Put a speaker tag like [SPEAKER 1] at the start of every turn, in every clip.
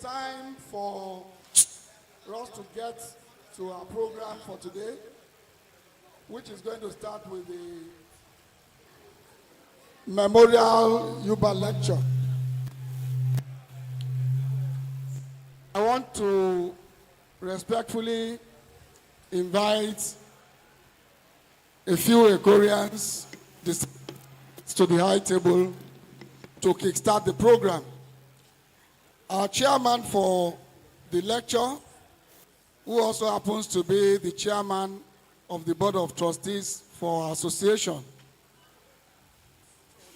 [SPEAKER 1] time for us to get to our program for today, which is going to start with the Memorial Yuba Lecture. I want to respectfully invite a few Ekorians to the high table to kickstart the program. Our chairman for the lecture, who also happens to be the chairman of the Board of Trustees for our association,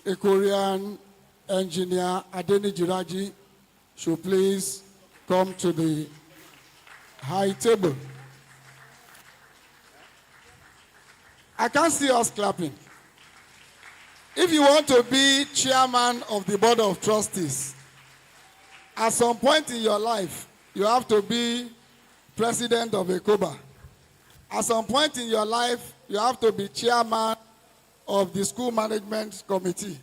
[SPEAKER 1] Ekorian engineer Adeni Jiraji, should please come to the high table. I can't see us clapping. If you want to be chairman of the Board of Trustees, at some point in your life, you have to be president of ECOBA. At some point in your life, you have to be chairman of the school management committee.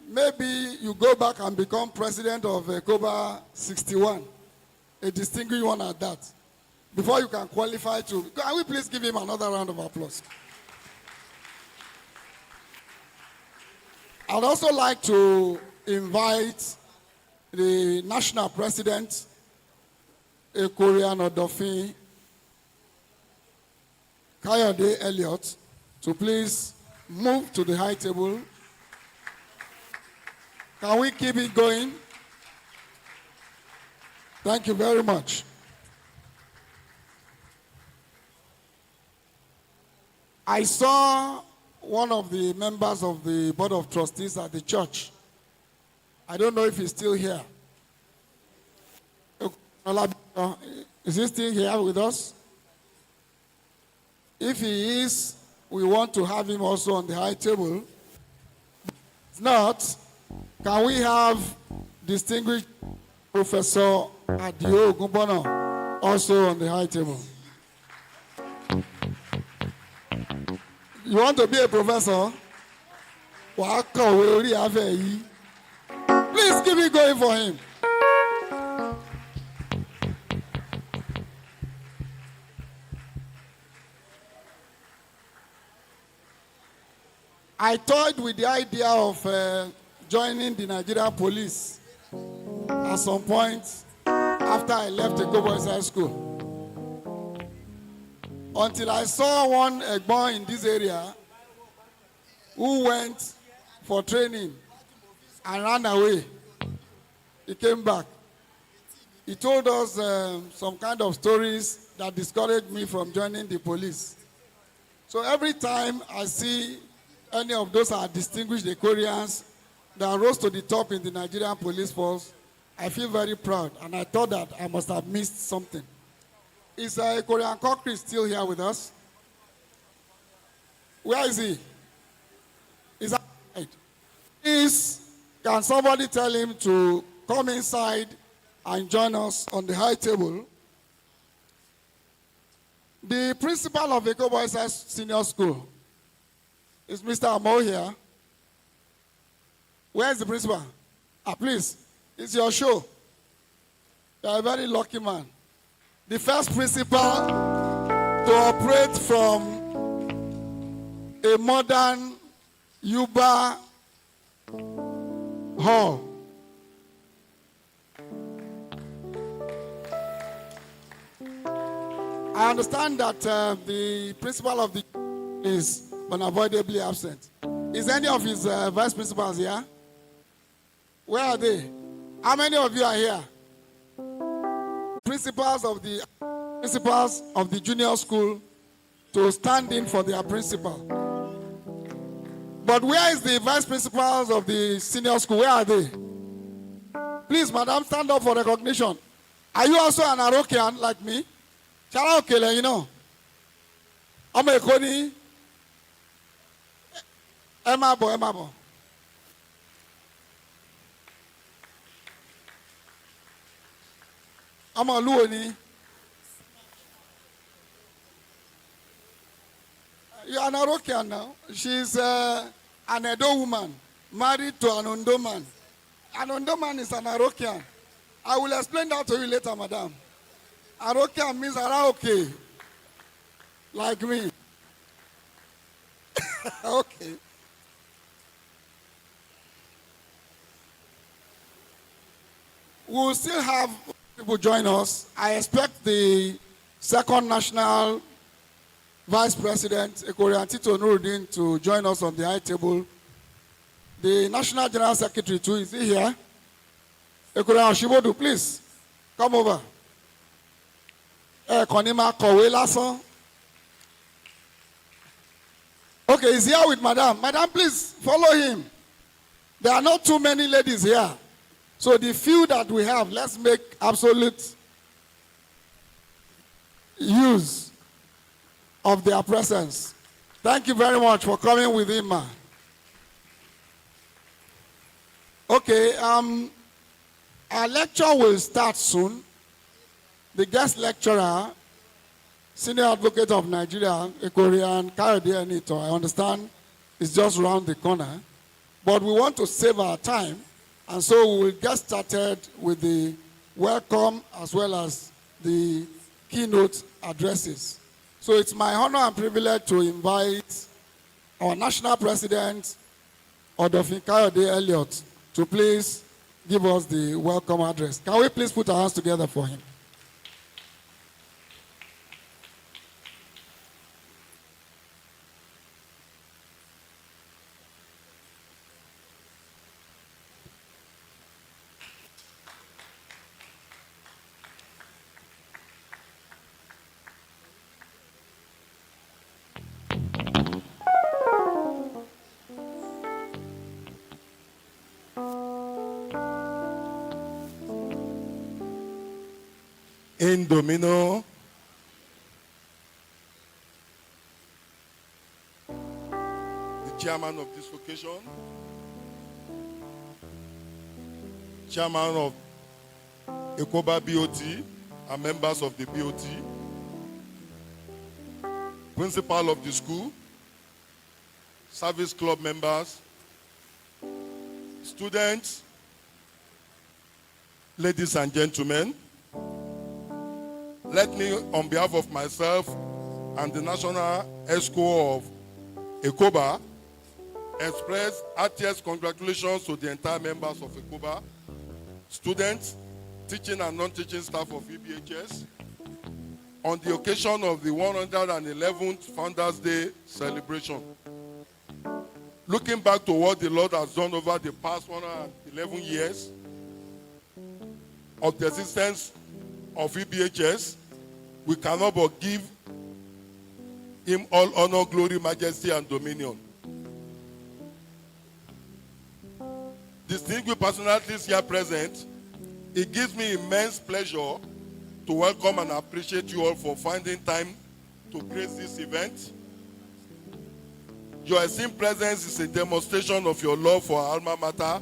[SPEAKER 1] Maybe you go back and become president of ECOBA 61, a distinguished one at that, before you can qualify to. Can we please give him another round of applause? I'd also like to invite the national president, Ekorian Odofin Kayode Elliott, to please move to the high table. Can we keep it going? Thank you very much. I saw one of the members of the Board of Trustees at the church. I don't know if he's still here. Is he still here with us? If he is, we want to have him also on the high table. If not, can we have distinguished Professor Adio Ogunbono also on the high table? You want to be a professor? Please keep it going for him. I toyed with the idea of joining the Nigerian police at some point after I left the Boys High School. Until I saw one Egbon in this area who went for training and ran away. He came back. He told us some kind of stories that discouraged me from joining the police. So every time I see any of those are distinguished Ekorians that rose to the top in the Nigerian police force, I feel very proud, and I thought that I must have missed something. Is Ekorian Kokri still here with us? Where is he? Is that right? Please, can somebody tell him to come inside and join us on the high table? The principal of Eko Boys Senior School is Mr. Amo here. Where is the principal? Please, it's your show. You're a very lucky man. The first principal to operate from a modern Yuba hall. I understand that the principal of the is unavoidably absent. Is any of his vice principals here? Where are they? How many of you are here? Principals of the junior school to stand in for their principal. But where is the vice principals of the senior school? Where are they? Please, madam, stand up for recognition. Are you also an Arokian like me? Shall you know? I'm a Koni. Emma Bo. I'm a Luoni. You're an Arokian now. She's an Edo woman, married to an Ondo man. An Ondo man is an Arokian. I will explain that to you later, madam. Aroke means okay, like me. Okay. We'll still have people join us. I expect the second national vice president, Ekorian Tito Nuruddin, to join us on the high table. The national general secretary too, is he here? Ekorian Oshibodu, please, come over. Konima Kowe Lason. Okay, he's here with madam. Madam, please follow him. There are not too many ladies here. So the few that we have, let's make absolute use of their presence. Thank you very much for coming with him, ma. Okay, our lecture will start soon. The guest lecturer, Senior Advocate of Nigeria, Ekorian Kayode Enito, I understand, is just around the corner. But we want to save our time, and so we will get started with the welcome as well as the keynote addresses. So it's my honor and privilege to invite our national president, Odofin Kayode Elliott, to please give us the welcome address. Can we please put our hands together for him?
[SPEAKER 2] In Domino, the chairman of this occasion, chairman of Ekoba BOT and members of the BOT, principal of the school, service club members, students, ladies and gentlemen, let me, on behalf of myself and the National ESCO of Ekoba, express heartiest congratulations to the entire members of Ekoba, students, teaching and non-teaching staff of EBHS, on the occasion of the 111th Founders Day celebration. Looking back to what the Lord has done over the past 111 years of the existence of EBHS, we cannot but give him all honor, glory, majesty, and dominion. Distinguished personalities here present, it gives me immense pleasure to welcome and appreciate you all for finding time to grace this event. Your esteemed presence is a demonstration of your love for our alma mater,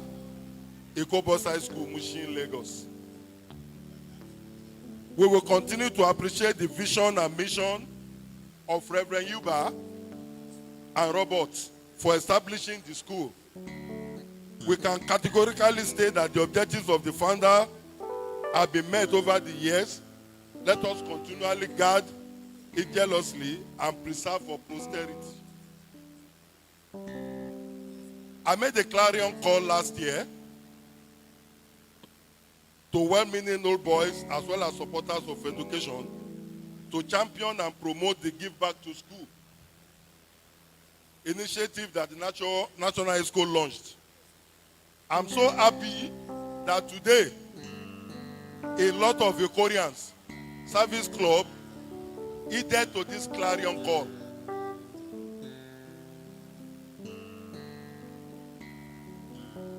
[SPEAKER 2] Ekobos High School, Mushin, Lagos. We will continue to appreciate the vision and mission of Reverend Yuba and Robert for establishing the school. We can categorically state that the objectives of the founder have been met over the years. Let us continually guard it jealously and preserve for posterity. I made a clarion call last year to well-meaning old boys as well as supporters of education to champion and promote the Give Back to School initiative that the National High School launched. I'm so happy that today a lot of Ekorians, service club, heeded to this clarion call.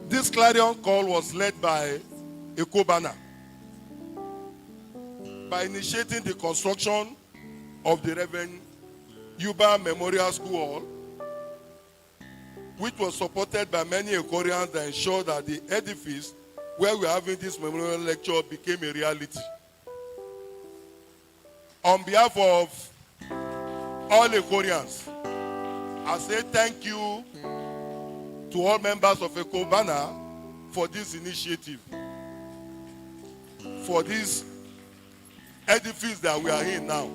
[SPEAKER 2] This clarion call was led by Ekobana by initiating the construction of the Reverend Yuba Memorial School Hall, which was supported by many Ekorians that ensured that the edifice where we are having this memorial lecture became a reality. On behalf of all Ekorians, I say thank you to all members of Ekobana for this initiative. for this edifice that we are in now.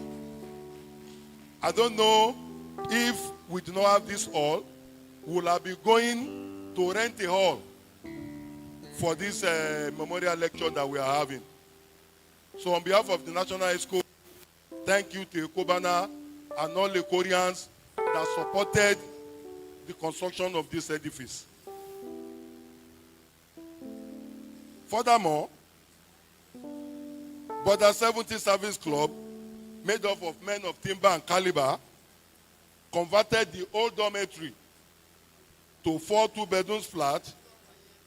[SPEAKER 2] I don't know if we do not have this hall, will I be going to rent a hall for this memorial lecture that we are having. So on behalf of the National High School, thank you to Ekobana and all the Koreans that supported the construction of this edifice. Furthermore, Border 70 Service Club, made up of men of timber and caliber, converted the old dormitory to 4 two-bedroom flats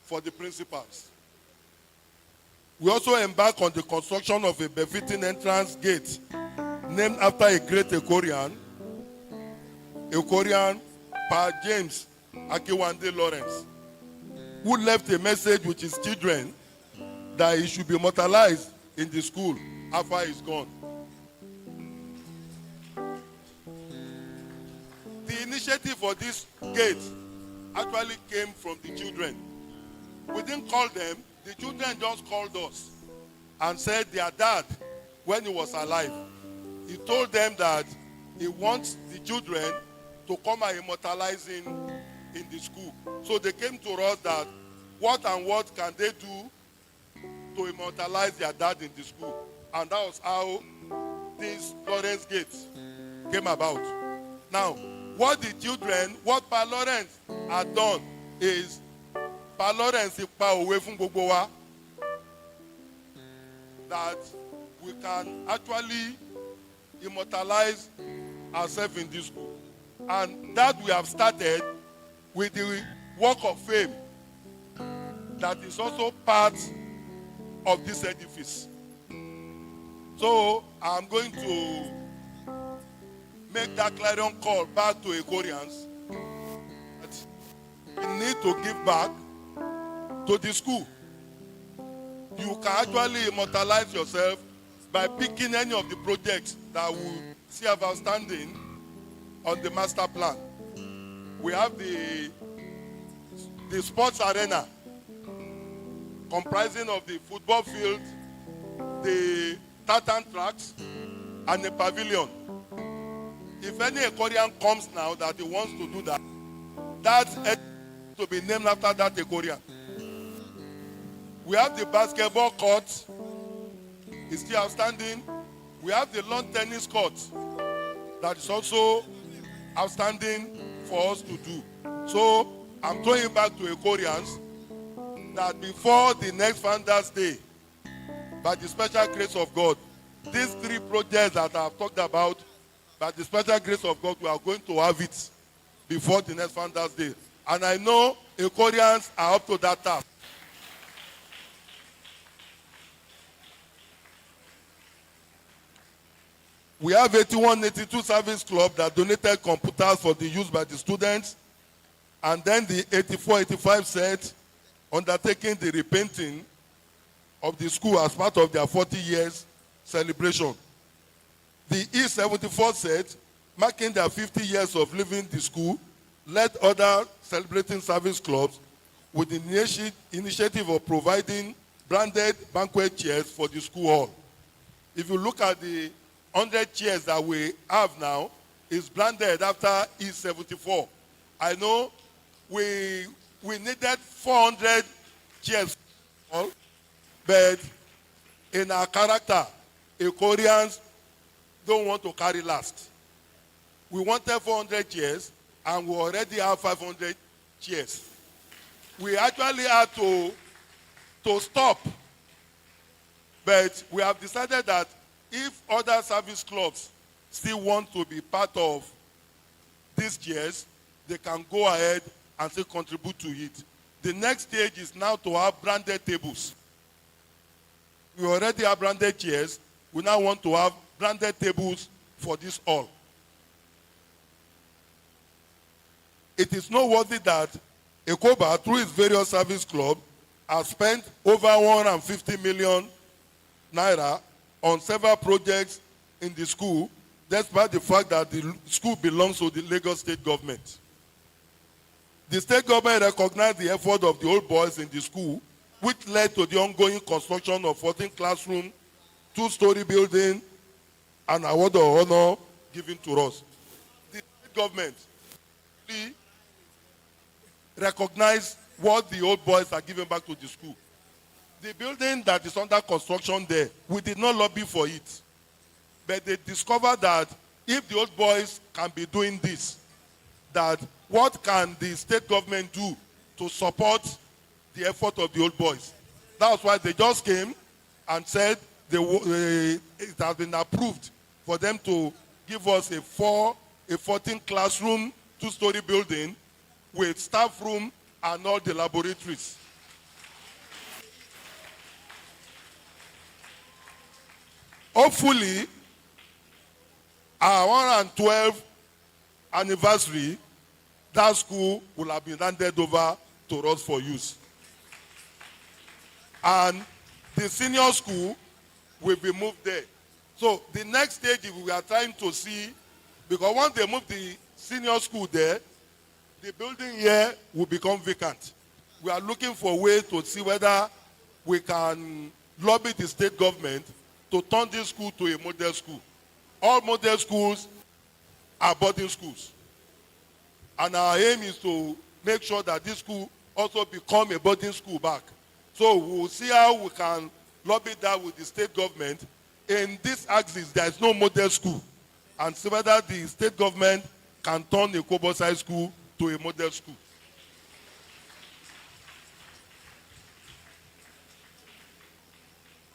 [SPEAKER 2] for the principals. We also embarked on the construction of a befitting entrance gate named after a great Ekorian, Pa James Akiwande Lawrence, who left a message with his children that he should be immortalized in the school after he's gone. The initiative for this gate actually came from the children. We didn't call them, the children just called us and said their dad, when he was alive, he told them that he wants the children to come and immortalize him in the school. So they came to us that what can they do to immortalize their dad in the school? And that was how this Lawrence Gate came about. Now, what Pa Lawrence had done is, Pa Lawrence ipa away from gbogbo wa, that we can actually immortalize ourselves in this school. And that we have started with the Walk of Fame that is also part of this edifice. So I'm going to make that clarion call back to Ekorians that we need to give back to the school. You can actually immortalize yourself by picking any of the projects that we see have outstanding on the master plan. We have the sports arena comprising of the football field, the tartan tracks, and the pavilion. If any Ekorian comes now that he wants to do that, that's to be named after that Ekorian. We have the basketball court, it's still outstanding. We have the lawn tennis court that is also outstanding for us to do. So I'm throwing back to Ekorians that before the next Founders Day, by the special grace of God, these 3 projects that I've talked about, by the special grace of God, we are going to have it before the next Founders Day. And I know Ekorians are up to that task. We have 8182 Service Club that donated computers for the use by the students. And then the 8485 set undertaking the repainting of the school as part of their 40 years celebration. The E74 set, marking their 50 years of leaving the school, led other celebrating service clubs with the initiative of providing branded banquet chairs for the school hall. If you look at the 100 chairs that we have now, is branded after E74. I know we needed 400 chairs, but in our character, Ekorians don't want to carry last. We wanted 400 chairs, and we already have 500 chairs. We actually had to stop, but we have decided that if other service clubs still want to be part of these chairs, they can go ahead and still contribute to it. The next stage is now to have branded tables. We already have branded chairs. We now want to have branded tables for this hall. It is noteworthy that Ekoba, through its various service clubs, has spent over 150 million naira on several projects in the school, despite the fact that the school belongs to the Lagos state government. The state government recognized the effort of the old boys in the school which led to the ongoing construction of 14 classrooms, 2-story building, and award of honor given to us. The state government really recognized what the old boys are giving back to the school. The building that is under construction there, we did not lobby for it. But they discovered that if the old boys can be doing this, that what can the state government do to support the effort of the old boys? That's why they just came and said it has been approved for them to give us a 14 classroom, 2-story building with staff room and all the laboratories. Hopefully, our 112th anniversary, that school will have been handed over to us for use. And the senior school will be moved there. So the next stage we are trying to see, because once they move the senior school there, the building here will become vacant. We are looking for ways to see whether we can lobby the state government to turn this school to a model school. All model schools are boarding schools. And our aim is to make sure that this school also become a boarding school back. So we'll see how we can lobby that with the state government. In this axis, there is no model school. And see whether the state government can turn a Kobosai school to a model school.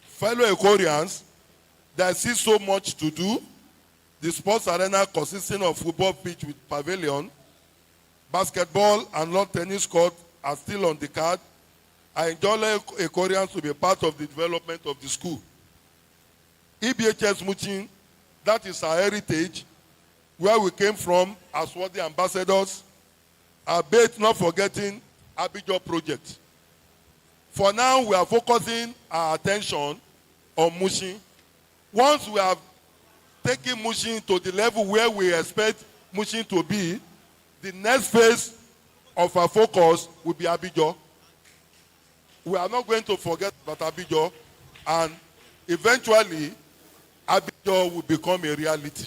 [SPEAKER 2] Fellow Ekorians, there is still so much to do. The sports arena consisting of football pitch with pavilion, basketball and lawn tennis court are still on the card. I enjoy Ekorians to be part of the development of the school. EBHS Muchin, that is our heritage, where we came from as worthy ambassadors. Albeit not forgetting Abidjan project. For now, we are focusing our attention on Mushin. Once we have taken Mushin to the level where we expect Mushin to be, the next phase of our focus will be Abidjan. We are not going to forget about Abidjan, and eventually, Abidjan will become a reality.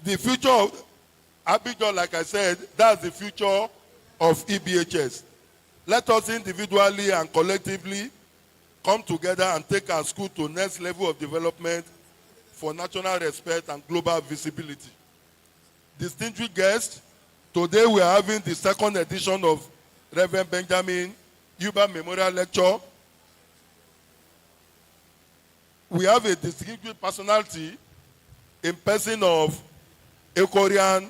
[SPEAKER 2] The future of Abidjan, like I said, that's the future of EBHS. Let us individually and collectively come together and take our school to the next level of development for national respect and global visibility. Distinguished guests, today we are having the second edition of Reverend Benjamin Yuba Memorial Lecture. We have a distinguished personality in person of Ekorian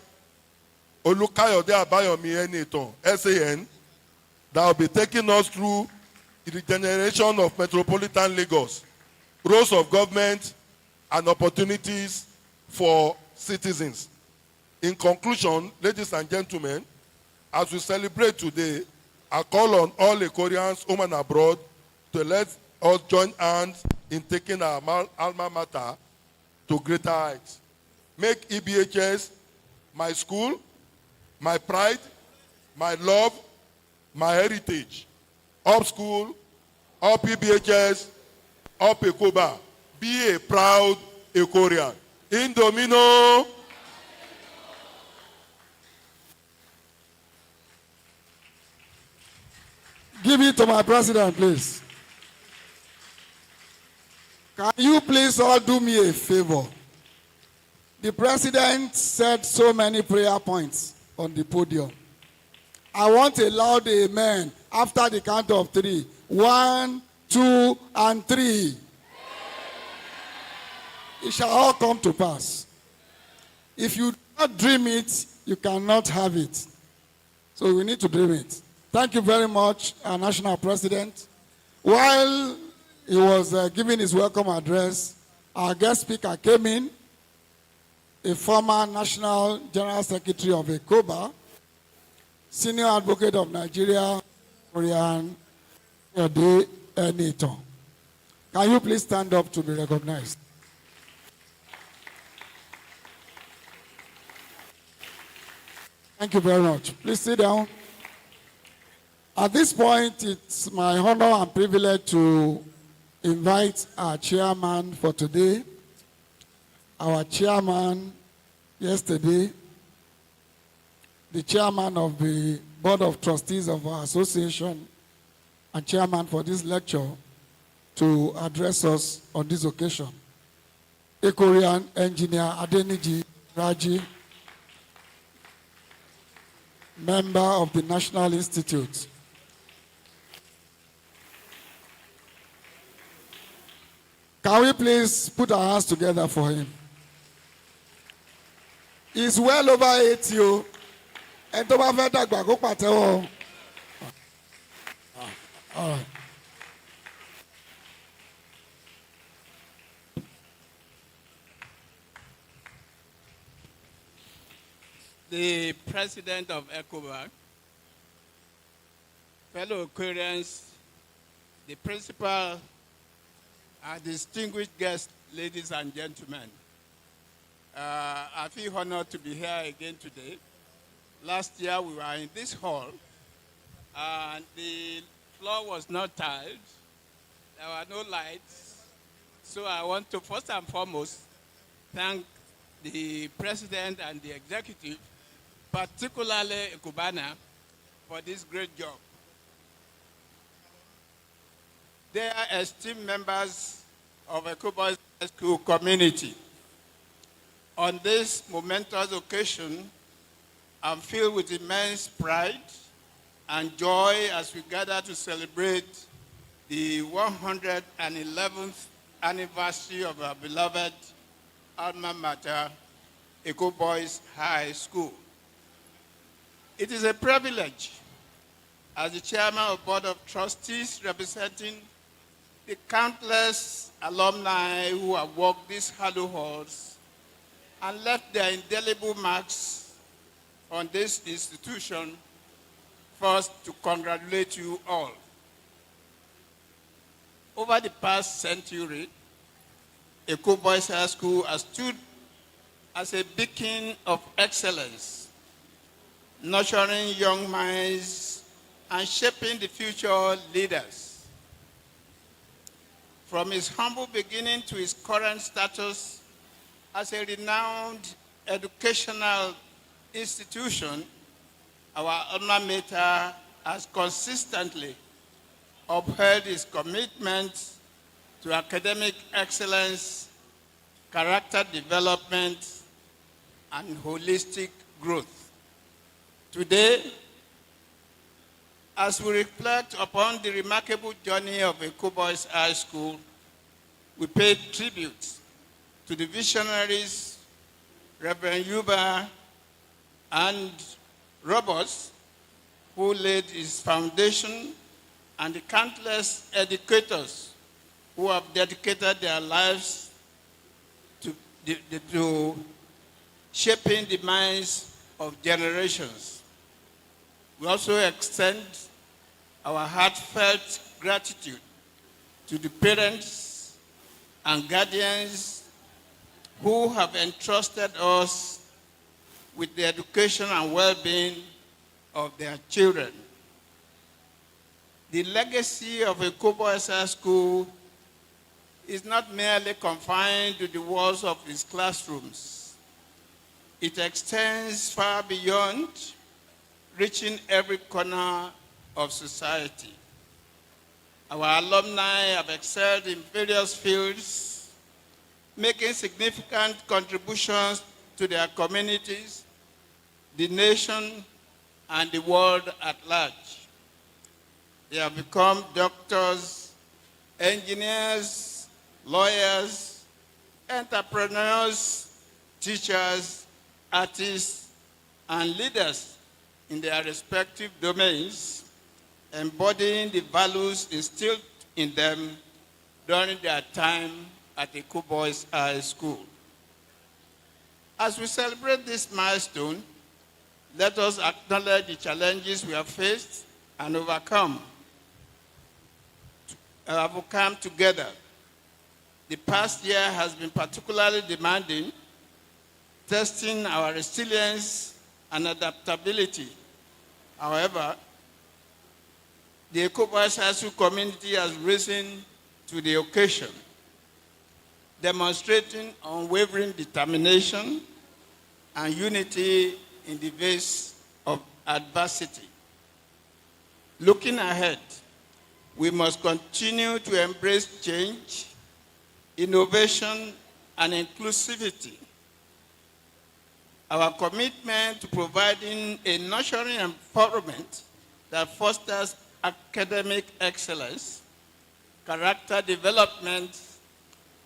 [SPEAKER 2] Olukayode Abayomi Eniton, SAN, that will be taking us through the regeneration of metropolitan Lagos, roles of government, and opportunities for citizens. In conclusion, ladies and gentlemen, as we celebrate today, I call on all Ekorians, home and abroad, to let us join hands in taking our alma mater to greater heights. Make EBHS my school, my pride, my love, my heritage. Up school, up EBHS, up Ekoba. Be a proud Ekorian. In Domino.
[SPEAKER 1] Give it to my president, please. Can you please all do me a favor? The president said so many prayer points on the podium. I want a loud amen after the count of 3. 1, 2, and 3. It shall all come to pass. If you do not dream it, you cannot have it. So we need to dream it. Thank you very much, our national president. While he was giving his welcome address, our guest speaker came in, a former National General Secretary of ECOBA, Senior Advocate of Nigeria, Korean Yode Eniton. Can you please stand up to be recognized? Thank you very much. Please sit down. At this point, it's my honor and privilege to invite our chairman for today. Our chairman yesterday, the chairman of the Board of Trustees of our association and chairman for this lecture, to address us on this occasion. A Korean engineer Adeniji Raji, member of the National Institute. Can we please put our hands together for him? He's well over 80 o. Ẹni tó bá fẹ́ dàgbà kó pàtẹ́wọ́. All right.
[SPEAKER 3] The president of ECOWAS, fellow Koreans, the principal, and distinguished guests, ladies and gentlemen. I feel honored to be here again today. Last year we were in this hall and the floor was not tiled. There were no lights. So I want to first and foremost thank the president and the executive, particularly Kubana, for this great job. They are esteemed members of a Cuba school community. On this momentous occasion, I'm filled with immense pride and joy as we gather to celebrate the 111th anniversary of our beloved alma mater, Eco Boys High School. It is a privilege as the chairman of Board of Trustees representing the countless alumni who have walked these hallowed halls and left their indelible marks on this institution, first to congratulate you all. Over the past century, Eco Boys High School has stood as a beacon of excellence, nurturing young minds and shaping the future leaders. From its humble beginning to its current status as a renowned educational institution, our alma mater has consistently upheld its commitment to academic excellence, character development, and holistic growth. Today, as we reflect upon the remarkable journey of Eco Boys High School, we pay tribute to the visionaries, Reverend Yuba and Roberts, who laid its foundation, and the countless educators who have dedicated their lives to shaping the minds of generations. We also extend our heartfelt gratitude to the parents and guardians who have entrusted us with the education and well-being of their children. The legacy of Eco Boys High School is not merely confined to the walls of its classrooms. It extends far beyond, reaching every corner of society. Our alumni have excelled in various fields, making significant contributions to their communities, the nation, and the world at large. They have become doctors, engineers, lawyers, entrepreneurs, teachers, artists, and leaders in their respective domains, embodying the values instilled in them during their time at Eco Boys High School. As we celebrate this milestone, let us acknowledge the challenges we have faced and overcome together. The past year has been particularly demanding, testing our resilience and adaptability. However, the ECOWAS High School community has risen to the occasion, demonstrating unwavering determination and unity in the face of adversity. Looking ahead, we must continue to embrace change, innovation, and inclusivity. Our commitment to providing a nurturing environment that fosters academic excellence, character development,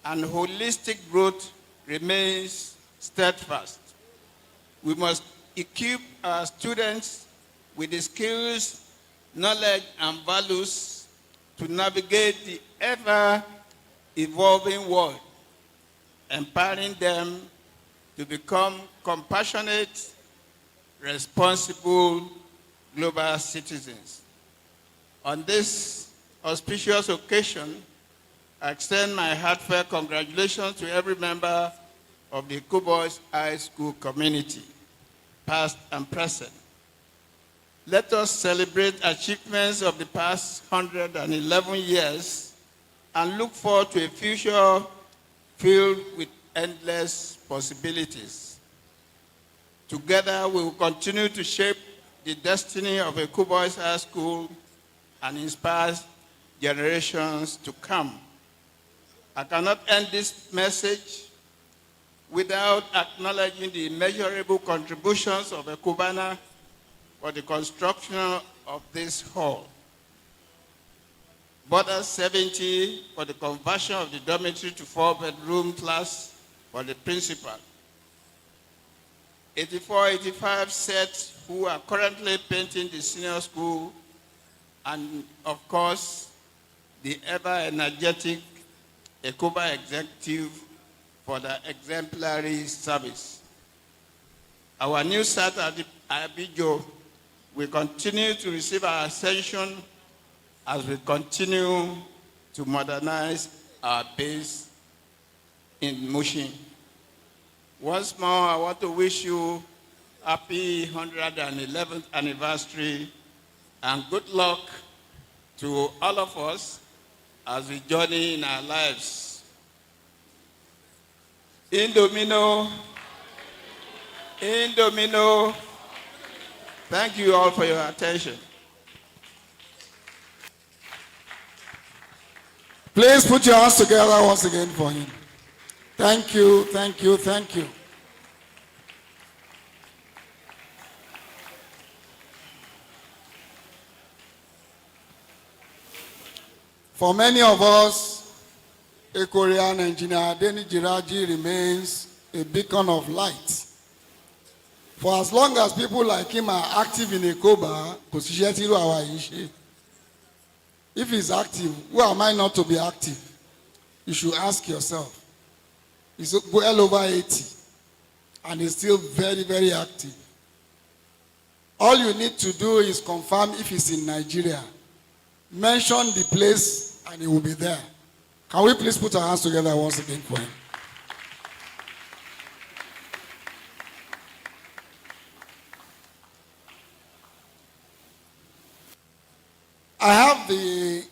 [SPEAKER 3] and holistic growth remains steadfast. We must equip our students with the skills, knowledge, and values to navigate the ever-evolving world, empowering them to become compassionate, responsible global citizens. On this auspicious occasion, I extend my heartfelt congratulations to every member of the Cowboys High School community, past and present. Let us celebrate achievements of the past 111 years and look forward to a future filled with endless possibilities. Together, we will continue to shape the destiny of a Cowboys High School and inspire generations to come. I cannot end this message without acknowledging the immeasurable contributions of Ekubana for the construction of this hall. Border 70 for the conversion of the dormitory to 4-bedroom class for the principal. 84-85 sets who are currently painting the senior school, and of course, the ever-energetic Ekuba executive for the exemplary service. Our new site at Abijo will continue to receive our ascension as we continue to modernize our base in Mushin. Once more, I want to wish you happy 111th anniversary and good luck to all of us as we journey in our lives. In Domino, in Domino. Thank you all for your attention.
[SPEAKER 1] Please put your hands together once again for him. Thank you, thank you, thank you. For many of us, a Korean engineer, Deni Jiraji remains a beacon of light. For as long as people like him are active in Ekoba, if he's active, who am I not to be active? You should ask yourself. He's well over 80 and he's still very, very active. All you need to do is confirm if he's in Nigeria. Mention the place and he will be there. Can we please put our hands together once again for him? I have the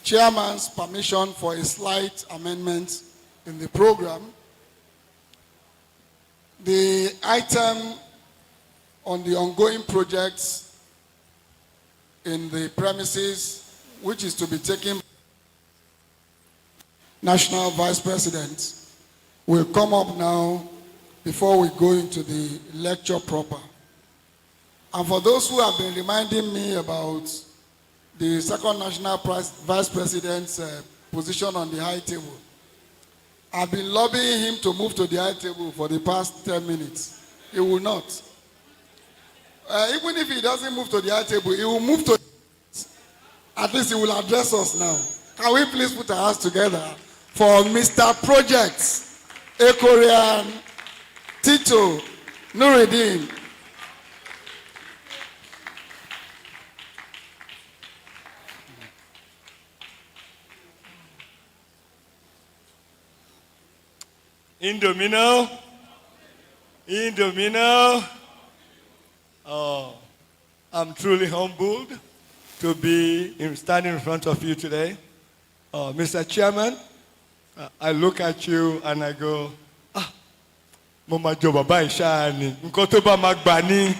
[SPEAKER 1] chairman's permission for a slight amendment in the program. The item on the ongoing projects in the premises, which is to be taken by National Vice President, will come up now before we go into the lecture proper. And for those who have been reminding me about the second National Vice President's position on the high table, I've been lobbying him to move to the high table for the past 10 minutes. He will not. Even if he doesn't move to the high table, he will move to. At least he will address us now. Can we please put our hands together for Mr. Projects, Ekorian, Tito, Nuruddin.
[SPEAKER 4] In Domino, I'm truly humbled to be standing in front of you today. Mr. Chairman, I look at you and I go, mo ma jọ bàbá ìṣáá ni, nǹkan tó bá ma gbà ní,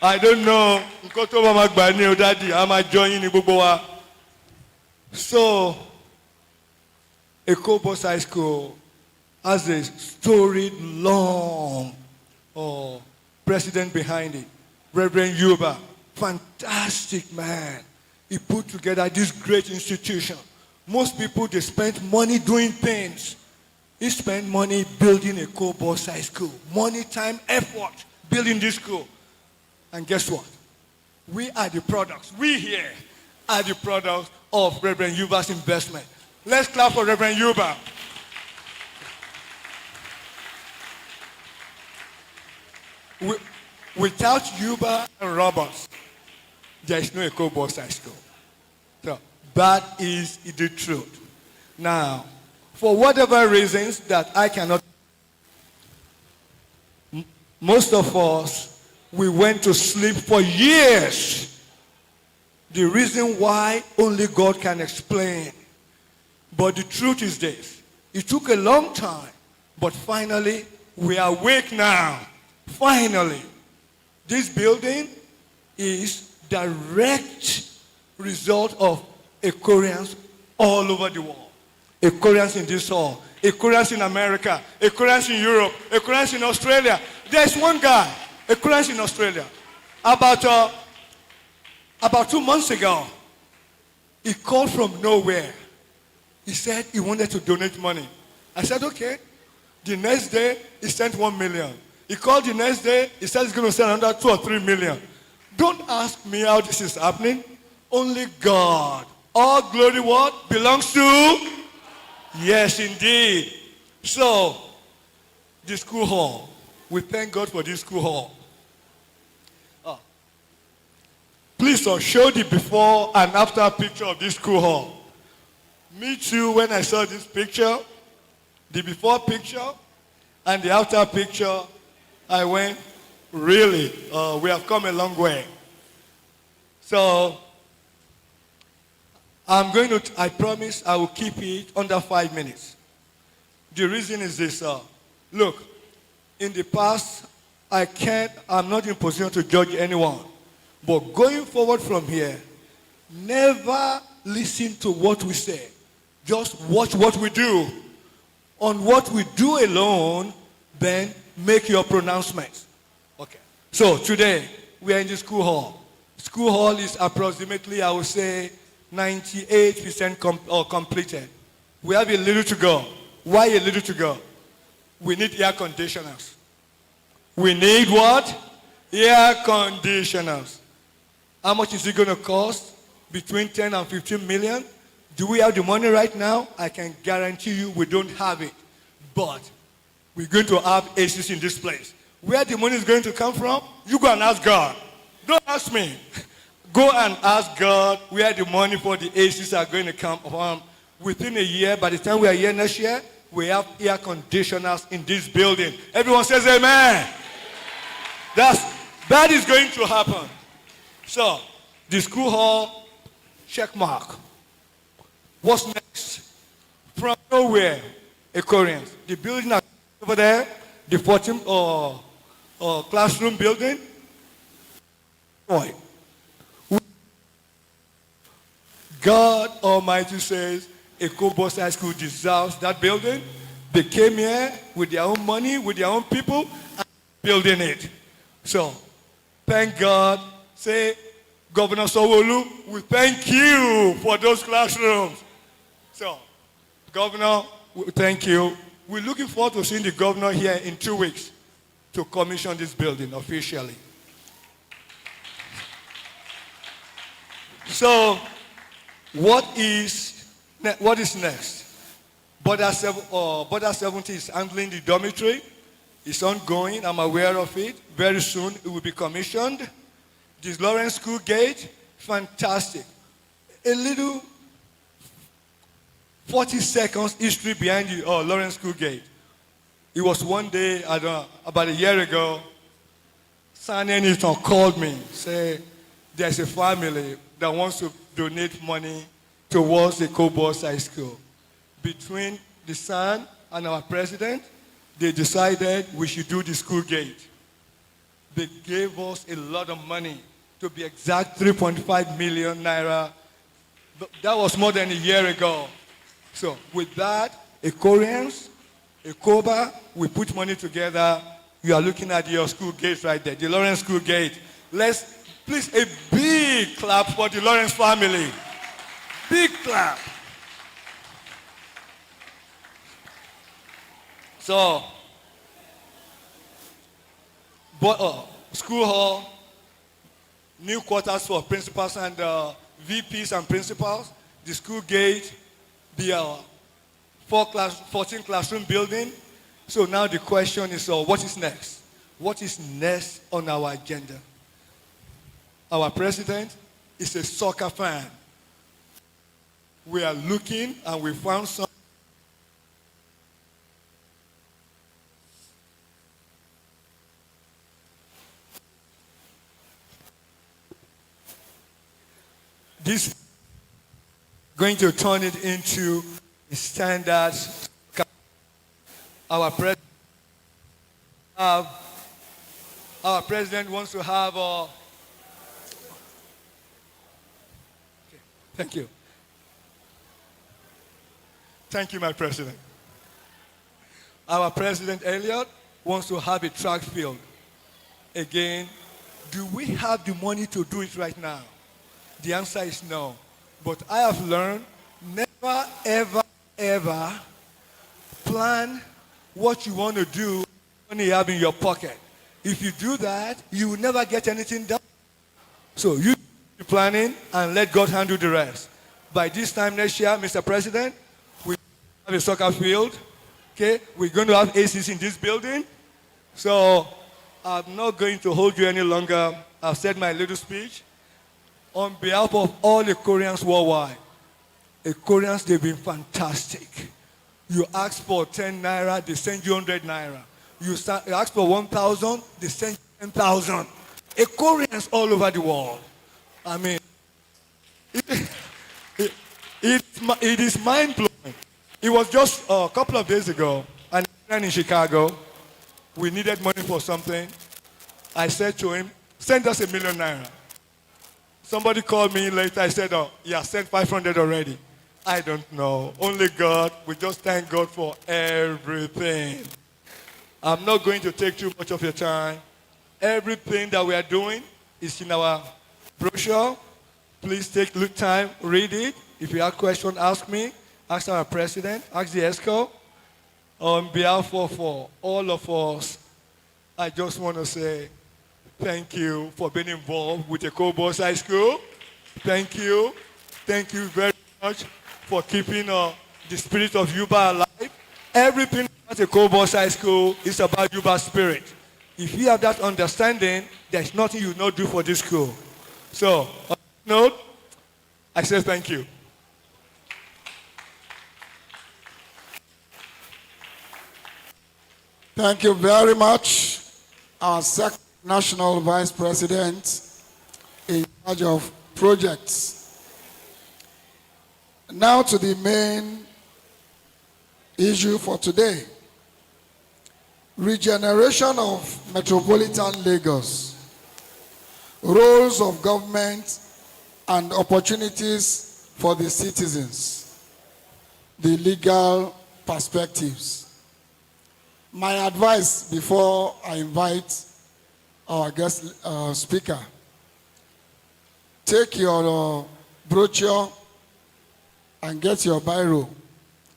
[SPEAKER 4] I don't know, nǹkan tó bá ma gbà ní o daddy, a máa jọ yín ní gbogbo wa. So, Eko Boys High School has a storied, long president behind it, Reverend Yuba. Fantastic man. He put together this great institution. Most people, they spend money doing things. He spent money building Eko Boys High School. Money, time, effort, building this school. And guess what? We are the products. We here are the products of Reverend Yuba's investment. Let's clap for Reverend Yuba. Without Yuba and Roberts, there is no Eko Boys High School. So that is the truth. Now, for whatever reasons that I cannot, most of us, we went to sleep for years. The reason why only God can explain. But the truth is this. It took a long time, but finally, we are awake now. Finally. This building is direct result of Ekorians all over the world. Ekorians in this hall, Ekorians in America, Ekorians in Europe, Ekorians in Australia. There's one guy, Ekorians in Australia. About 2 months ago, he called from nowhere. He said he wanted to donate money. I said, okay. The next day, he sent 1 million. He called the next day, he said he's going to send another 2 or 3 million. Don't ask me how this is happening. Only God. All glory what? Belongs to? Yes, indeed. So, the school hall. We thank God for this school hall. Please show the before and after picture of this school hall. Me too, when I saw this picture, the before picture and the after picture, I went, really, we have come a long way. So, I promise I will keep it under 5 minutes. The reason is this, look, in the past, I'm not in position to judge anyone. But going forward from here, never listen to what we say. Just watch what we do. On what we do alone, then make your pronouncements. Okay. So today, we are in the school hall. School hall is approximately, I would say, 98% completed. We have a little to go. Why a little to go? We need air conditioners. We need what? Air conditioners. How much is it going to cost? Between 10 and 15 million. Do we have the money right now? I can guarantee you we don't have it. But we're going to have ACs in this place. Where the money is going to come from, you go and ask God. Don't ask me. Go and ask God where the money for the ACs are going to come from. Within a year, by the time we are here next year, we have air conditioners in this building. Everyone says amen. That is going to happen. So, the school hall, check mark. What's next? From nowhere, Ekorians. The building over there, the 14th classroom building. Boy, God Almighty says Eko Boys High School deserves that building. They came here with their own money, with their own people, and building it. So, thank God. Say, Governor Sanwo-Olu, we thank you for those classrooms. So, Governor, thank you. We're looking forward to seeing the governor here in 2 weeks to commission this building officially. So, what is next? Border 70 is handling the dormitory. It's ongoing. I'm aware of it. Very soon, it will be commissioned. This Lawrence School Gate, fantastic. A little 40 seconds history behind the Lawrence School Gate. It was one day, about a year ago, Sani Newton called me, say there's a family that wants to donate money towards the Cobos High School. Between the son and our president, they decided we should do the school gate. They gave us a lot of money, to be exact, 3.5 million naira. That was more than a year ago. So with that, a Koreans, a Koba, we put money together. You are looking at your school gate right there, the Lawrence School Gate. Let's, please, a big clap for the Lawrence family. Big clap. So, school hall, new quarters for principals and VPs and principals, the school gate, the 14 classroom building. So now the question is, what is next? What is next on our agenda? Our president is a soccer fan. We are looking and we found some. This is going to turn it into a standard. Our president wants to have a. Okay, thank you. Thank you, my president. Our president, Elliot, wants to have a track field. Again, do we have the money to do it right now? The answer is no. But I have learned, never, ever, ever plan what you want to do when you have in your pocket. If you do that, you will never get anything done. So you be planning and let God handle the rest. By this time next year, Mr. President, we have a soccer field. Okay, we're going to have ACs in this building. So I'm not going to hold you any longer. I've said my little speech. On behalf of all the Koreans worldwide, the Koreans, they've been fantastic. You ask for 10 naira, they send you 100 naira. You ask for 1,000, they send you 10,000. Koreans all over the world. I mean, it is mind-blowing. It was just a couple of days ago, and in Chicago, we needed money for something. I said to him, send us 1 million naira. Somebody called me later, I said, oh, yeah, sent 500 already. I don't know. Only God. We just thank God for everything. I'm not going to take too much of your time. Everything that we are doing is in our brochure. Please take time, read it. If you have questions, ask me. Ask our president. Ask the ESCO. On behalf of all of us, I just want to say thank you for being involved with the Cobos High School. Thank you. Thank you very much for keeping the spirit of Yuba alive. Everything at the Cobos High School is about Yuba spirit. If you have that understanding, there's nothing you not do for this school. So, on that note, I say thank you.
[SPEAKER 1] Thank you very much, our second National Vice President in charge of projects. Now to the main issue for today. Regeneration of metropolitan Lagos. Roles of government and opportunities for the citizens. The legal perspectives. My advice before I invite our guest speaker, take your brochure and get your biro.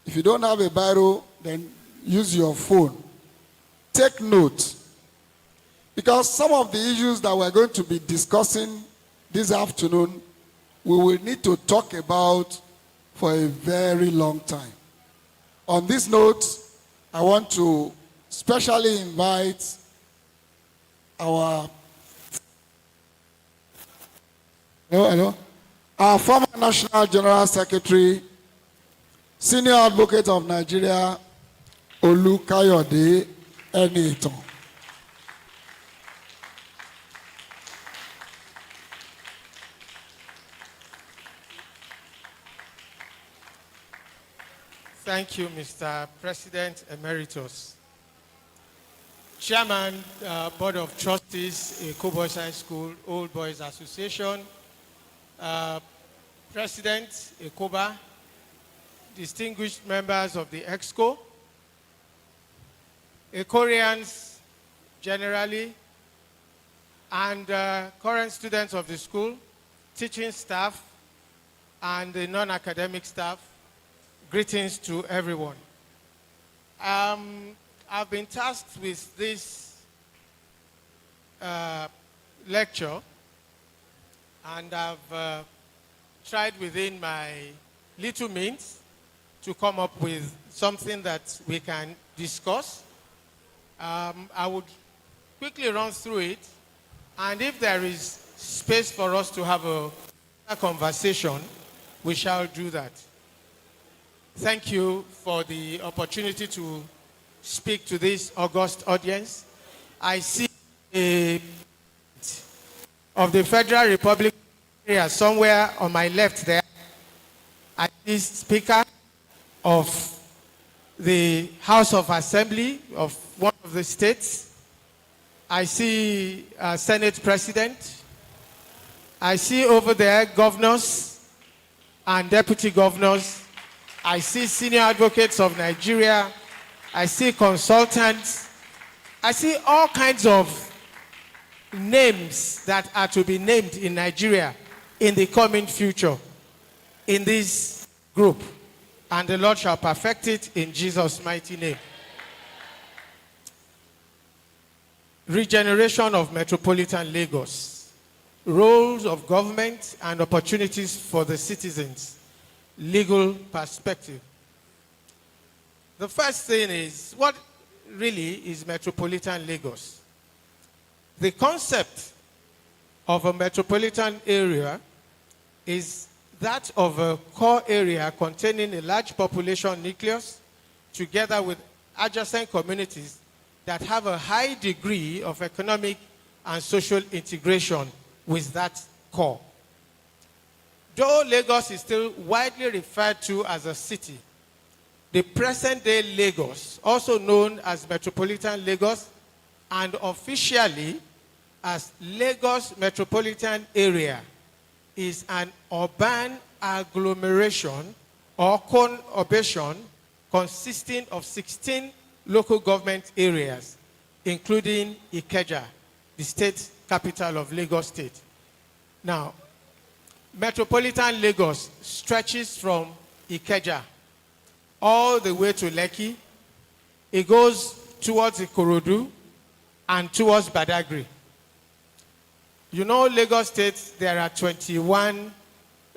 [SPEAKER 1] If you don't have a biro, then use your phone. Take note, because some of the issues that we're going to be discussing this afternoon, we will need to talk about for a very long time. On this note, I want to specially invite our former National General Secretary, Senior Advocate of Nigeria, Olukayode Enitan.
[SPEAKER 5] Thank you, Mr. President Emeritus. Chairman, Board of Trustees, Eko Boys High School, Old Boys Association, President Ekoba, distinguished members of the EXCO, Ekorians generally, and current students of the school, teaching staff, and the non-academic staff, greetings to everyone. I've been tasked with this lecture, and I've tried within my little means to come up with something that we can discuss. I would quickly run through it, and if there is space for us to have a conversation, we shall do that. Thank you for the opportunity to speak to this august audience. I see of the Federal Republic area somewhere on my left there. I see Speaker of the House of Assembly of one of the states. I see Senate President. I see over there governors and deputy governors. I see senior advocates of Nigeria. I see consultants. I see all kinds of names that are to be named in Nigeria in the coming future in this group. And the Lord shall perfect it in Jesus' mighty name. Regeneration of Metropolitan Lagos. Roles of government and opportunities for the citizens. Legal perspective. The first thing is, what really is Metropolitan Lagos? The concept of a metropolitan area is that of a core area containing a large population nucleus together with adjacent communities that have a high degree of economic and social integration with that core. Though Lagos is still widely referred to as a city, the present-day Lagos, also known as Metropolitan Lagos and officially as Lagos Metropolitan Area, is an urban agglomeration or conurbation consisting of 16 local government areas, including Ikeja, the state capital of Lagos State. Now, Metropolitan Lagos stretches from Ikeja all the way to Lekki. It goes towards Ikorodu and towards Badagry. You know, Lagos State, there are 21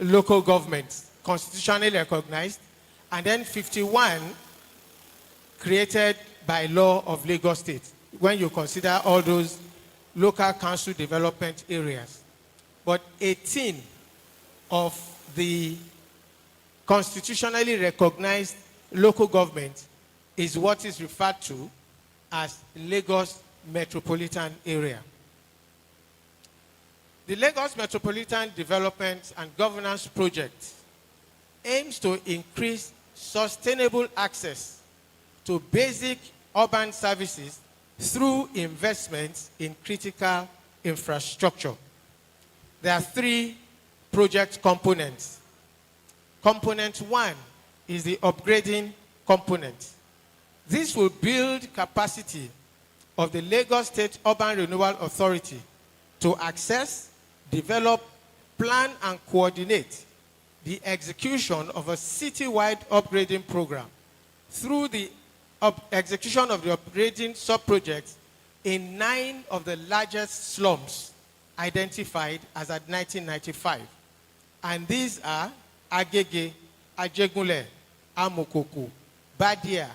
[SPEAKER 5] local governments constitutionally recognized, and then 51 created by law of Lagos State, when you consider all those local council development areas. But 18 of the constitutionally recognized local government is what is referred to as Lagos Metropolitan Area. The Lagos Metropolitan Development and Governance Project aims to increase sustainable access to basic urban services through investments in critical infrastructure. There are 3 project components. Component 1 is the upgrading component. This will build capacity of the Lagos State Urban Renewal Authority to access, develop, plan, and coordinate the execution of a citywide upgrading program through the execution of the upgrading sub-projects in 9 of the largest slums identified as at 1995. And these are Agege, Ajegunle, Amokoko, Badia,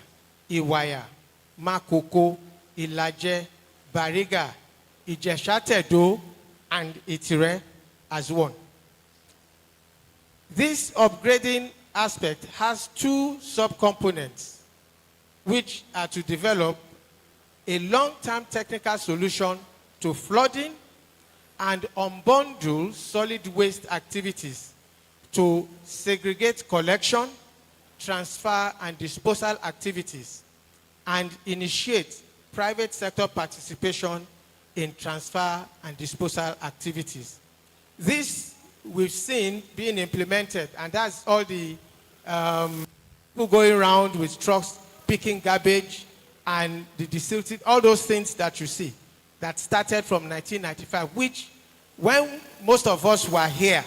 [SPEAKER 5] Iwaya, Makoko, Ilaje, Bariga, Ijesha-Tedo, and Itire as one. This upgrading aspect has 2 subcomponents, which are to develop a long-term technical solution to flooding and unbundle solid waste activities to segregate collection, transfer, and disposal activities, and initiate private sector participation in transfer and disposal activities. This we've seen being implemented, and that's all the people going around with trucks picking garbage and the desilting, all those things that you see that started from 1995, which when most of us were here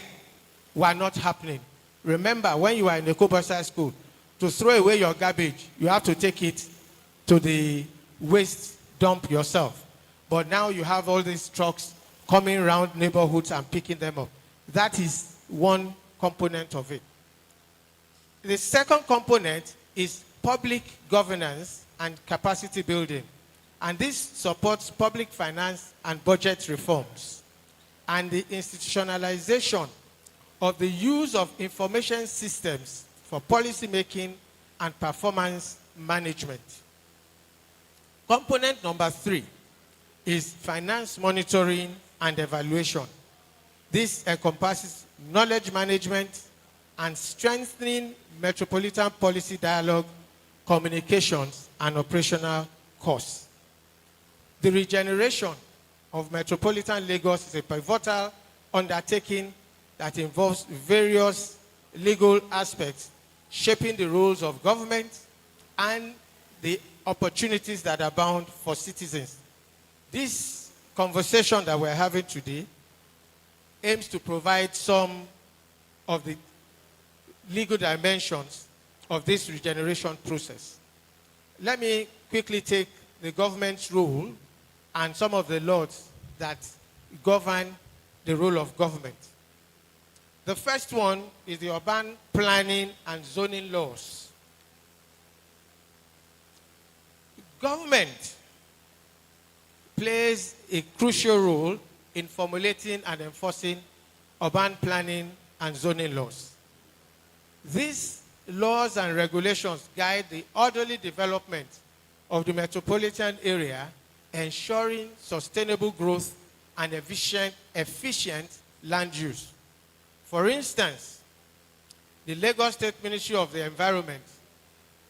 [SPEAKER 5] were not happening. Remember, when you were in the Kobosa school, to throw away your garbage, you have to take it to the waste dump yourself. But now you have all these trucks coming around neighborhoods and picking them up. That is one component of it. The second component is public governance and capacity building. And this supports public finance and budget reforms and the institutionalization of the use of information systems for policy making and performance management. Component number 3 is finance monitoring and evaluation. This encompasses knowledge management and strengthening metropolitan policy dialogue, communications, and operational costs. The regeneration of metropolitan Lagos is a pivotal undertaking that involves various legal aspects shaping the roles of government and the opportunities that abound for citizens. This conversation that we're having today aims to provide some of the legal dimensions of this regeneration process. Let me quickly take the government's role and some of the laws that govern the role of government. The first one is the urban planning and zoning laws. Government plays a crucial role in formulating and enforcing urban planning and zoning laws. These laws and regulations guide the orderly development of the metropolitan area, ensuring sustainable growth and efficient land use. For instance, the Lagos State Ministry of the Environment,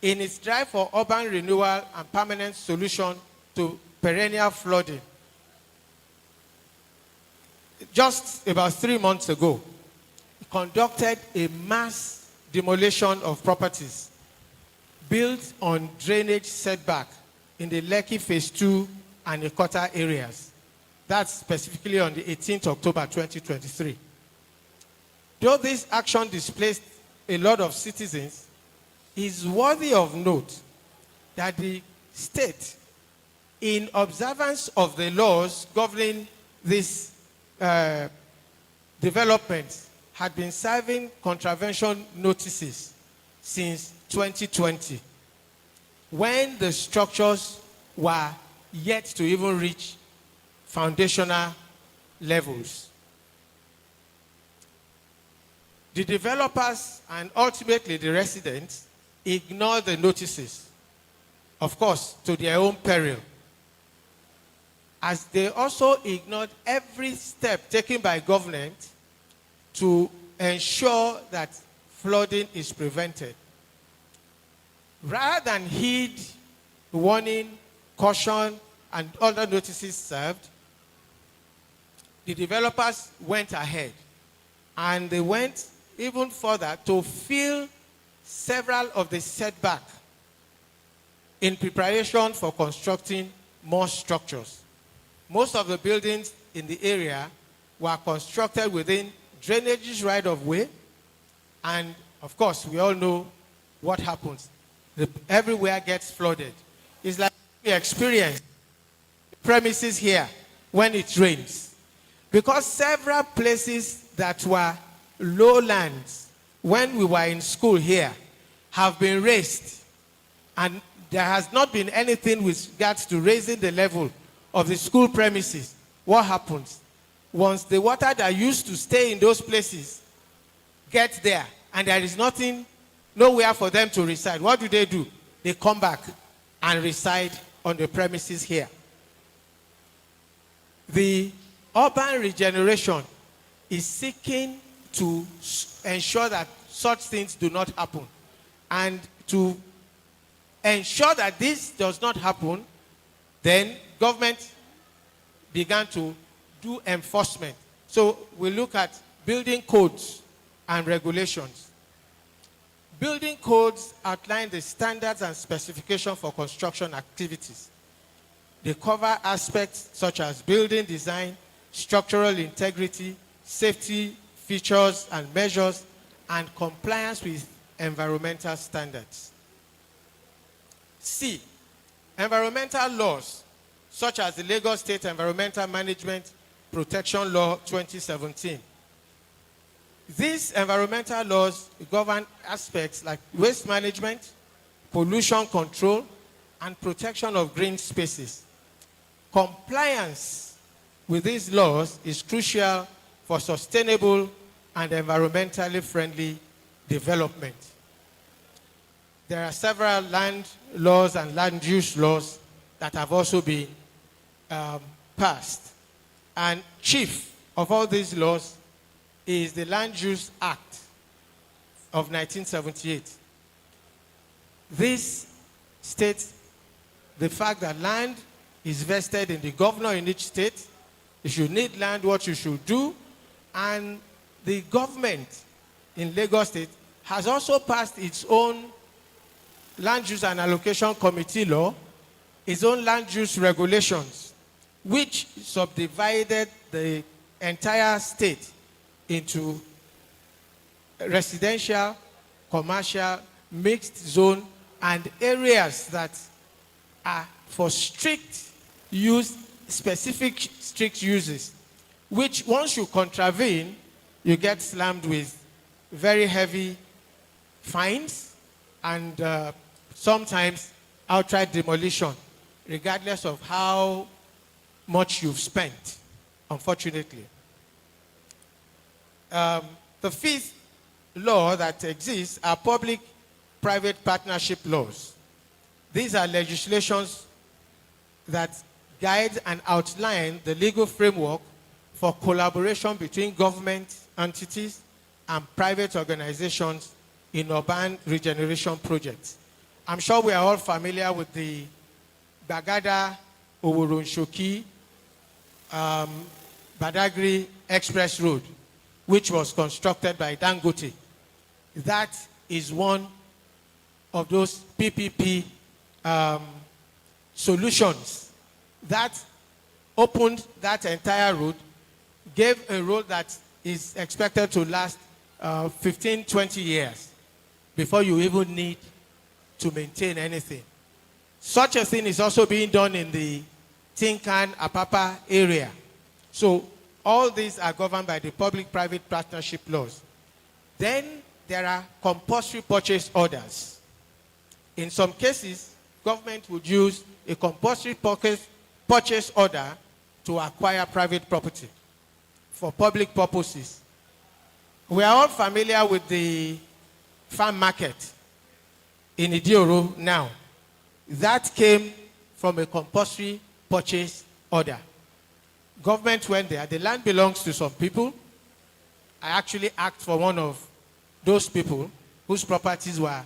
[SPEAKER 5] in its drive for urban renewal and permanent solution to perennial flooding, just about 3 months ago, conducted a mass demolition of properties built on drainage setback in the Lekki Phase 2 and Ikota areas. That's specifically on the 18th October 2023. Though this action displaced a lot of citizens, it is worthy of note that the state, in observance of the laws governing this development, had been serving contravention notices since 2020, when the structures were yet to even reach foundational levels. The developers and ultimately the residents ignored the notices, of course, to their own peril, as they also ignored every step taken by government to ensure that flooding is prevented. Rather than heed warning, caution, and other notices served, the developers went ahead, and they went even further to fill several of the setback in preparation for constructing more structures. Most of the buildings in the area were constructed within drainages right of way, and of course we all know what happens. Everywhere gets flooded. It's like we experience premises here when it rains, because several places that were lowlands when we were in school here have been raised, and there has not been anything with regards to raising the level of the school premises. What happens? Once the water that used to stay in those places gets there and there is nowhere for them to reside, what do? They come back and reside on the premises here. The urban regeneration is seeking to ensure that such things do not happen. And to ensure that this does not happen, then government began to do enforcement. So we look at building codes and regulations. Building codes outline the standards and specifications for construction activities. They cover aspects such as building design, structural integrity, safety features and measures, and compliance with environmental standards. C, environmental laws, such as the Lagos State Environmental Management Protection Law 2017. These environmental laws govern aspects like waste management, pollution control, and protection of green spaces. Compliance with these laws is crucial for sustainable and environmentally friendly development. There are several land laws and land use laws that have also been passed. And chief of all these laws is the Land Use Act of 1978. This states the fact that land is vested in the governor in each state. If you need land, what you should do. And the government in Lagos State has also passed its own Land Use and Allocation Committee law, its own land use regulations, which subdivided the entire state into residential, commercial, mixed zone, and areas that are for strict use, specific strict uses, which once you contravene, you get slammed with very heavy fines and sometimes outright demolition, regardless of how much you've spent, unfortunately. The fifth law that exists are public-private partnership laws. These are legislations that guide and outline the legal framework for collaboration between government entities and private organizations in urban regeneration projects. I'm sure we are all familiar with the Bagada Oworonshoki Badagry Express Road, which was constructed by Dangote. That is one of those PPP solutions that opened that entire road, gave a road that is expected to last 15, 20 years before you even need to maintain anything. Such a thing is also being done in the Tinkan Apapa area. So all these are governed by the public-private partnership laws. Then there are compulsory purchase orders. In some cases, government would use a compulsory purchase order to acquire private property for public purposes. We are all familiar with the farm market in Idioro now. That came from a compulsory purchase order. Government went there. The land belongs to some people. I actually asked for one of those people whose properties were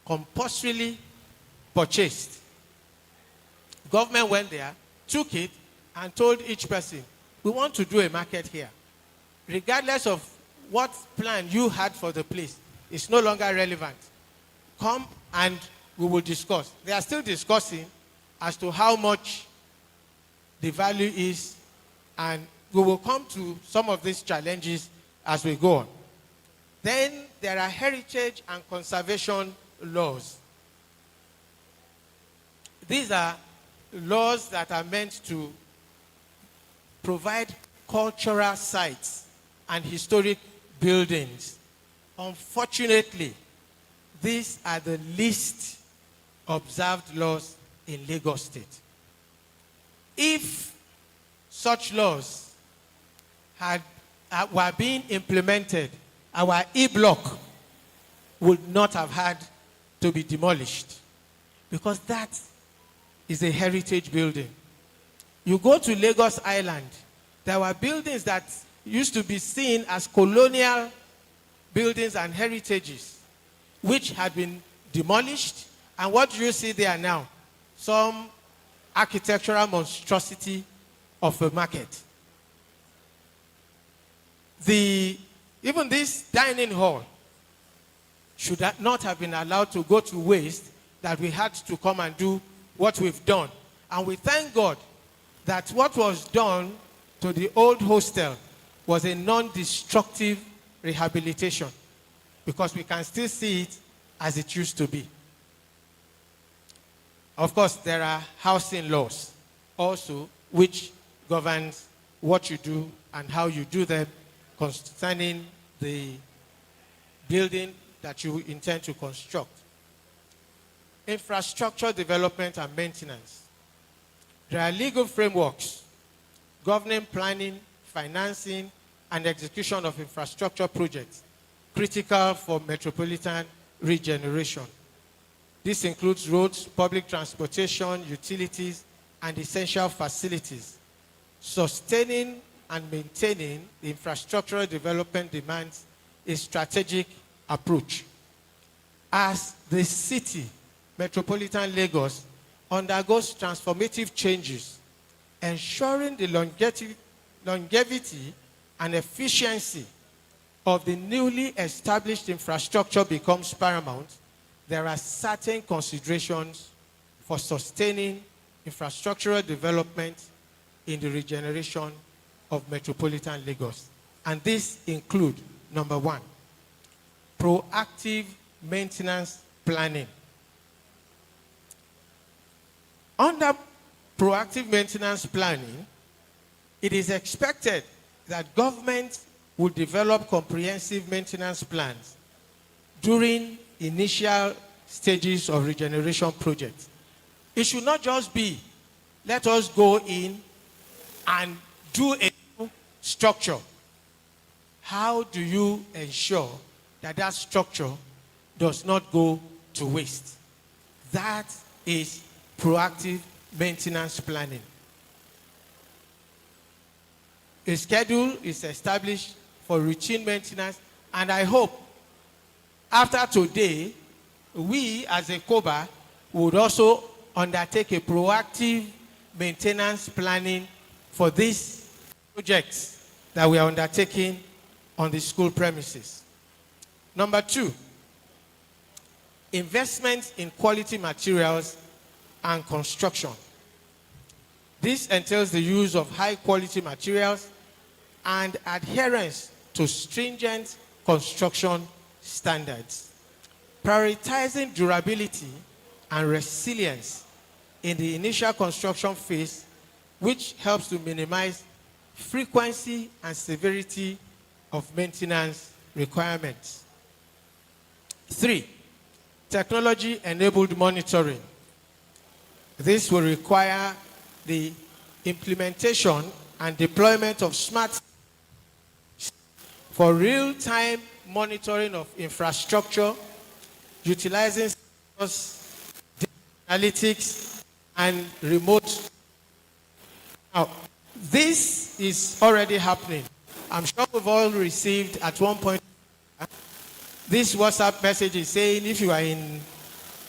[SPEAKER 5] compulsorily purchased. Government went there, took it, and told each person, we want to do a market here. Regardless of what plan you had for the place, it's no longer relevant. Come and we will discuss. They are still discussing as to how much the value is, and we will come to some of these challenges as we go on. Then there are heritage and conservation laws. These are laws that are meant to provide cultural sites and historic buildings. Unfortunately, these are the least observed laws in Lagos State. If such laws were being implemented, our E-block would not have had to be demolished, because that is a heritage building. You go to Lagos Island, there were buildings that used to be seen as colonial buildings and heritages, which had been demolished. And what do you see there now? Some architectural monstrosity of a market. Even this dining hall should not have been allowed to go to waste, that we had to come and do what we've done. And we thank God that what was done to the old hostel was a non-destructive rehabilitation, because we can still see it as it used to be. Of course, there are housing laws also which governs what you do and how you do them concerning the building that you intend to construct. Infrastructure development and maintenance. There are legal frameworks governing planning, financing, and execution of infrastructure projects critical for metropolitan regeneration. This includes roads, public transportation, utilities, and essential facilities. Sustaining and maintaining the infrastructural development demands a strategic approach. As the city, metropolitan Lagos, undergoes transformative changes, ensuring the longevity and efficiency of the newly established infrastructure becomes paramount, there are certain considerations for sustaining infrastructural development in the regeneration of metropolitan Lagos. And these include, number one, proactive maintenance planning. Under proactive maintenance planning, it is expected that government will develop comprehensive maintenance plans during initial stages of regeneration projects. It should not just be, let us go in and do a new structure. How do you ensure that that structure does not go to waste? That is proactive maintenance planning. A schedule is established for routine maintenance, and I hope after today, we as a COBA would also undertake a proactive maintenance planning for these projects that we are undertaking on the school premises. Number two, investment in quality materials and construction. This entails the use of high quality materials and adherence to stringent construction standards. Prioritizing durability and resilience in the initial construction phase, which helps to minimize frequency and severity of maintenance requirements. 3, technology-enabled monitoring. This will require the implementation and deployment of smart for real-time monitoring of infrastructure, utilizing analytics and remote. Now, this is already happening. I'm sure we've all received at one point this WhatsApp message is saying if you are in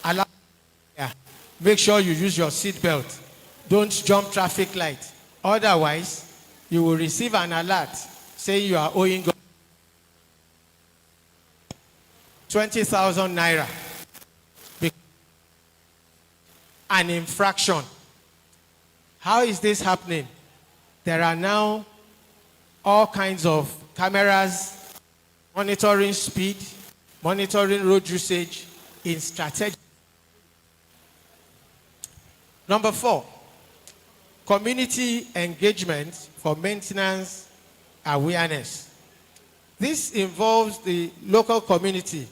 [SPEAKER 5] Alabama, make sure you use your seatbelt. Don't jump traffic light. Otherwise, you will receive an alert saying you are owing 20,000 naira. An infraction. How is this happening? There are now all kinds of cameras monitoring speed, monitoring road usage in strategy. Number 4, community engagement for maintenance awareness. This involves the local community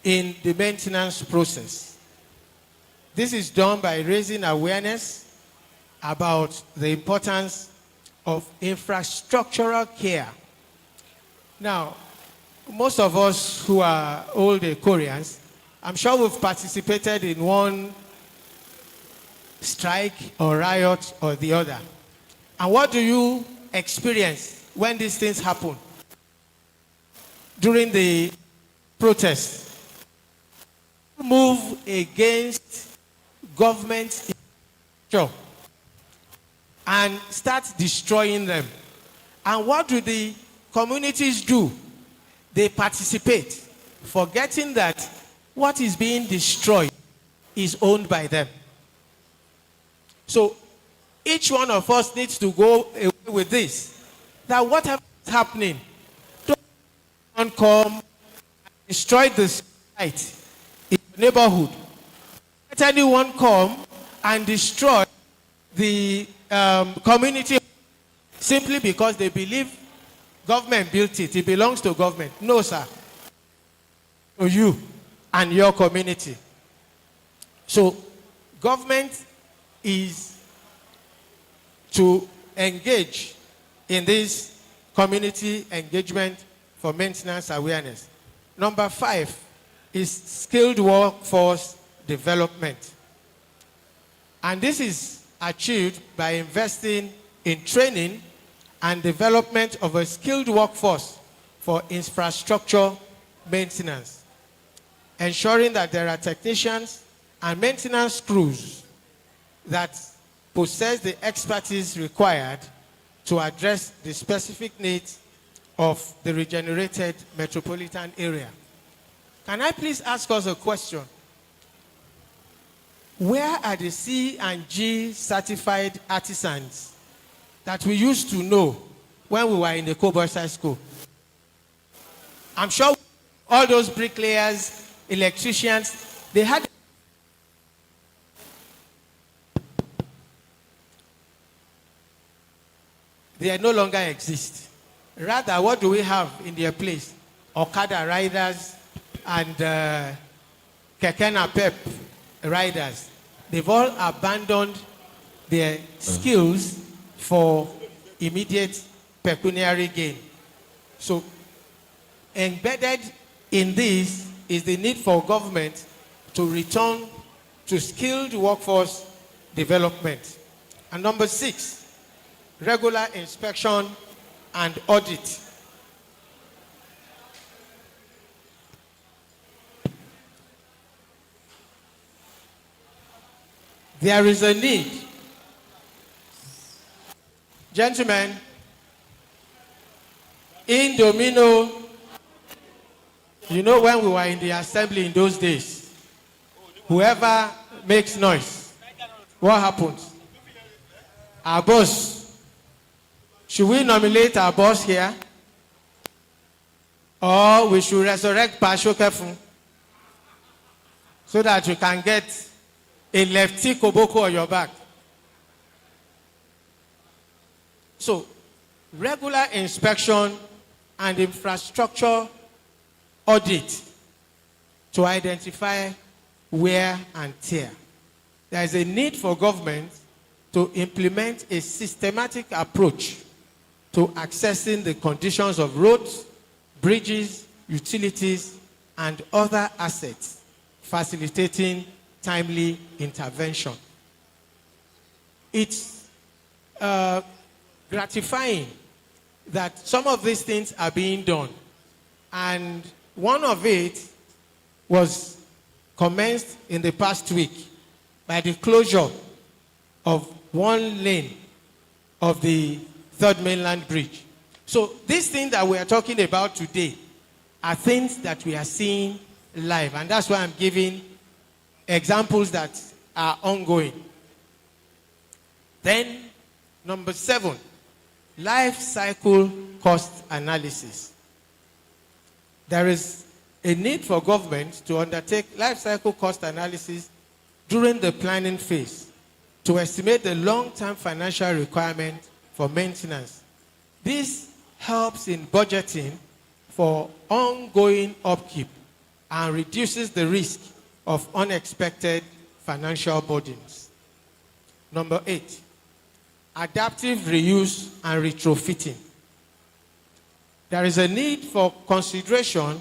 [SPEAKER 5] in the maintenance process. This is done by raising awareness about the importance of infrastructural care. Now, most of us who are old Koreans, I'm sure we've participated in one strike or riot or the other. And what do you experience when these things happen? During the protest, move against government structure and start destroying them. And what do the communities do? They participate, forgetting that what is being destroyed is owned by them. So each one of us needs to go away with this, that whatever is happening, don't come destroy the site in the neighborhood. Let anyone come and destroy the community simply because they believe government built it. It belongs to government. No, sir. To you and your community. So, government is to engage in this community engagement for maintenance awareness. Number 5 is skilled workforce development. And this is achieved by investing in training and development of a skilled workforce for infrastructure maintenance, ensuring that there are technicians and maintenance crews that possess the expertise required to address the specific needs of the regenerated metropolitan area. Can I please ask us a question? Where are the C and G certified artisans that we used to know when we were in the Cobalt High School? I'm sure all those bricklayers, electricians, they had. They no longer exist. Rather, what do we have in their place? Okada riders and Keke Napep riders. They've all abandoned their skills for immediate pecuniary gain. So, embedded in this is the need for government to return to skilled workforce development. And number 6, regular inspection and audit. There is a need. Gentlemen, in Domino, you know when we were in the assembly in those days, whoever makes noise, what happens? Our boss. Should we nominate our boss here? Or we should resurrect Pasho Kefun so that you can get a lefty koboko on your back? So, regular inspection and infrastructure audit to identify wear and tear. There is a need for government to implement a systematic approach to accessing the conditions of roads, bridges, utilities, and other assets, facilitating timely intervention. It's gratifying that some of these things are being done. And one of it was commenced in the past week by the closure of one lane of the Third Mainland Bridge. So these things that we are talking about today are things that we are seeing live. And that's why I'm giving examples that are ongoing. Then, number 7, life cycle cost analysis. There is a need for government to undertake life cycle cost analysis during the planning phase to estimate the long-term financial requirement for maintenance. This helps in budgeting for ongoing upkeep and reduces the risk of unexpected financial burdens. Number 8, adaptive reuse and retrofitting. There is a need for consideration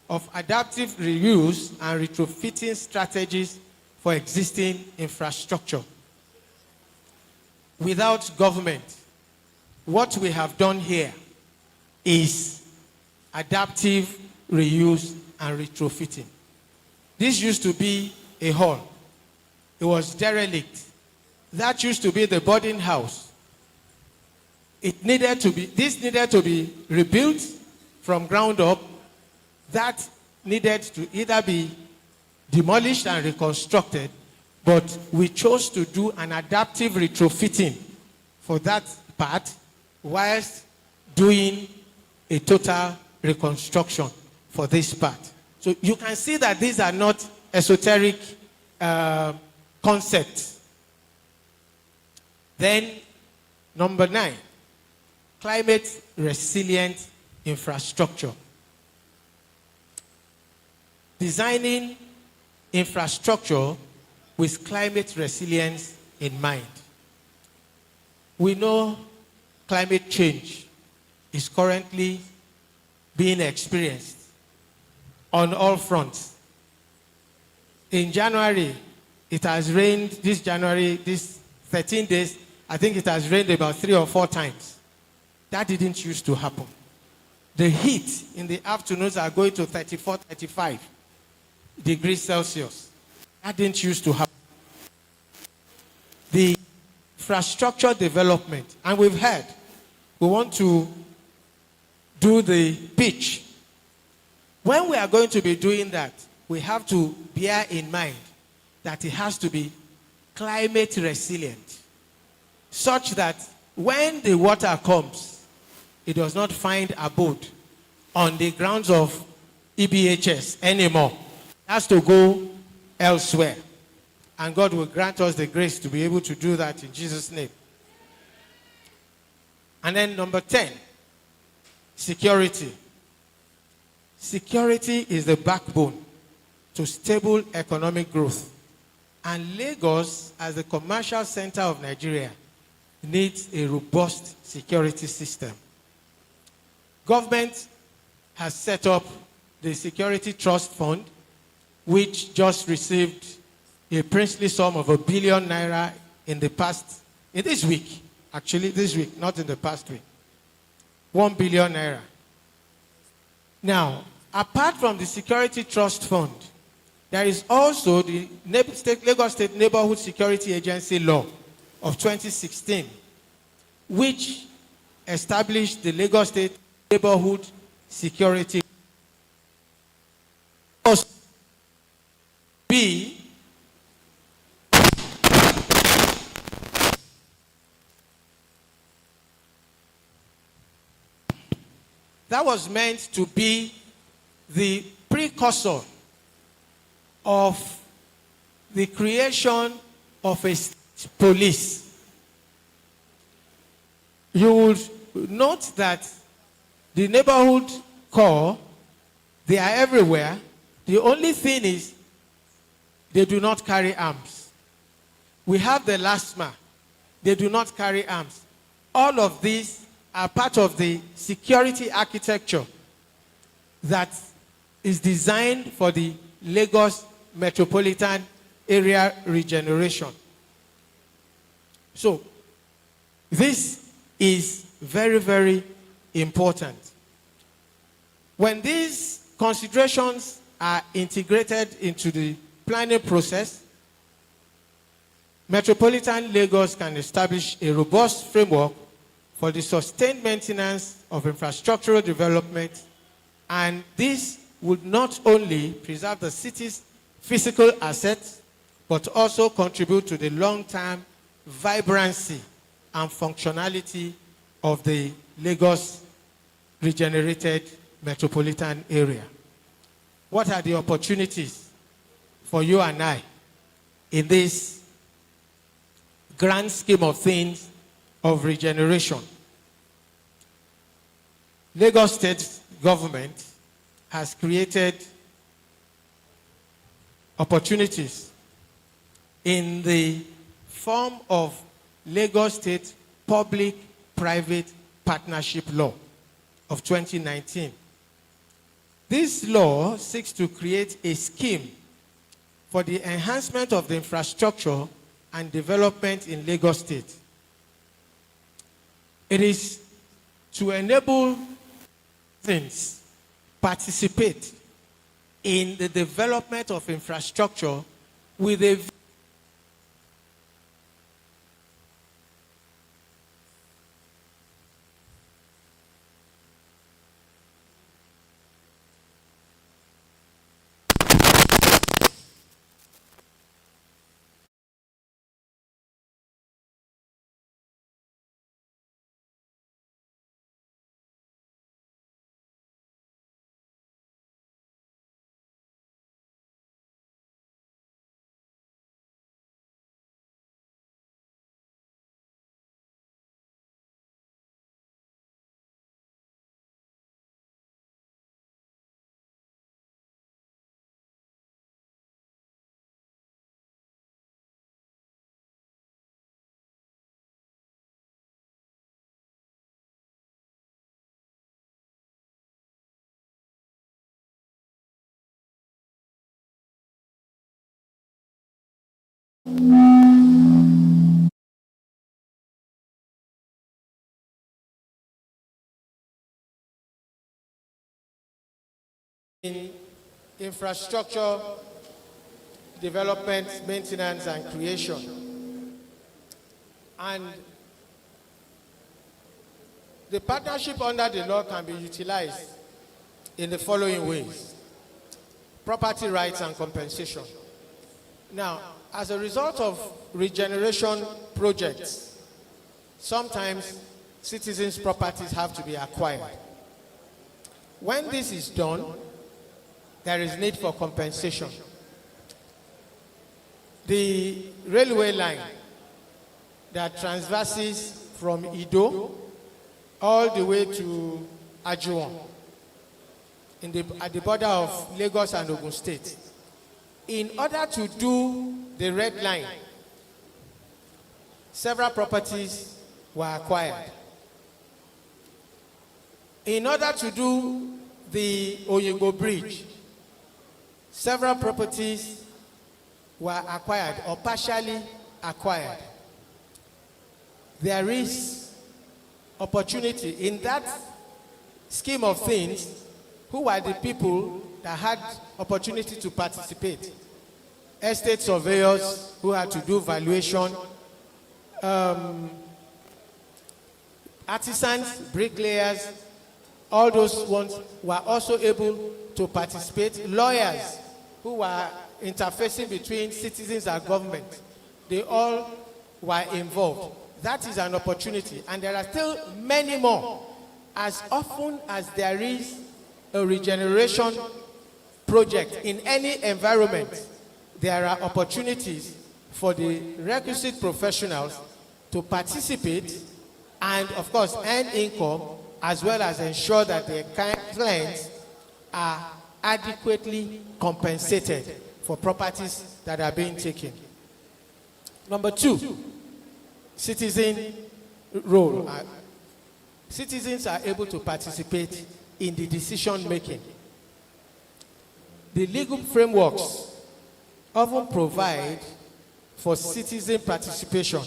[SPEAKER 5] of adaptive reuse and retrofitting strategies for existing infrastructure. Without government, what we have done here is adaptive reuse and retrofitting. This used to be a hall. It was derelict. That used to be the boarding house. This needed to be rebuilt from ground up. That needed to either be demolished and reconstructed, but we chose to do an adaptive retrofitting for that part whilst doing a total reconstruction for this part. So you can see that these are not esoteric concepts. Then, number 9, climate resilient infrastructure. Designing infrastructure with climate resilience in mind. We know climate change is currently being experienced on all fronts. In January, it has rained, this 13 days, I think it has rained about 3 or 4 times. That didn't used to happen. The heat in the afternoons are going to 34, 35 degrees Celsius. That didn't used to happen. The infrastructure development, and we've heard, we want to do the pitch. When we are going to be doing that, we have to bear in mind that it has to be climate resilient, such that when the water comes, it does not find abode on the grounds of EBHS anymore. It has to go elsewhere. And God will grant us the grace to be able to do that in Jesus' name. And then number 10, security. Security is the backbone to stable economic growth. And Lagos, as the commercial center of Nigeria, needs a robust security system. Government has set up the Security Trust Fund, which just received a princely sum of ₦1 billion in this week, not in the past week. ₦1 billion. Now, apart from the Security Trust Fund, there is also the Lagos State Neighborhood Security Agency Law of 2016, which established the Lagos State Neighborhood Security. B, that was meant to be the precursor of the creation of a police. You would note that the neighborhood corps, they are everywhere. The only thing is they do not carry arms. We have the LASMA. They do not carry arms. All of these are part of the security architecture that is designed for the Lagos metropolitan area regeneration. So, this is very, very important. When these considerations are integrated into the planning process, Metropolitan Lagos can establish a robust framework for the sustained maintenance of infrastructural development, and this would not only preserve the city's physical assets, but also contribute to the long-term vibrancy and functionality of the Lagos regenerated metropolitan area. What are the opportunities for you and I in this grand scheme of things of regeneration? Lagos State government has created opportunities in the form of Lagos State Public-Private Partnership Law of 2019. This law seeks to create a scheme for the enhancement of the infrastructure and development in Lagos State. It is to enable things participate in the development of infrastructure with a in infrastructure development, maintenance, and creation. And the partnership under the law can be utilized in the following ways: property rights and compensation. Now, as a result of regeneration projects, sometimes citizens' properties have to be acquired. When this is done, there is need for compensation. The railway line that traverses from Ido all the way to Ajuwon at the border of Lagos and Ogun State. In order to do the red line, several properties were acquired. In order to do the Oyinbo Bridge, several properties were acquired or partially acquired. There is opportunity in that scheme of things. Who are the people that had opportunity to participate? Estate surveyors who had to do valuation, artisans, bricklayers, all those ones were also able to participate. Lawyers who were interfacing between citizens and government, they all were involved. That is an opportunity, and there are still many more. As often as there is a regeneration project in any environment, there are opportunities for the requisite professionals to participate and, of course, earn income, as well as ensure that their clients are adequately compensated for properties that are being taken. Number two, citizen role. Citizens are able to participate in the decision making. The legal frameworks often provide for citizen participation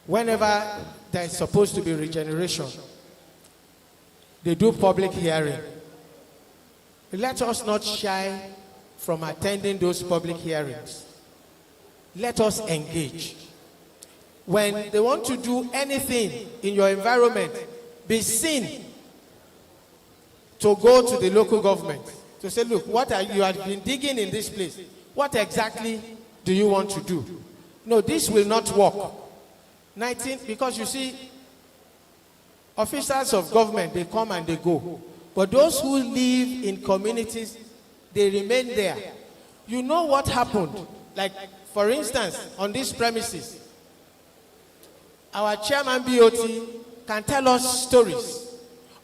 [SPEAKER 5] whenever there is supposed to be regeneration. They do public hearing. Let us not shy from attending those public hearings. Let us engage. When they want to do anything in your environment, be seen to go to the local government to say, look, you have been digging in this place. What exactly do you want to do? No, this will not work. Because you see, officers of government, they come and they go. But those who live in communities, they remain there. You know what happened? Like, for instance, on these premises, our chairman BOT can tell us stories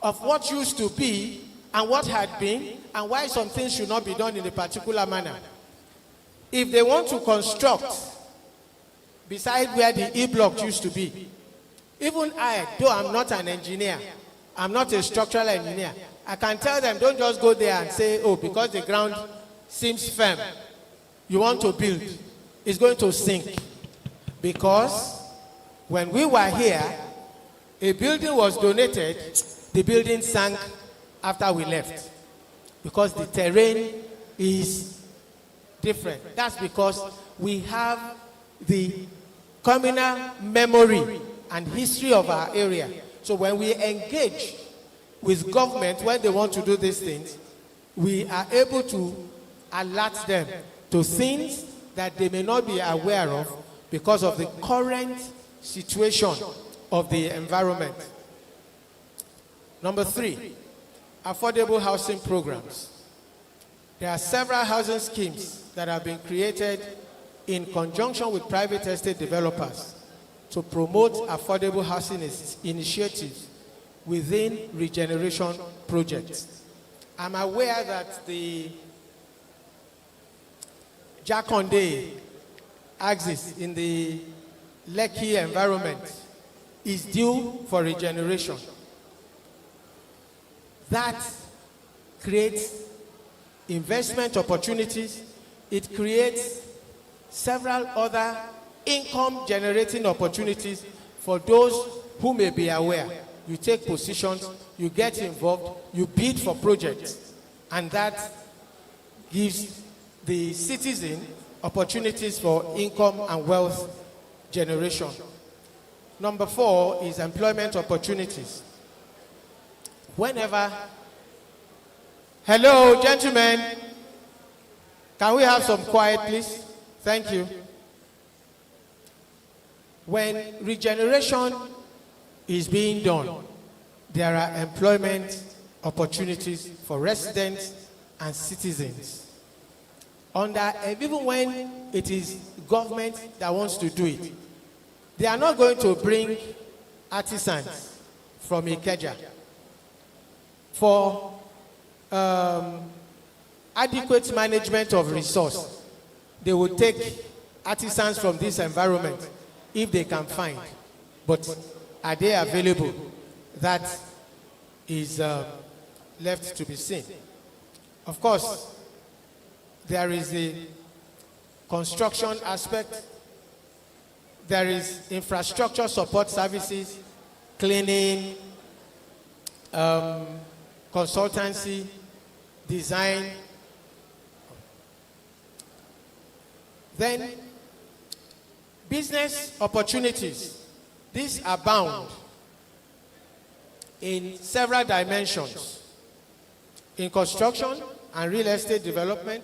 [SPEAKER 5] of what used to be and what had been and why some things should not be done in a particular manner. If they want to construct beside where the E-block used to be, even I, though I'm not an engineer, I'm not a structural engineer, I can tell them, don't just go there and say, oh, because the ground seems firm, you want to build, it's going to sink. Because when we were here, a building was donated, the building sank after we left. because the terrain is different. That's because we have the communal memory and history of our area. So when we engage with government when they want to do these things, we are able to alert them to things that they may not be aware of because of the current situation of the environment. Number 3, affordable housing programs. There are several housing schemes that have been created in conjunction with private estate developers to promote affordable housing initiatives within regeneration projects. I'm aware that the Jakonde axis in the Lekki environment is due for regeneration. That creates investment opportunities. It creates several other income generating opportunities for those who may be aware. You take positions, you get involved, you bid for projects, and that gives the citizen opportunities for income and wealth generation. Number 4 is employment opportunities. Whenever, hello gentlemen, can we have some quiet please? Thank you. When regeneration is being done, there are employment opportunities for residents and citizens. Even when it is government that wants to do it, they are not going to bring artisans from Ikeja. For adequate management of resource, they will take artisans from this environment if they can find. But are they available? That is left to be seen. Of course, there is the construction aspect. There is infrastructure support services, cleaning, consultancy, design. Then, business opportunities. These abound in several dimensions. In construction and real estate development,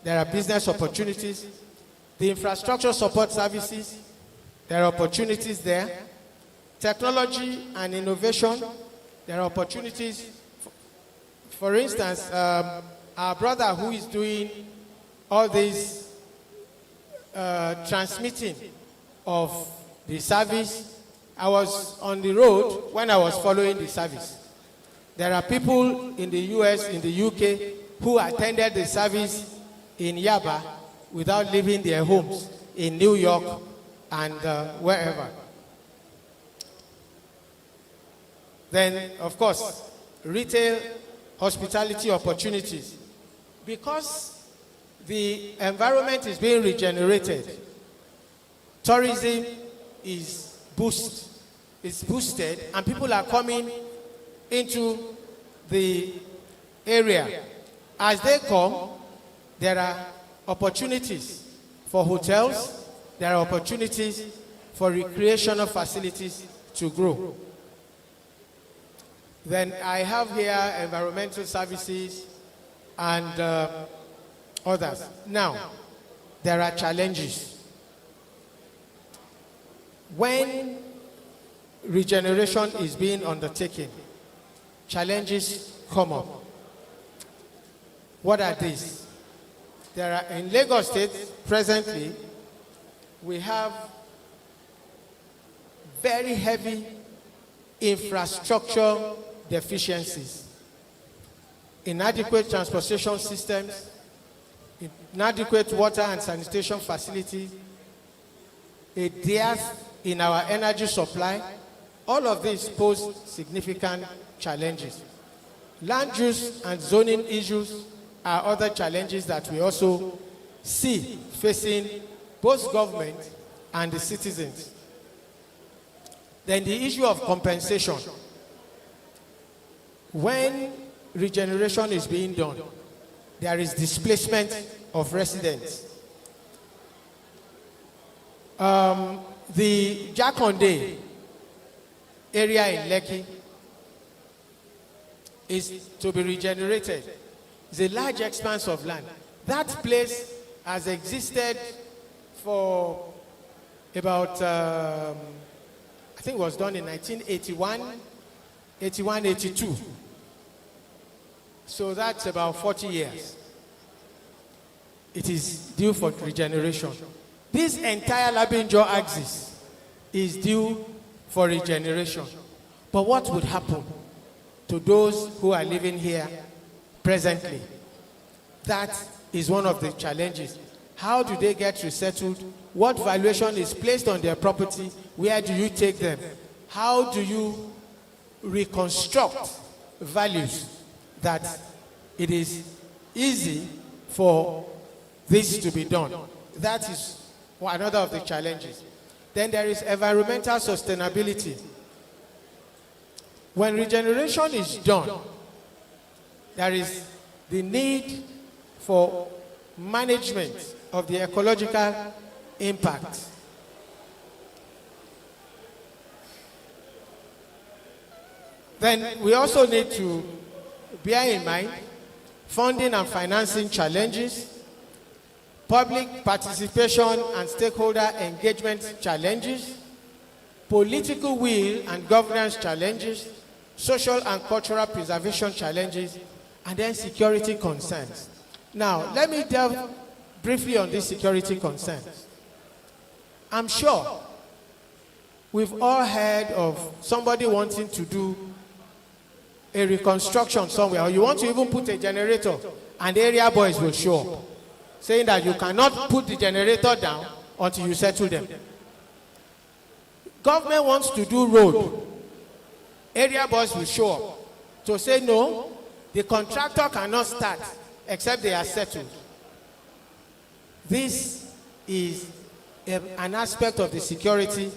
[SPEAKER 5] there are business opportunities. The infrastructure support services, there are opportunities there. Technology and innovation, there are opportunities. For instance, our brother who is doing all this transmitting of the service, I was on the road when I was following the service. There are people in the US, in the UK, who attended the service in Yaba without leaving their homes in New York and wherever. Then, of course, retail, hospitality opportunities. Because the environment is being regenerated, tourism is boosted, and people are coming into the area. As they come, there are opportunities for hotels, there are opportunities for recreational facilities to grow. Then I have here environmental services and others. Now, there are challenges. When regeneration is being undertaken, challenges come up. What are these? There are, in Lagos State, presently, we have very heavy infrastructure deficiencies. Inadequate transportation systems, inadequate water and sanitation facilities, a dearth in our energy supply. All of these pose significant challenges. Land use and zoning issues are other challenges that we also see facing both government and the citizens. Then the issue of compensation. When regeneration is being done, there is displacement of residents. The Jakonde area in Lekki is to be regenerated. It's a large expanse of land. That place has existed for about, I think it was done in 1981, 82. So that's about 40 years. It is due for regeneration. This entire Labinjo axis is due for regeneration. But what would happen to those who are living here presently? That is one of the challenges. How do they get resettled? What valuation is placed on their property? Where do you take them? How do you reconstruct values that it is easy for this to be done? That is another of the challenges. Then there is environmental sustainability. When regeneration is done, there is the need for management of the ecological impact. Then we also need to bear in mind funding and financing challenges, public participation and stakeholder engagement challenges, political will and governance challenges, social and cultural preservation challenges, and then security concerns. Now, let me delve briefly on these security concerns. I'm sure we've all heard of somebody wanting to do a reconstruction somewhere, or you want to even put a generator, and area boys will show up, saying that you cannot put the generator down until you settle them. Government wants to do road. Area boys will show up to say no, the contractor cannot start except they are settled. This is an aspect of the security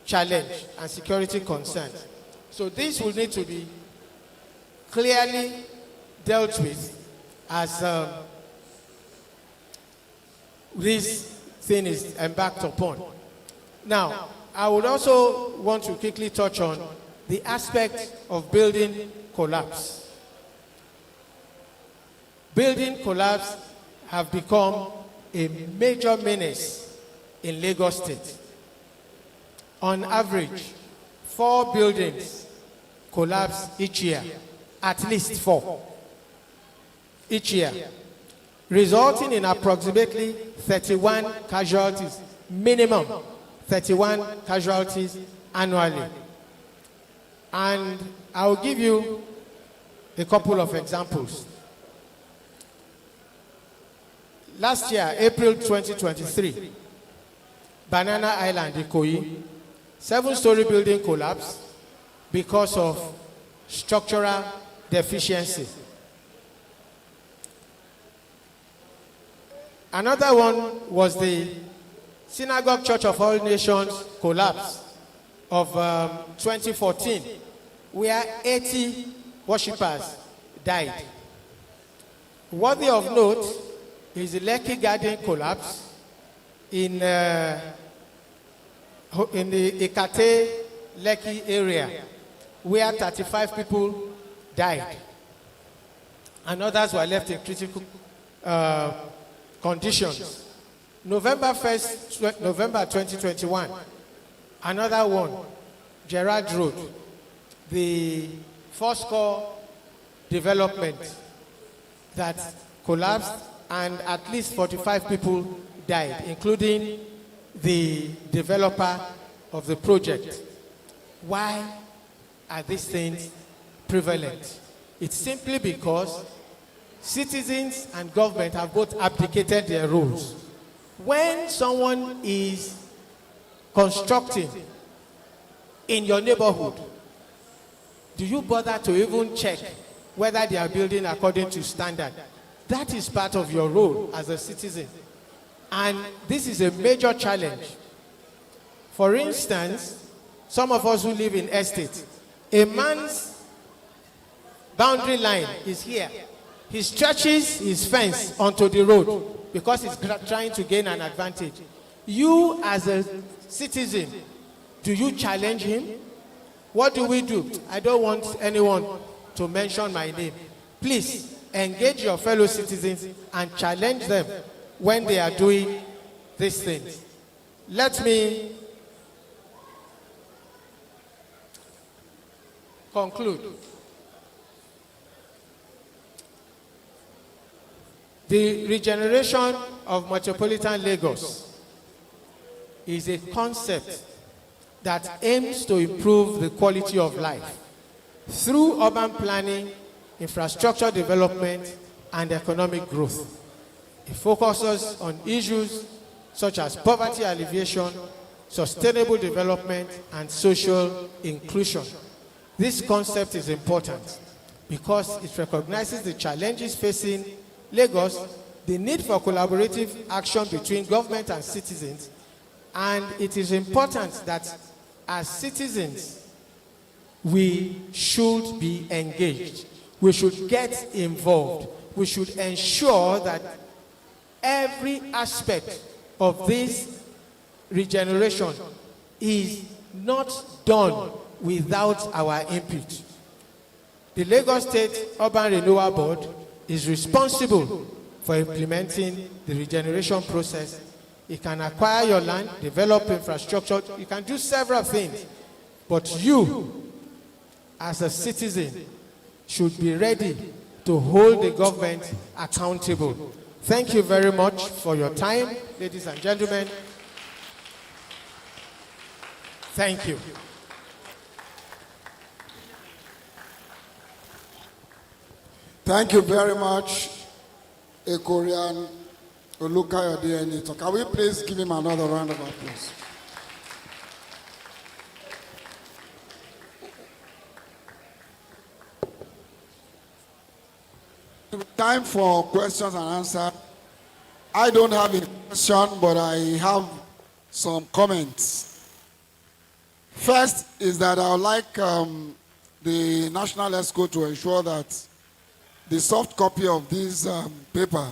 [SPEAKER 5] challenge and security concerns. So this will need to be clearly dealt with as this thing is embarked upon. Now, I would also want to quickly touch on the aspect of building collapse. Building collapse have become a major menace in Lagos State. On average, 4 buildings collapse each year, at least 4 each year, resulting in approximately 31 casualties, minimum 31 casualties annually. And I'll give you a couple of examples. Last year, April 2023, Banana Island, Ikoyi, 7-story building collapsed because of structural deficiency. Another one was the Synagogue Church of All Nations collapse of 2014, where 80 worshippers died. Worthy of note is the Lekki Garden collapse in the Ekate Lekki area, where 35 people died and others were left in critical conditions. November 2021, another one, Gerard Road, the Fourscore development that collapsed and at least 45 people died, including the developer of the project. Why are these things prevalent? It's simply because citizens and government have both abdicated their roles. When someone is constructing in your neighborhood, do you bother to even check whether they are building according to standard? That is part of your role as a citizen. And this is a major challenge. For instance, some of us who live in estates, a man's boundary line is here. He stretches his fence onto the road because he's trying to gain an advantage. You as a citizen, do you challenge him? What do we do? I don't want anyone to mention my name. Please engage your fellow citizens and challenge them when they are doing these things. Let me conclude. The regeneration of metropolitan Lagos is a concept that aims to improve the quality of life through urban planning, infrastructure development, and economic growth. It focuses on issues such as poverty alleviation, sustainable development, and social inclusion. This concept is important because it recognizes the challenges facing Lagos, the need for collaborative action between government and citizens, and it is important that as citizens, we should be engaged. We should get involved. We should ensure that every aspect of this regeneration is not done without our input. The Lagos State Urban Renewal Board is responsible for implementing the regeneration process. You can acquire your land, develop infrastructure, you can do several things. But you, as a citizen, should be ready to hold the government accountable. Thank you very much for your time, ladies and gentlemen. Thank you.
[SPEAKER 1] Thank you very much, a Korean Oluka Odieni. So can we please give him another round of applause? Time for questions and answers. I don't have a question, but I have some comments. First is that I would like the National ESCO to ensure that the soft copy of this paper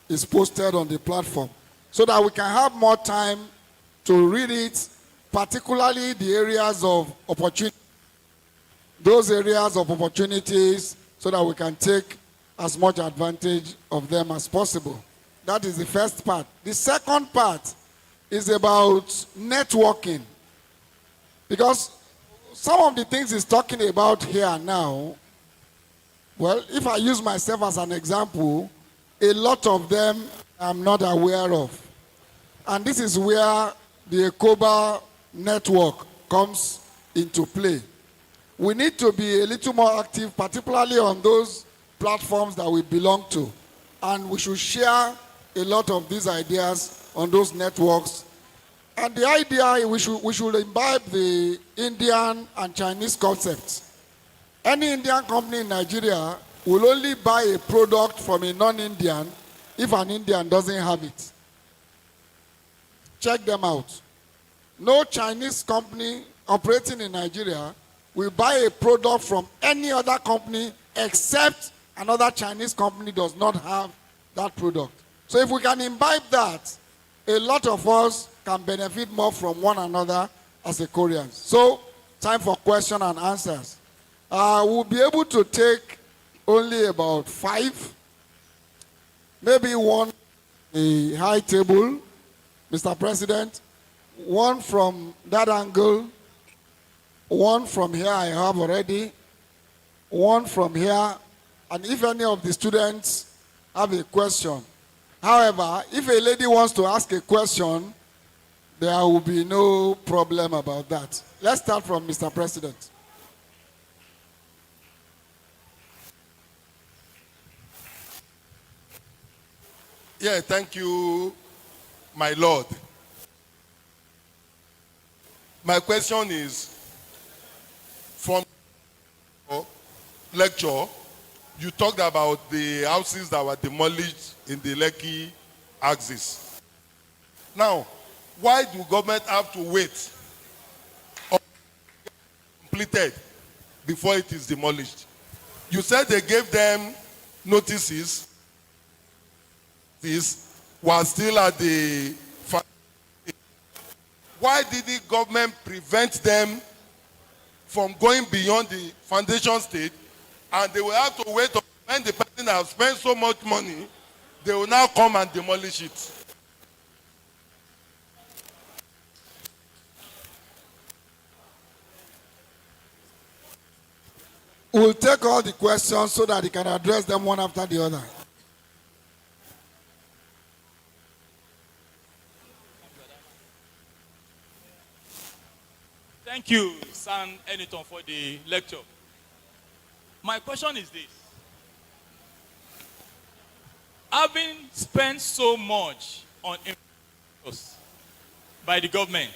[SPEAKER 1] is posted on the platform so that we can have more time to read it, particularly the areas of opportunity, those areas of opportunities, so that we can take as much advantage of them as possible. That is the first part. The second part is about networking. Because some of the things he's talking about here now, well, if I use myself as an example, a lot of them I'm not aware of. And this is where the ECOBA network comes into play. We need to be a little more active, particularly on those platforms that we belong to. And we should share a lot of these ideas on those networks. And the idea, we should imbibe the Indian and Chinese concepts. Any Indian company in Nigeria will only buy a product from a non-Indian if an Indian doesn't have it. Check them out. No Chinese company operating in Nigeria will buy a product from any other company except another Chinese company does not have that product. So if we can imbibe that, a lot of us can benefit more from one another as a Koreans. So, time for question and answers. We'll be able to take only about 5, maybe one a high table, Mr. President, one from that angle, one from here I have already, one from here, and if any of the students have a question. However, if a lady wants to ask a question, there will be no problem about that. Let's start from Mr. President.
[SPEAKER 2] Yeah, thank you, my Lord. My question is, from your lecture, you talked about the houses that were demolished in the Lekki axis. Now, why do government have to wait until completed before it is demolished? You said they gave them notices. This was still at the. Why did the government prevent them from going beyond the foundation stage, and they will have to wait when the person has spent so much money, they will now come and demolish it?
[SPEAKER 1] We'll take all the questions so that he can address them one after the other.
[SPEAKER 6] Thank you, San Eniton, for the lecture. My question is this. Having spent so much on infrastructure by the government,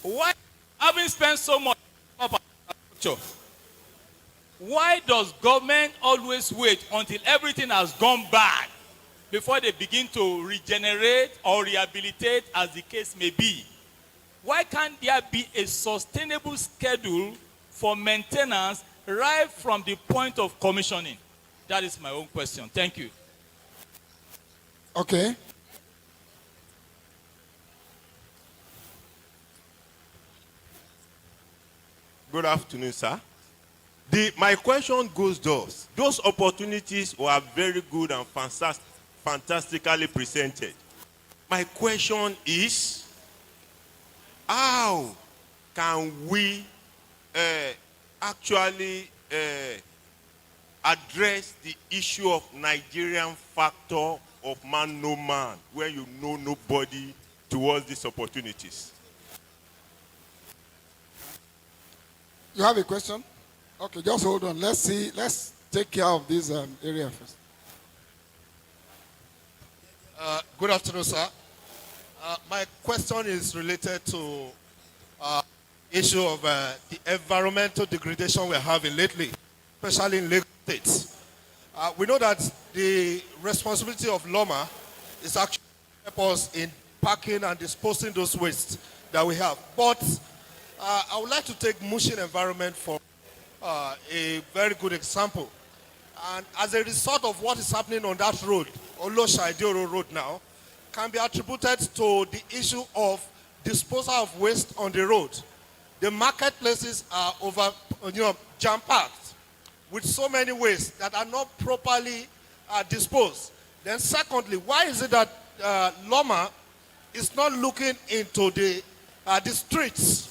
[SPEAKER 6] why, having spent so much on infrastructure, why does government always wait until everything has gone bad before they begin to regenerate or rehabilitate, as the case may be? Why can't there be a sustainable schedule for maintenance right from the point of commissioning? That is my own question. Thank you.
[SPEAKER 1] Okay.
[SPEAKER 7] Good afternoon, sir. My question goes thus. Those opportunities were very good and fantastically presented. My question is, how can we actually address the issue of Nigerian factor of man no man, where you know nobody towards these opportunities?
[SPEAKER 1] You have a question? Okay, just hold on. Let's see. Let's take care of this area first.
[SPEAKER 8] Good afternoon, sir. My question is related to issue of the environmental degradation we're having lately, especially in Lagos State. We know that the responsibility of Loma is actually to help us in packing and disposing those wastes that we have. But I would like to take Mushin Environment for a very good example. And as a result of what is happening on that road, Olosha-Idioro Road now, can be attributed to the issue of disposal of waste on the road. The marketplaces are jam-packed with so many waste that are not properly disposed. Then secondly, why is it that Loma is not looking into the streets,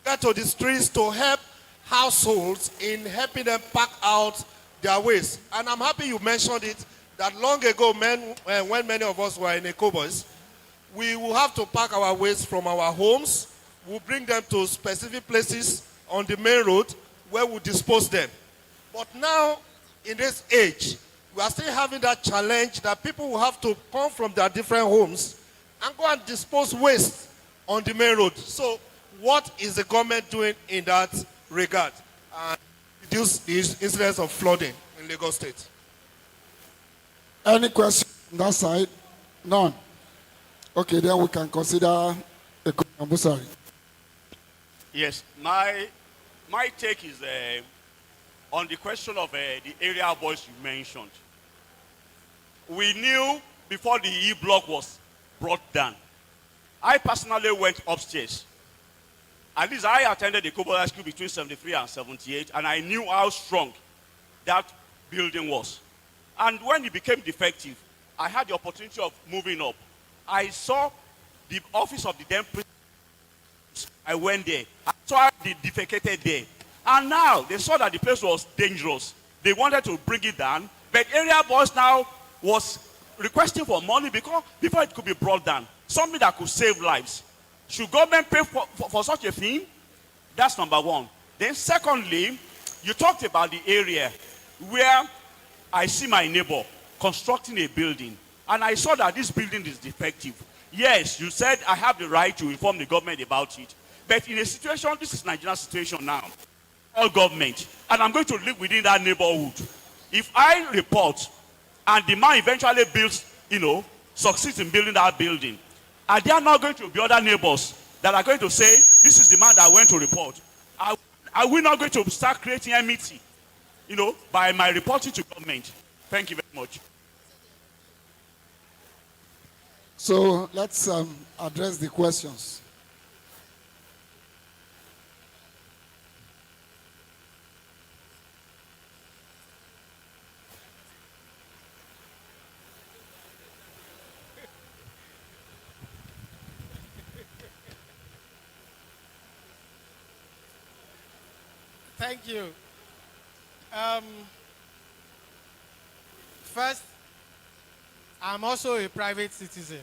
[SPEAKER 8] get to the streets to help households in helping them pack out their waste? And I'm happy you mentioned it, that long ago, when many of us were in Ecobos, we will have to pack our waste from our homes. We'll bring them to specific places on the main road where we dispose them. But now, in this age, we are still having that challenge that people will have to come from their different homes and go and dispose waste on the main road. So what is the government doing in that regard and reduce the incidence of flooding in Lagos State?
[SPEAKER 1] Any question on that side? None. Okay, then we can consider a Ambusari.
[SPEAKER 9] Yes, my take is on the question of the area boys you mentioned. We knew before the E-block was brought down. I personally went upstairs. At least I attended the Kobo School between 73 and 78, and I knew how strong that building was. And when it became defective, I had the opportunity of moving up. I saw the office of the then president. I went there. I saw the defecated there. And now they saw that the place was dangerous. They wanted to bring it down. But area boys now was requesting for money before it could be brought down. Something that could save lives. Should government pay for such a thing? That's number one. Then secondly, you talked about the area where I see my neighbor constructing a building, and I saw that this building is defective. Yes, you said I have the right to inform the government about it. But in a situation, this is Nigeria's situation now, all government, and I'm going to live within that neighborhood. If I report, and the man eventually builds, succeeds in building that building, are there not going to be other neighbors that are going to say, this is the man that went to report? Are we not going to start creating enmity? by my reporting to government. Thank you very much.
[SPEAKER 1] So let's address the questions.
[SPEAKER 5] Thank you. First, I'm also a private citizen.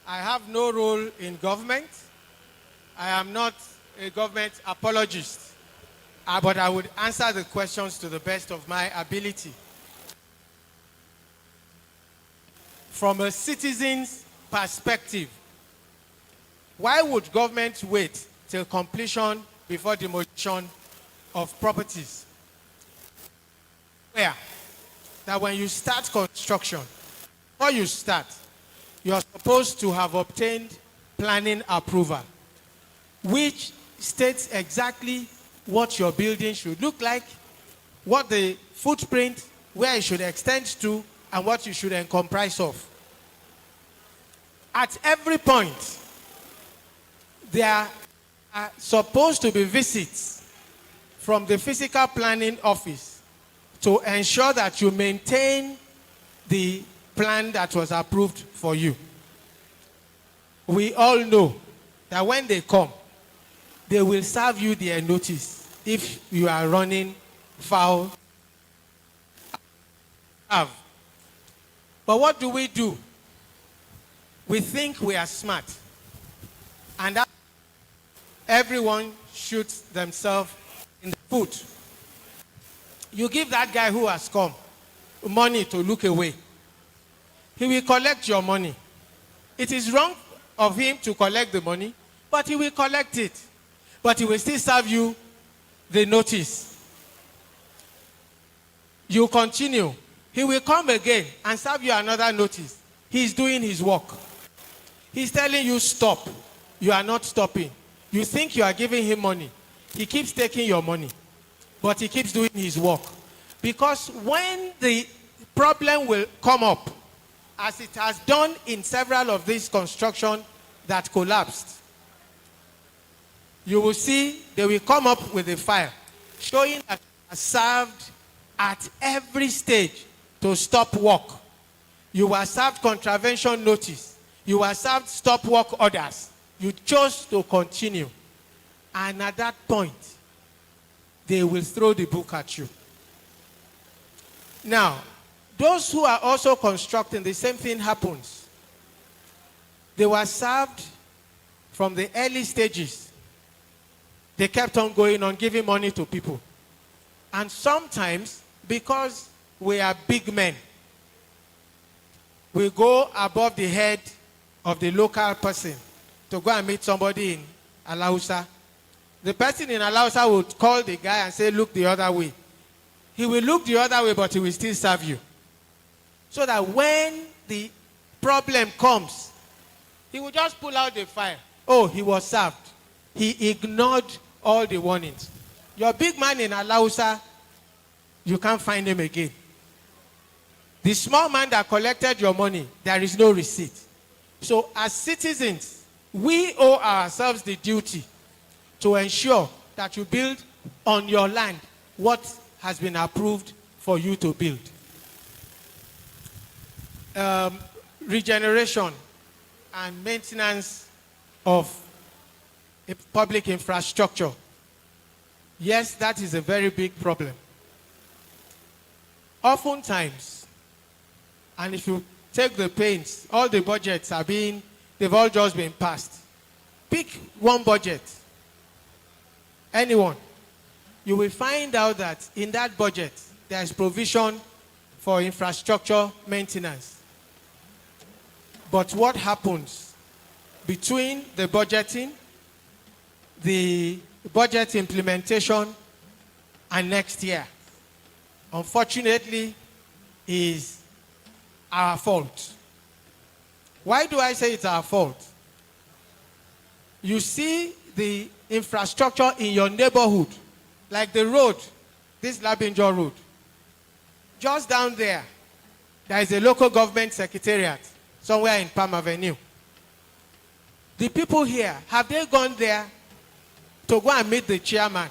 [SPEAKER 5] I have no role in government. I am not a government apologist, but I would answer the questions to the best of my ability. From a citizen's perspective, why would government wait till completion before demolition of properties? Where? That when you start construction, before you start, you are supposed to have obtained planning approval, which states exactly what your building should look like, what the footprint, where it should extend to, and what you should comprise of. At every point, there are supposed to be visits from the physical planning office to ensure that you maintain the plan that was approved for you. We all know that when they come, they will serve you their notice if you are running foul. But what do? We think we are smart, and that everyone shoots themselves in the foot. You give that guy who has come money to look away. He will collect your money. It is wrong of him to collect the money, but he will collect it. But he will still serve you the notice. You continue. He will come again and serve you another notice. He is doing his work. He's telling you stop. You are not stopping. You think you are giving him money. He keeps taking your money. But he keeps doing his work. Because when the problem will come up, as it has done in several of these constructions that collapsed, you will see they will come up with a file showing that you are served at every stage to stop work. You were served contravention notice. You were served stop work orders. You chose to continue. And at that point, they will throw the book at you. Now, those who are also constructing, the same thing happens. They were served from the early stages. They kept on going on giving money to people. And sometimes, because we are big men, we go above the head of the local person to go and meet somebody in Alausa. The person in Alausa would call the guy and say, look the other way. He will look the other way, but he will still serve you. So that when the problem comes, he will just pull out the file. Oh, he was served. He ignored all the warnings. Your big man in Alausa, you can't find him again. The small man that collected your money, there is no receipt. So as citizens, we owe ourselves the duty to ensure that you build on your land what has been approved for you to build. Regeneration and maintenance of public infrastructure. Yes, that is a very big problem. Oftentimes, and if you take the pains, all the budgets they've all just been passed. Pick one budget, anyone. You will find out that in that budget, there is provision for infrastructure maintenance. But what happens between the budgeting, the budget implementation, and next year, unfortunately, is our fault. Why do I say it's our fault? You see the infrastructure in your neighborhood, like the road this Labinjo Road. Just down there, there is a local government secretariat somewhere in Palm Avenue. The people here, have they gone there to go and meet the chairman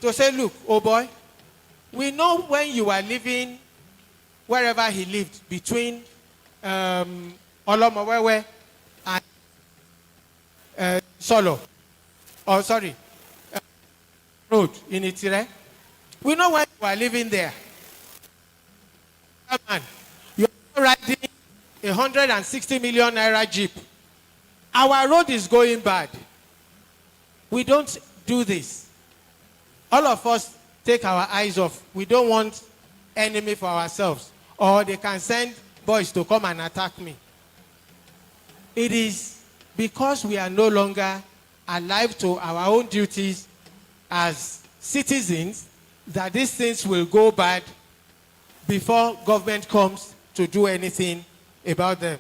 [SPEAKER 5] to say, look, oh boy, we know when you are living wherever he lived, between Olomowewe and Solo, or sorry, road in Itire. We know when you are living there. Man, you are riding 160 million naira jeep. Our road is going bad. We don't do this. All of us take our eyes off. We don't want enemy for ourselves. Or they can send boys to come and attack me. It is because we are no longer alive to our own duties as citizens that these things will go bad before government comes to do anything about them.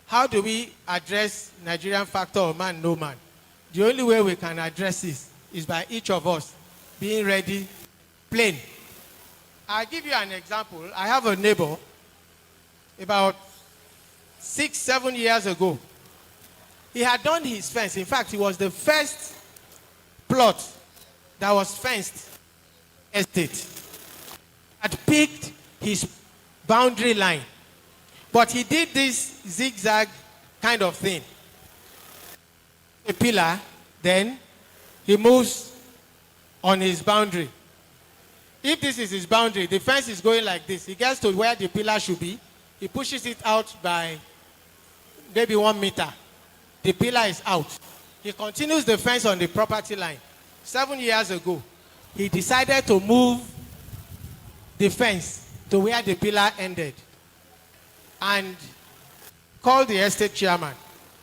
[SPEAKER 5] How do we address Nigerian factor of man, no man? The only way we can address this is by each of us being ready, plain. I'll give you an example. I have a neighbor about 6-7 years ago. He had done his fence. In fact, he was the first plot that was fenced estate. Had picked his boundary line. But he did this zigzag kind of thing. A pillar, then he moves on his boundary. If this is his boundary, the fence is going like this. He gets to where the pillar should be. He pushes it out by maybe 1 meter. The pillar is out. He continues the fence on the property line. 7 years ago, he decided to move the fence to where the pillar ended and called the estate chairman.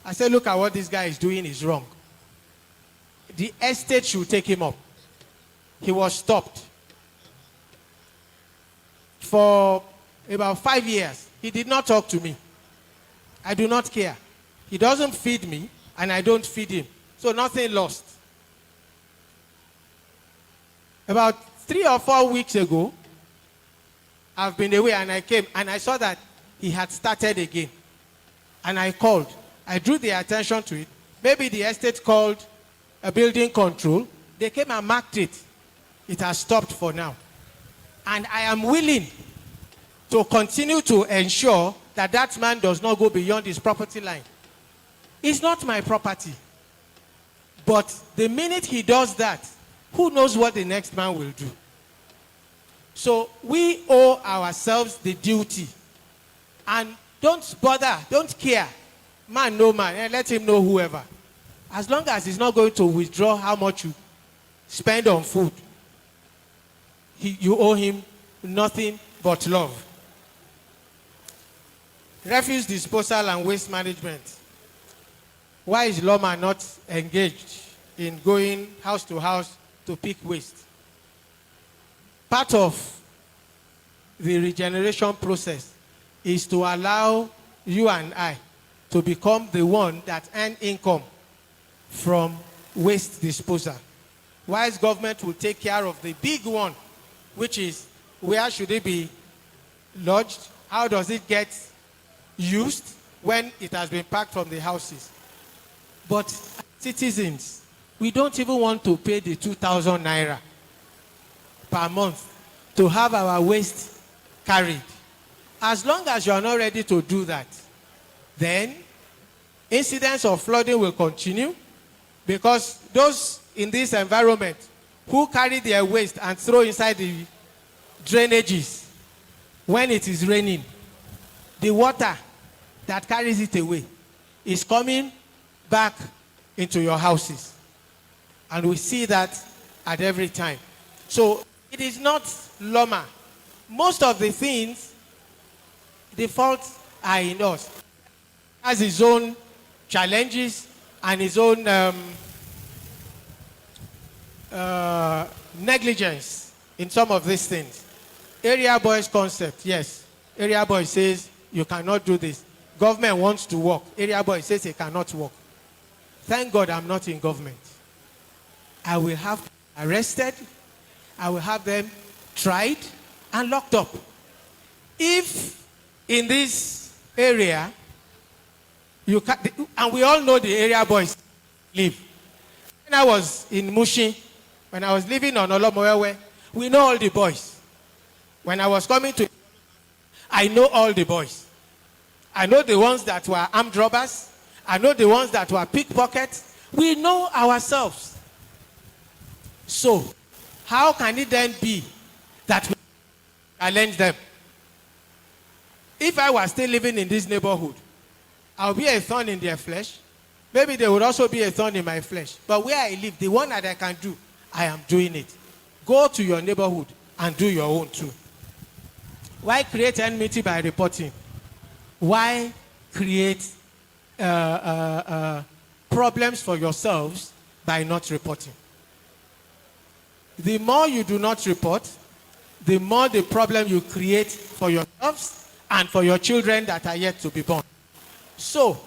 [SPEAKER 5] I said, look at what this guy is doing is wrong. The estate should take him up. He was stopped. For about 5 years, he did not talk to me. I do not care. He doesn't feed me, and I don't feed him. So nothing lost. About 3 or 4 weeks ago, I've been away and I came and I saw that he had started again. And I called. I drew the attention to it. Maybe the estate called a building control. They came and marked it. It has stopped for now. And I am willing to continue to ensure that that man does not go beyond his property line. It's not my property. But the minute he does that, who knows what the next man will do? So we owe ourselves the duty. And don't bother, don't care. Man, no man, and let him know whoever. As long as he's not going to withdraw how much you spend on food, you owe him nothing but love. Refuse disposal and waste management. Why is Loma not engaged in going house to house to pick waste? Part of the regeneration process is to allow you and I to become the one that earn income from waste disposal. Whilst government will take care of the big one, which is where should it be lodged? How does it get used when it has been packed from the houses? But citizens, we don't even want to pay the 2,000 naira per month to have our waste carried. As long as you are not ready to do that, then incidents of flooding will continue, because those in this environment who carry their waste and throw inside the drainages when it is raining, the water that carries it away is coming back into your houses. And we see that at every time. So it is not Loma. Most of the things, the faults are in us. Has his own challenges and his own negligence in some of these things. Area boys concept, yes. Area boy says you cannot do this. Government wants to work. Area boy says he cannot work. Thank God I'm not in government. I will have arrested. I will have them tried and locked up. If in this area, and we all know the area boys live. When I was in Mushin, when I was living on Olomowewe, we know all the boys. When I was coming to, I know all the boys. I know the ones that were armed robbers. I know the ones that were pickpockets. We know ourselves. So, how can it then be that we challenge them? If I was still living in this neighborhood, I'll be a thorn in their flesh. Maybe they would also be a thorn in my flesh. But where I live, the one that I can do, I am doing it. Go to your neighborhood and do your own too. Why create enmity by reporting? Why create problems for yourselves by not reporting? The more you do not report, the more the problem you create for yourselves and for your children that are yet to be born. So,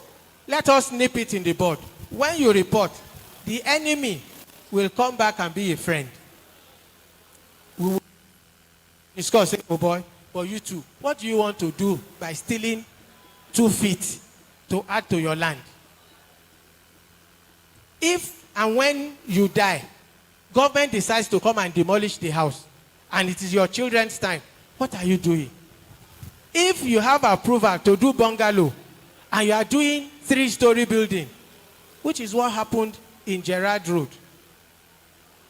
[SPEAKER 5] let us nip it in the bud. When you report, the enemy will come back and be a friend. We will discuss, say, oh boy, but you too, what do you want to do by stealing 2 feet to add to your land? If and when you die, government decides to come and demolish the house, and it is your children's time, what are you doing? If you have approval to do bungalow, and you are doing 3-story building, which is what happened in Gerard Road.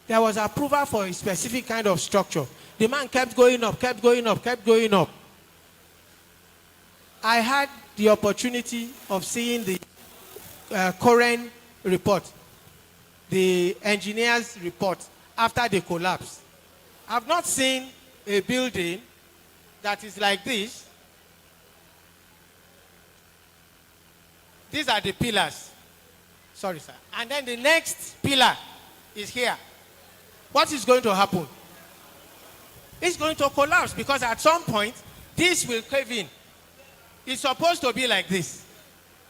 [SPEAKER 5] There was approval for a specific kind of structure. The man kept going up, kept going up, kept going up. I had the opportunity of seeing the current report, the engineer's report after the collapse. I've not seen a building that is like this. These are the pillars. Sorry, sir. And then the next pillar is here. What is going to happen? It's going to collapse because at some point, this will cave in. It's supposed to be like this.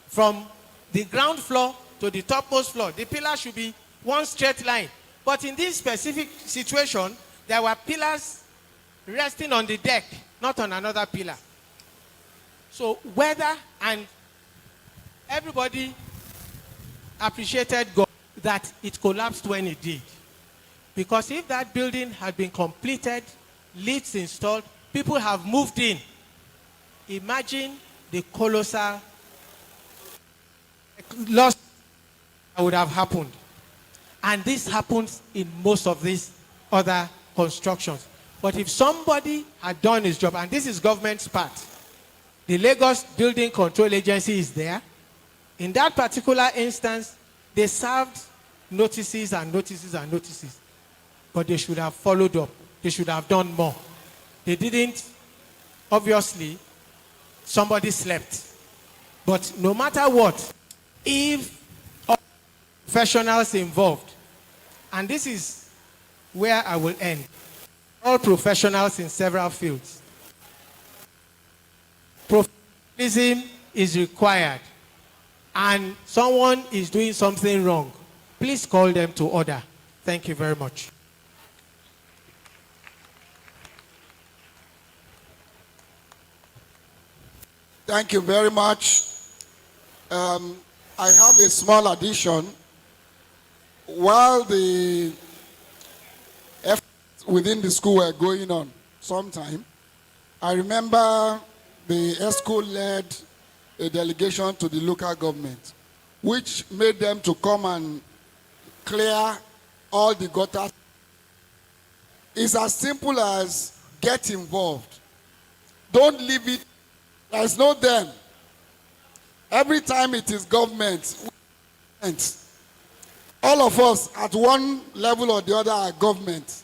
[SPEAKER 5] From the ground floor to the topmost floor, the pillar should be one straight line. But in this specific situation, there were pillars resting on the deck, not on another pillar. So weather and everybody appreciated God that it collapsed when it did. Because if that building had been completed, lifts installed, people have moved in, imagine the colossal loss that would have happened. And this happens in most of these other constructions. But if somebody had done his job, and this is government's part, the Lagos Building Control Agency is there. In that particular instance, they served notices and notices and notices. But they should have followed up. They should have done more. They didn't. Obviously, somebody slept. But no matter what, if all professionals involved, and this is where I will end, all professionals in several fields, professionalism is required, and someone is doing something wrong, please call them to order. Thank you very much.
[SPEAKER 1] Thank you very much. I have a small addition. While the efforts within the school were going on sometime, I remember the ESCO led a delegation to the local government, which made them to come and clear all the gutters. It's as simple as get involved. Don't leave it. There's no them. Every time it is government, all of us at one level or the other are government.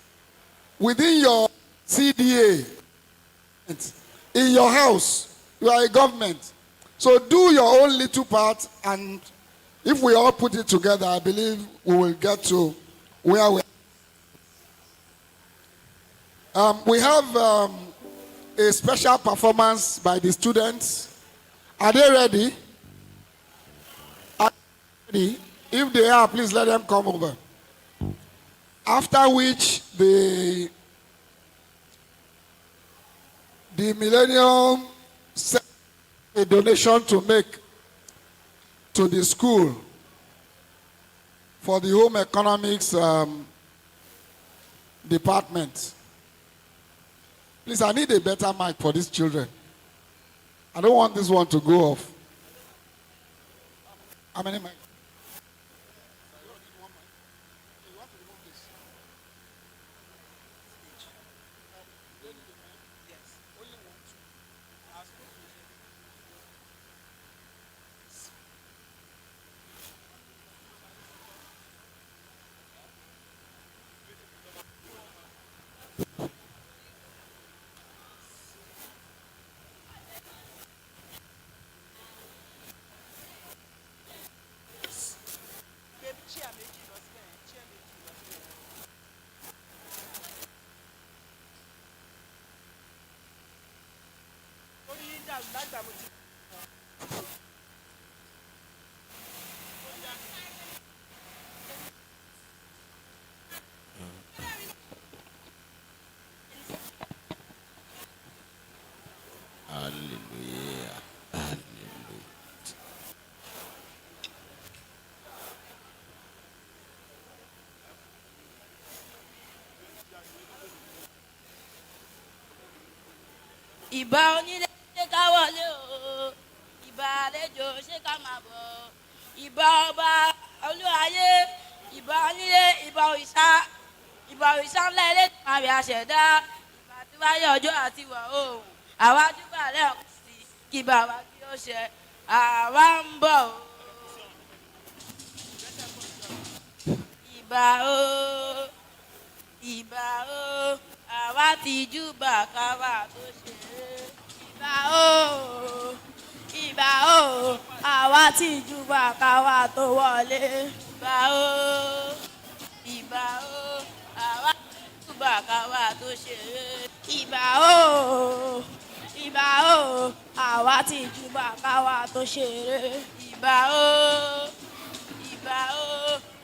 [SPEAKER 1] Within your CDA, in your house, you are a government. So do your own little part, and if we all put it together, I believe we will get to where we are. We have a special performance by the students. Are they ready? Are they ready? If they are, please let them come over. After which the The Millennium sent a donation to make to the school for the home economics department. Please, I need a better mic for these children. I don't want this one to go off. How many mics?
[SPEAKER 10] Hallelujah. Hallelujah.
[SPEAKER 11] Ìbà onílé ṣé ká wọlé o, ìbà àlejò ṣé ká máa bọ̀, ìbà ọba olúwayé, ìbà onílé, ìbà òrìṣà ńlá elétò àmì àṣẹdá, ìbà tí wáyé ọjọ́ àti ìwọ̀ oòrùn, àwa júbà lẹ́ẹ̀kan sí kí bàbá kí ó ṣe, àwa ń bọ̀ o. Ìbà o, ìbà o, àwa ti júbà káwa tó ṣe é. Ìbà o, ìbà o, àwa ti júbà káwa tó wọlé. Ìbà o, ìbà o, àwa ti júbà káwa tó ṣe é. Ìbà o, ìbà o, àwa ti júbà káwa tó ṣe é. Ìbà o, ìbà o,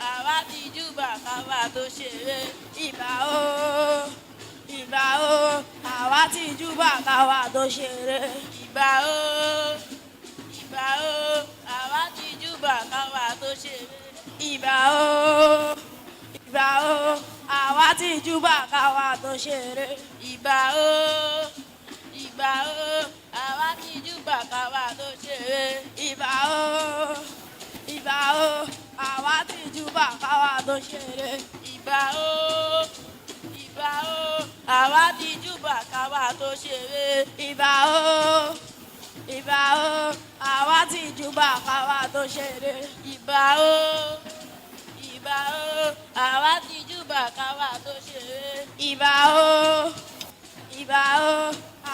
[SPEAKER 11] àwa ti júbà káwa tó ṣe é. Ìbà o, ìbà o, àwa ti júbà káwa tó ṣe é. Ìbà o, ìbà o, àwa ti júbà káwa tó ṣe é. Ìbà o, ìbà o, àwa ti júbà káwa tó ṣe é. Ìbà o, ìbà o, àwa ti júbà káwa tó ṣe é. Ìbà o, ìbà o, àwa ti júbà káwa tó ṣe é. Ìbà o, ìbà o, àwa ti júbà káwa tó ṣe é. Ìbà o, ìbà o, àwa ti júbà káwa tó ṣe é. Ìbà o, ìbà o, àwa ti júbà káwa tó ṣe é. Ìbà o, ìbà o,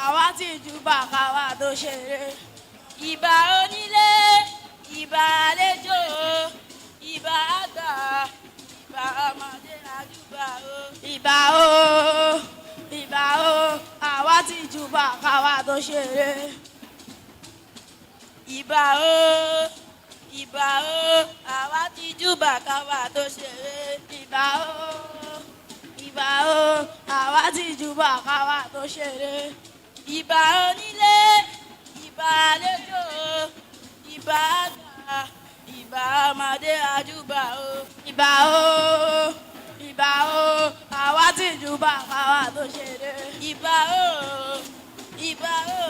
[SPEAKER 11] àwa ti júbà káwa tó ṣe é. Ìbà onílé, ìbà àlejò, ìbà àgbà, ìbà ọmọdé àjúbà o. Ìbà o, ìbà o, àwa ti júbà káwa tó ṣe é. Ìbà o, ìbà o, àwa ti júbà káwa tó ṣe é. Ìbà o, ìbà o, àwa ti júbà káwa tó ṣe é. Ìbà onílé, ìbà àlejò, ìbà àgbà, ìbà ọmọdé àjúbà o. Ìbà o, ìbà o, àwa ti júbà káwa tó ṣe é. Ìbà o, ìbà o,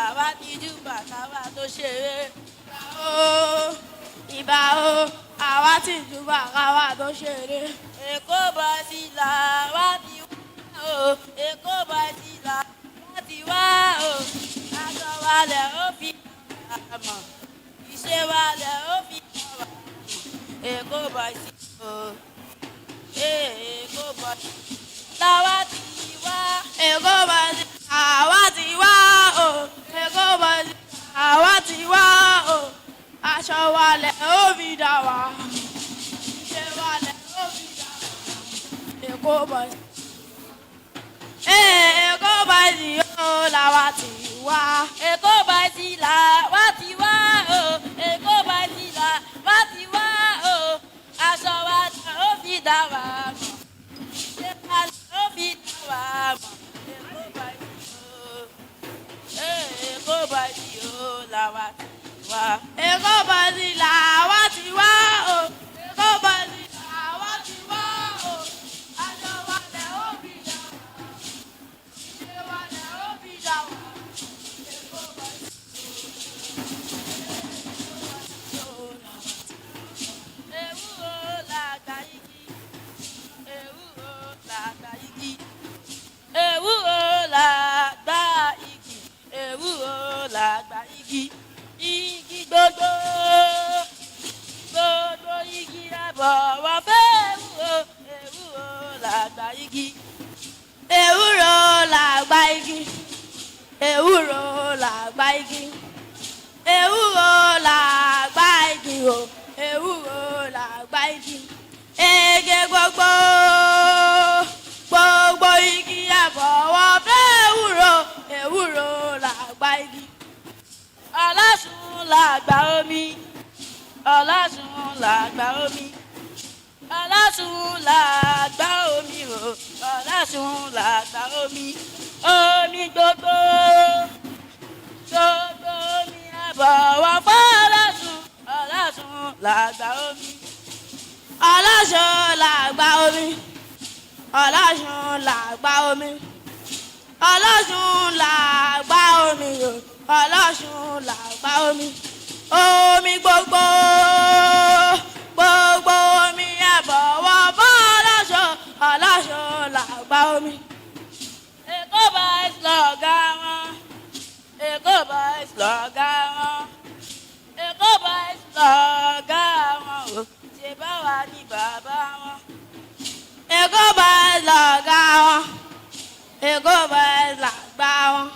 [SPEAKER 11] àwa ti júbà káwa tó ṣe é. Ìbà o, ìbà o, àwa ti júbà káwa tó ṣe é. Èkó bọ̀ sí là wá ti wá o, Èkó bọ̀ sí là wá ti wá o. Aṣọ wa lẹ̀ ó fi wá mọ̀, ìṣe wa lẹ̀ ó fi wá mọ̀. Èkó bọ̀ sí o, Èkó bọ̀ sí làwa ti wá. Èkó bọ̀ sí àwa ti wá o, Èkó bọ̀ sí àwa ti wá o. Aṣọ wa lẹ̀ ó fi dá wa, ìṣe wa lẹ̀ ó fi dá wa. Èkó bọ̀ sí. Èkó bọ̀ sí o, làwa ti wá. Èkó bọ̀ sí làwa ti wá o, Èkó bọ̀ sí làwa ti wá o. Aṣọ wa lẹ̀ ó fi dá wa mọ̀, ìṣe wa lẹ̀ ó fi dá wa mọ̀. Èkó bọ̀ sí o. bọ́sì o làwa ti wá. Èkó bọ́sì làwa ti wá o. Èkó bọ́sì làwa ti wá o. Àjọ wa lẹ̀ ó bí dà wá. Ilé wa lẹ̀ ó bí dà wá. Èkó bọ́sì o làwa ti wá. Ewúro làgbà igi. Ewúro làgbà igi. Ewúro làgbà igi. Ewúro làgbà igi. Igi gbogbo. Gbogbo igi àbọ̀wọ̀ fẹ́ ewúro. Ewúro làgbà igi. Ewúro làgbà igi. Ewúro làgbà igi. Ewúro làgbà igi o. Ewúro làgbà igi. Ege gbogbo. Gbogbo igi àbọ̀wọ̀ fẹ́ ewúro. Ewúro làgbà igi. Ọlọ́sùn làgbà omi. Ọlọ́sùn làgbà omi. Ọlọ́sùn làgbà omi o. Ọlọ́sùn làgbà omi. Omi gbogbo. Gbogbo omi àbọ̀wọ̀ fún ọlọ́sùn. Ọlọ́sùn làgbà omi. Ọlọ́sùn làgbà omi. Ọlọ́sùn làgbà omi. Ọlọ́sùn làgbà omi o. Ọlọ́sùn làgbà omi. Omi gbogbo. Gbogbo omi àbọ̀wọ̀ fún ọlọ́sùn. Ọlọ́sùn làgbà omi. Èkó boys lọ̀gá wọn. Èkó boys lọ̀gá wọn. Èkó boys lọ̀gá wọn o. Ṣé báwa ni bàbá wọn? Èkó boys lọ̀gá wọn. Èkó boys làgbà wọn.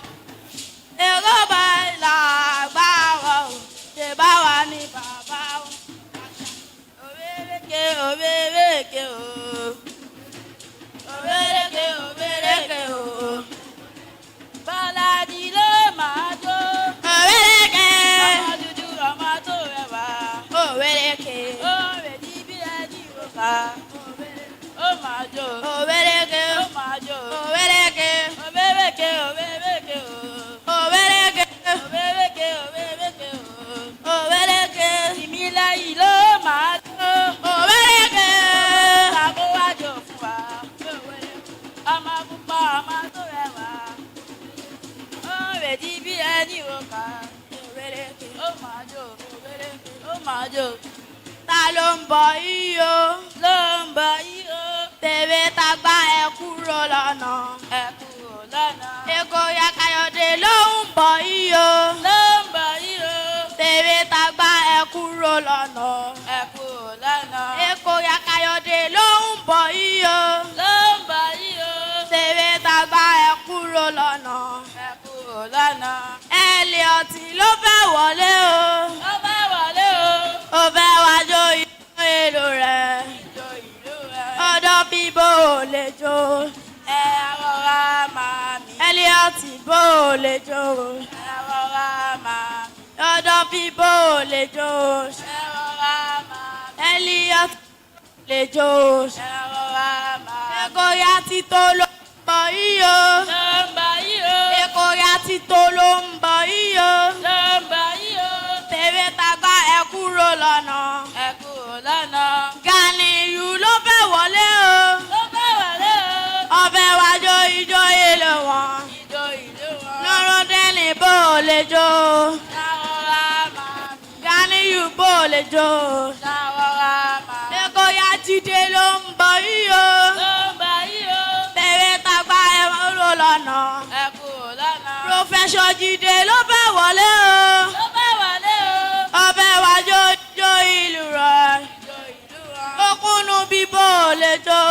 [SPEAKER 11] Èkó boys làgbà wọn o. Ṣé báwa ni bàbá wọn? Òwérèké òwérèké o. Òwérèké òwérèké o. Bọ́lájí ló máa jó. Òwérèké. Ọmọ dúdú ọmọ tó rẹwà. Òwérèké. Òwèrè bí ẹni òkà. Ó máa jó. Òwérèké. Ó máa jó. Òwérèké. Òwérèké òwérèké o. Òwérèké. Òwérèké òwérèké o. Òwérèké. Tìmílẹ́yìn ló máa jó. Òwérèké. Àkówájò fún wa. Ọmọ pupa ọmọ tó rẹwà. Òwèrè bí ẹni òkà. Òwérèké. Ó máa jó. Òwérèké. Ó máa jó. Ta ló ń bọ̀ yìí o? Ló ń bọ̀ yìí o. Tèwé tagbá ẹ kúrò lọ́nà. Ẹ kúrò lọ́nà. Èkó ya Káyọ̀dé ló ń bọ̀ yìí o. Ló ń bọ̀ yìí o. Tèwé tagbá ẹ kúrò lọ́nà. Ẹ kúrò lọ́nà. Èkó ya Káyọ̀dé ló ń bọ̀ yìí o. Ló ń bọ̀ yìí o. Tèwé tagbá ẹ kúrò lọ́nà. Ẹ kúrò lọ́nà. Elliot ló fẹ́ wọlé o. Ó fẹ́ wọlé o. Ó fẹ́ wájú ìlú èlò rẹ̀. Ìjọ ìlú rẹ̀. Ọ̀dọ́ bíbó ò lè jó. Ẹ rọra máa mi. Elliot bó ò lè jó. Ẹ rọra máa mi. Ọ̀dọ́ bíbó ò lè jó. Ẹ rọra máa mi. Elliot lè jó. Ẹ rọra máa mi. Èkó ya ti tó ló ń bọ̀ yìí o. Ló ń bọ̀ yìí o. Èkó ya ti tó ló ń bọ̀ yìí o. Ló ń bọ̀ yìí o. Tèwé tagbá ẹ kúrò lọ́nà. Ẹ kúrò lọ́nà. Ganiyu ló fẹ́ wọlé o. Ló fẹ́ wọlé o. Ọbẹ̀ wájú ijó ìlú wọn. Ijó ìlú wọn. Nurudeen bó o lè jó. Ṣàwọ́ra máa mi. Ganiyu bó o lè jó. Ṣàwọ́ra máa mi. Èkó ya Jídé ló ń bọ̀ yìí o. Ló ń bọ̀ yìí o. Tèwé tagbá ẹ kúrò lọ́nà. Ẹ kúrò lọ́nà. Professor Jídé ló fẹ́ wọlé o. Ló fẹ́ wọlé o. Ọbẹ̀ wájú ijó ìlú rẹ̀. Ijó ìlú rẹ̀. Okunu bí bó o lè jó.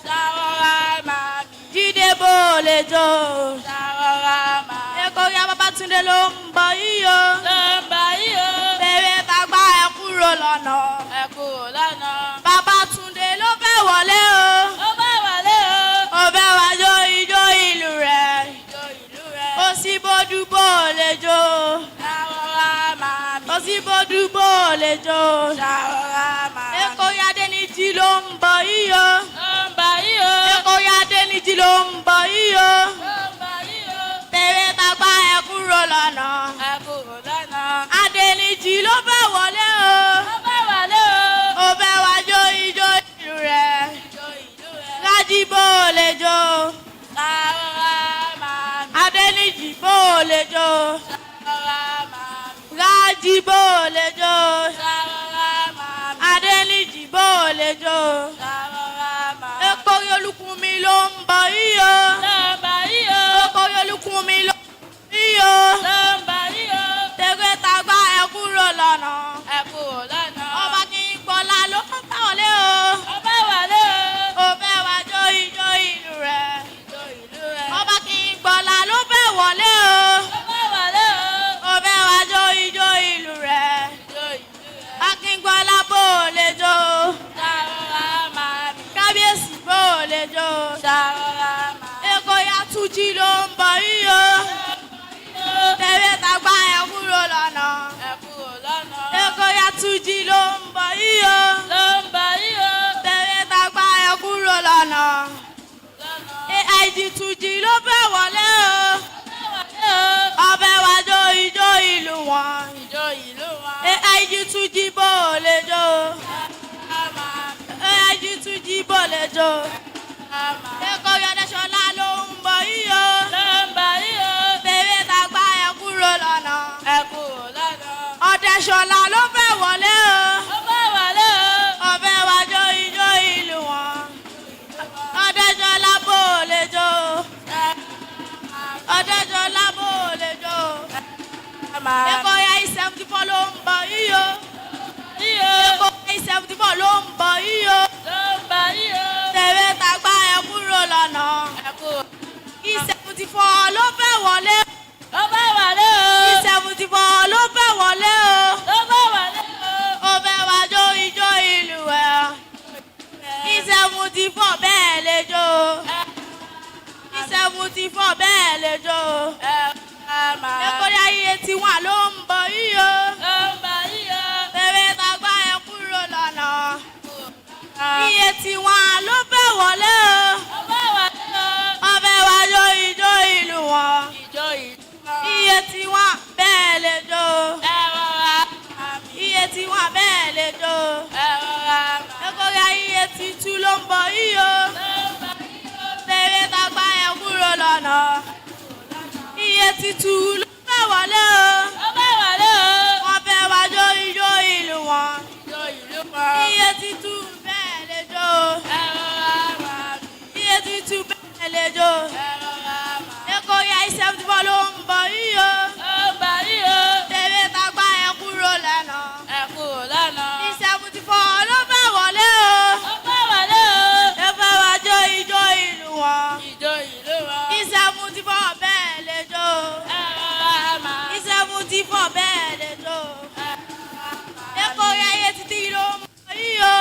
[SPEAKER 11] Ṣàwọ́ra máa mi. Jídé bó o lè jó. Ṣàwọ́ra máa mi. Èkó ya Babátúndé ló ń bọ̀ yìí o. Ló ń bọ̀ yìí o. Tèwé tagbá ẹ kúrò lọ́nà. Ẹ kúrò lọ́nà. Babátúndé ló fẹ́ wọlé o. Ó fẹ́ wọlé o. Ọbẹ̀ wájú ijó ìlú rẹ̀. Ijó ìlú rẹ̀. Òsínbódú bó o lè jó. Ṣàwọ́ra máa mi. Òsínbódú bó o lè jó. Ṣàwọ́ra máa mi. Èkó ya Adéníjì ló ń bọ̀ yìí o. Ló ń bọ̀ yìí o. Èkó ya Adéníjì ló ń bọ̀ yìí o. Ló ń bọ̀ yìí o. Tèwé tagbá ẹ kúrò lọ́nà. Ẹ Jìbò lè jó. Rájìbò lè jó. Adéníjìbò lè jó. Ekori olúkún mi ló ń bọ̀ yíyó. Ekori olúkún mi ló ń bọ̀ yíyó. Tẹ̀gbẹ́ tagbá ẹ kúrò lọ́nà. Ọba kì í gbọ́lá ló ń bá wọlé o. Ó fẹ́ wá jó ijó ìlú rẹ̀. Ọba kì í gbọ́lá ló fẹ́ wọlé o. Ó fẹ́ wá jó ijó ìlú rẹ̀. Akíngbọ́lá bò lè jó. Kábíyèsí bò lè jó. Èkó Yàtújì ló ń bọ̀ yíyó. Tẹ̀wé tagbá ẹ kúrò lọ́nà. Èkó Yàtújì ló ń bọ̀ yíyó. Tẹ̀wé tagbá ẹ kúrò lọ́nà. AIG Túnjí ló fẹ́ wọlé o. Ọbẹ̀ wá jó ijó ìlú wọn. AIG Túnjí bò lè jó. AIG Túnjí bò lè jó. Èkó Yọ̀dẹ́ṣọlá ló ń bọ̀ yíyó. Tẹ̀wé tagbá ẹ kúrò lọ́nà. Ọ̀dẹ́ṣọlá ló fẹ́ wọlé o. Ọbẹ̀ wá jó ijó ìlú wọn. Ọ̀dẹ́ṣọlá bò lè jó. Ọ̀dẹ́ṣọlá bò lè jó. Èkó I-74 ló ń bọ̀ yíyó. Èkó I-74 ló ń bọ̀ yíyó. Tẹ̀wé tagbá ẹ kúrò lọ́nà. I-74 ló fẹ́ wọlé. I-74 ló fẹ́ wọlé o. Ó fẹ́ wá jó ijó ìlú ẹ̀. I-74 bẹ́ẹ̀ lè jó. I-74 bẹ́ẹ̀ lè jó. Èkó I-81 ló ń bọ̀ yíyó. Tẹ̀wé tagbá ẹ kúrò lọ́nà. I-81 ló fẹ́ wọlé o. Ó fẹ́ wá jó ijó ìlú wọn. I-81 bẹ́ẹ̀ lè jó. I-81 bẹ́ẹ̀ lè jó. Èkó I-82 ló ń bọ̀ yíyó. Tẹ̀wé tagbá ẹ kúrò lọ́nà. I-82 ló fẹ́ wọlé o. Wọ́n fẹ́ wá jó ijó ìlú wọn. I-82 bẹ́ẹ̀ lè jó. I-82 bẹ́ẹ̀ lè jó. Èkó I-74 ló ń bọ̀ yíyó. Tẹ̀wé tagbá ẹ kúrò lọ́nà. I-74 ló fẹ́ wọlé o. Ẹ fẹ́ wá jó ijó ìlú wọn. I-74 bẹ́ẹ̀ lè jó. I-74 bẹ́ẹ̀ lè jó. Èkó I-83 ló ń bọ̀ yíyó.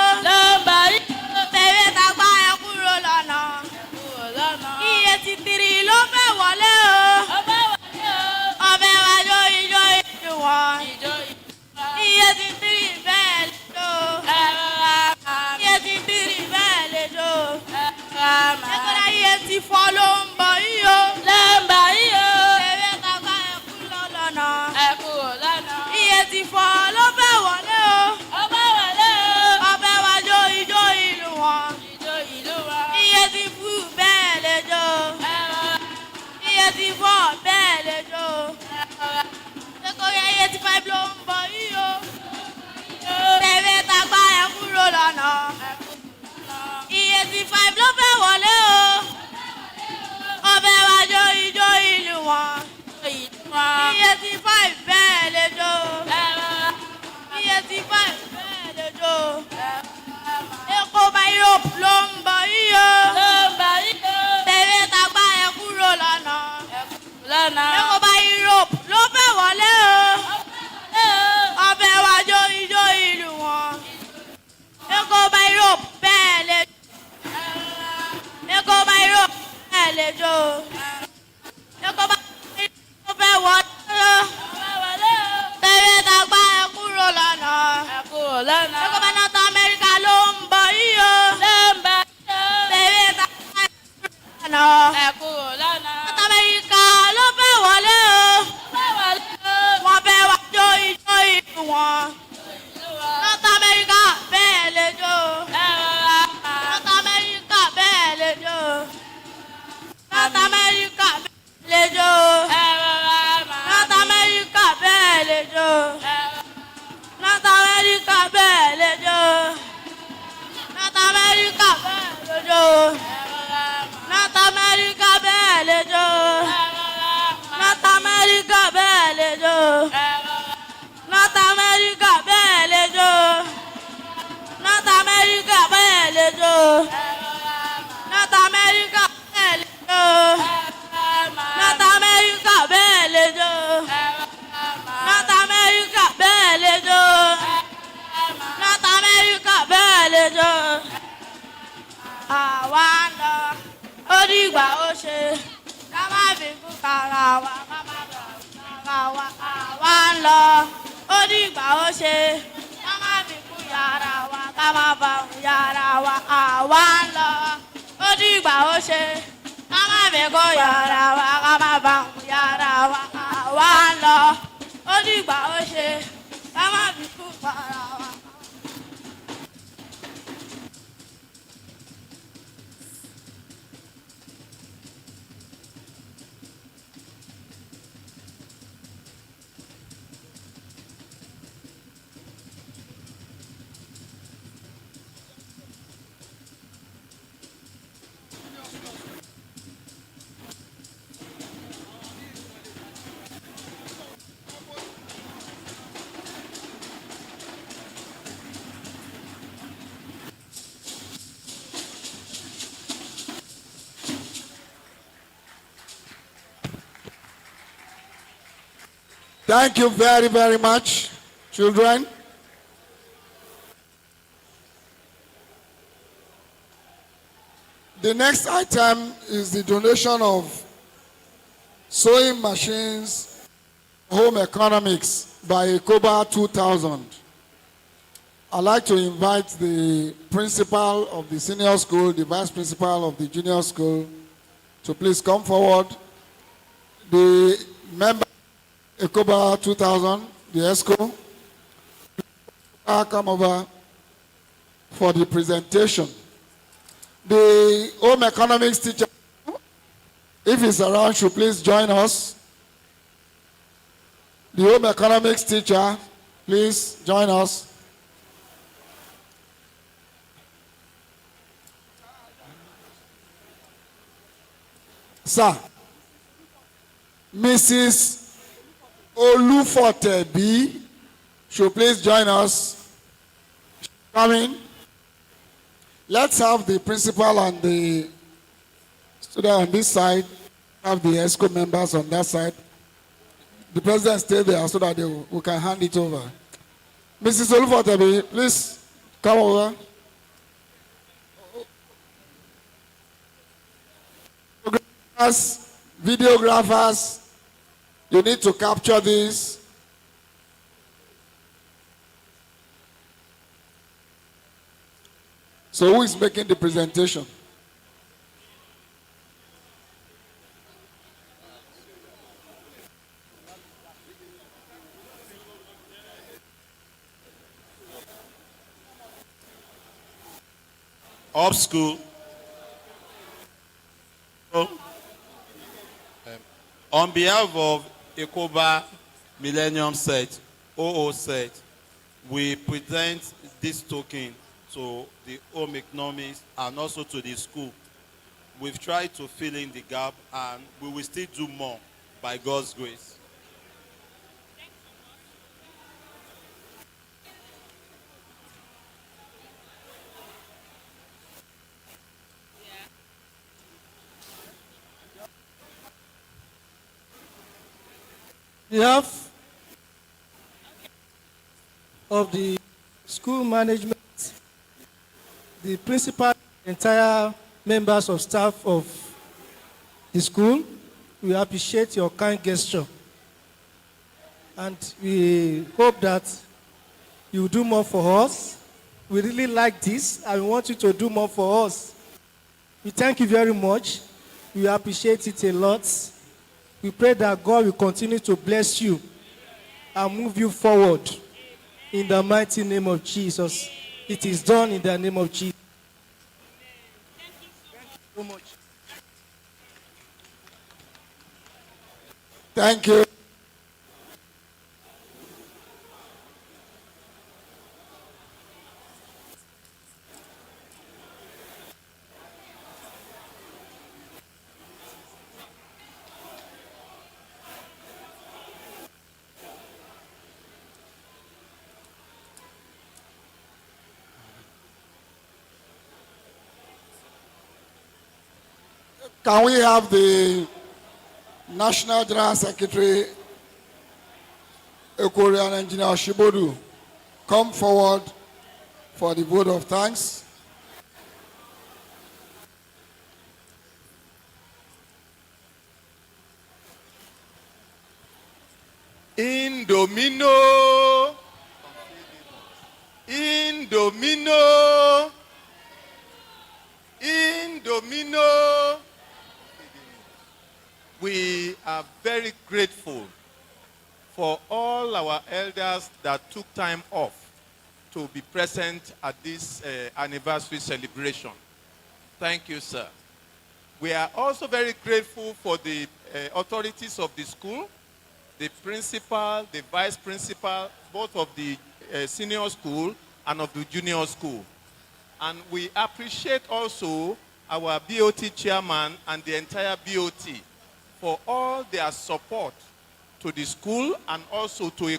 [SPEAKER 11] Tẹ̀wé tagbá ẹ kúrò lọ́nà. I-83 ló fẹ́ wọlé o. Ó fẹ́ wá jó ijó ìlú wọn. I-83 bẹ́ẹ̀ lè jó. I-83 bẹ́ẹ̀ lè jó. Èkó I-84 ló ń bọ̀ yíyó. Tẹ̀wé tagbá ẹ kúrò lọ́nà. I-84 ló fẹ́ wọlé o. Ó fẹ́ wá jó ijó ìlú wọn. I-84 bẹ́ẹ̀ lè jó. I-84 bẹ́ẹ̀ lè jó. Èkó I-85 ló ń bọ̀ yíyó. Tẹ̀wé tagbá ẹ kúrò lọ́nà. I-85 ló fẹ́ wọlé o. Ó fẹ́ wá jó ijó ìlú wọn. I-85 bẹ́ẹ̀ lè jó. I-85 bẹ́ẹ̀ lè jó. Èkó Europe ló ń bọ̀ yíyó. Tẹ̀wé tagbá ẹ kúrò lọ́nà. Èkó Europe ló fẹ́ wọlé o. Ó fẹ́ wá jó ijó ìlú wọn. Èkó Europe bẹ́ẹ̀ lè jó. Èkó Europe bẹ́ẹ̀ lè jó. Èkó Europe ló fẹ́ wọlé o. Tẹ̀wé tagbá ẹ kúrò lọ́nà. Èkó North America ló ń bọ̀ yíyó. Tẹ̀wé tagbá ẹ kúrò lọ́nà. North America ló fẹ́ wọlé o. Wọ́n fẹ́ wá jó ijó ìlú wọn. North America bẹ́ẹ̀ lè jó. North America bẹ́ẹ̀ lè jó. North America. North America bẹ́ẹ̀ lè jó. North America bẹ́ẹ̀ lè jó. North America bẹ́ẹ̀ lè jó. North America bẹ́ẹ̀ lè jó. North America bẹ́ẹ̀ lè jó. North America bẹ́ẹ̀ lè jó. North America bẹ́ẹ̀ lè jó. North America bẹ́ẹ̀ lè jó. Àwa ń lọ, ó dìgbà ó ṣe, ká má fi kú kára wa, ká má bọ̀ kára wa. Àwa ń lọ, ó dìgbà ó ṣe, ká má fi kú yàrá wa, ká má bọ̀ yàrá wa. Àwa ń lọ, ó dìgbà ó ṣe, ká má fi kú yàrá wa, ká má bọ̀ yàrá wa. Àwa ń lọ, ó dìgbà ó ṣe, ká má fi kú kára wa.
[SPEAKER 1] Thank you very, very much, children. The next item is the donation of sewing machines, home economics by Ekoba 2000. I'd like to invite the principal of the senior school, the vice principal of the junior school, to please come forward. The member Ekoba 2000, the ESCO, come over for the presentation. The home economics teacher, if he's around, should please join us. The home economics teacher, please join us. Sir, Mrs. Olufotebi should please join us. Coming. Let's have the principal and the student on this side, have the ESCO members on that side. The president stay there so that we can hand it over. Mrs. Olufotebi, please come over. Videographers, you need to capture this. So who is making the presentation?
[SPEAKER 10] Up school. On behalf of Ekoba Millennium Set, OO Set, we present this token to the home economics and also to the school. We've tried to fill in the gap and we will still do more by God's grace.
[SPEAKER 12] On behalf of the school management, the principal, entire members of staff of the school, we appreciate your kind gesture. And we hope that you do more for us. We really like this and we want you to do more for us. We thank you very much. We appreciate it a lot. We pray that God will continue to bless you and move you forward in the mighty name of Jesus. It is done in the name of Jesus. Thank you so much.
[SPEAKER 1] Thank you. Can we have the National General Secretary, Ekorian Engineer Shibodu, come forward for the vote of thanks?
[SPEAKER 13] In Domino, in Domino, in Domino. We are very grateful for all our elders that took time off to be present at this anniversary celebration. Thank you, sir. We are also very grateful for the authorities of the school, the principal, the vice principal, both of the senior school and of the junior school. And we appreciate also our BOT chairman and the entire BOT for all their support to the school and also to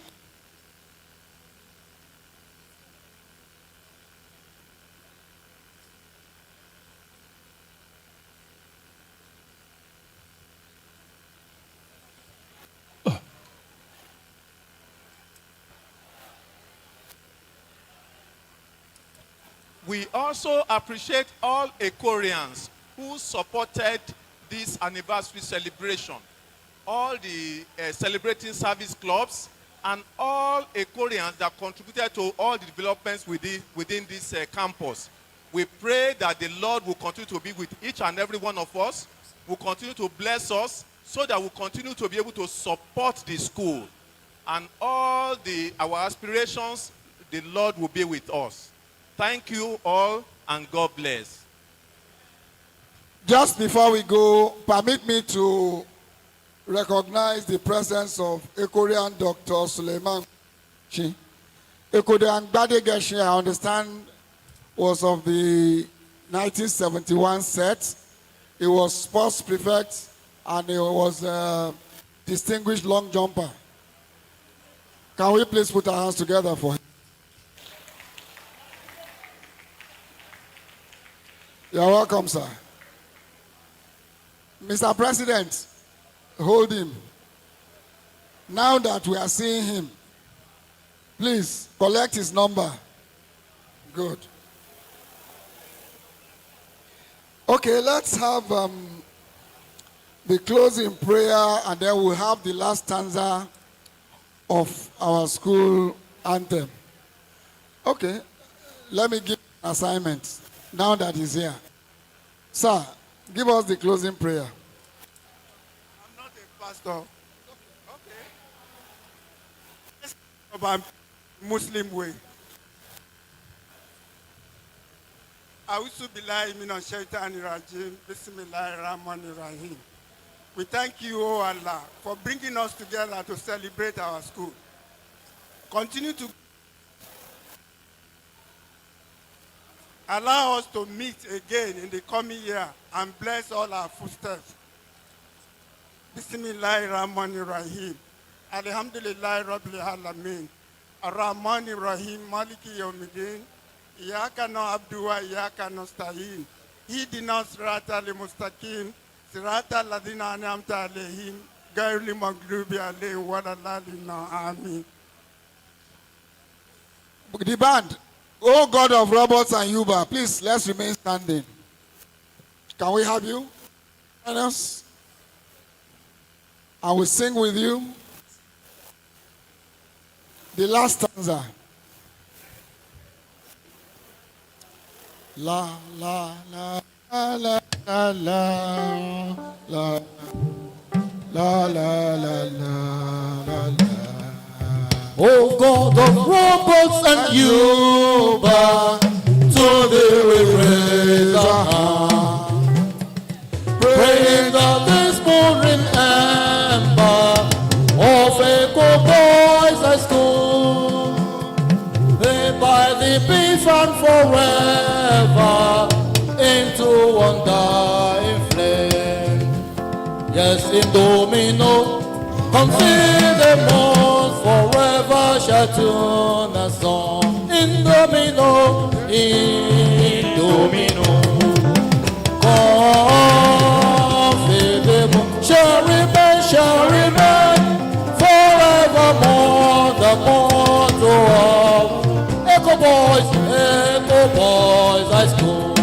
[SPEAKER 13] We also appreciate all Ekorians who supported this anniversary celebration, all the celebrating service clubs, and all Ekorians that contributed to all the developments within this campus. We pray that the Lord will continue to be with each and every one of us, will continue to bless us, so that we'll continue to be able to support the school. And all our aspirations, the Lord will be with us. Thank you all, and God bless.
[SPEAKER 1] Just before we go, permit me to recognize the presence of Ekorian Dr. Suleiman Chi. Ekorian Badegeshi, I understand, was of the 1971 set. He was sports prefect and he was a distinguished long jumper. Can we please put our hands together for him? You're welcome, sir. Mr. President, hold him. Now that we are seeing him, please collect his number. Good. Okay, let's have the closing prayer, and then we'll have the last stanza of our school anthem. Okay, let me give an assignment now that he's here. Sir, give us the closing prayer.
[SPEAKER 3] I'm not a pastor. Okay. Let's talk about Muslim way. A'udhu billahi minash shaitani rajim. Bismillahir rahmanir rahim. We thank you, O Allah, for bringing us together to celebrate our school. Continue to allow us to meet again in the coming year and bless all our footsteps. Bismillahir rahmanir rahim. Alhamdulillahi rabbil alamin. Ar-Rahmanir Rahim. Maliki yawmiddin. Iyaka na'budu wa iyaka nasta'in. Ihdina siratal mustaqim. Siratal ladzina an'amta alaihim. Ghayril maghdubi alaihim waladdallin. Amin.
[SPEAKER 1] The band, oh God of Roberts and Yuba, please let's remain standing. Can we have you? Join us. And we sing with you the last stanza. La la la la la la la la la la la la.
[SPEAKER 14] O God of Roberts and Yuba, to thee we raise our hand, praying that this morning ember of Echo Boys High School may by thee be found forever into one dying flame. Yes, in Domino, consider months forever shall tune a song. In Domino, in Domino, come. shall remain forevermore. The motto of Echo Boys High School.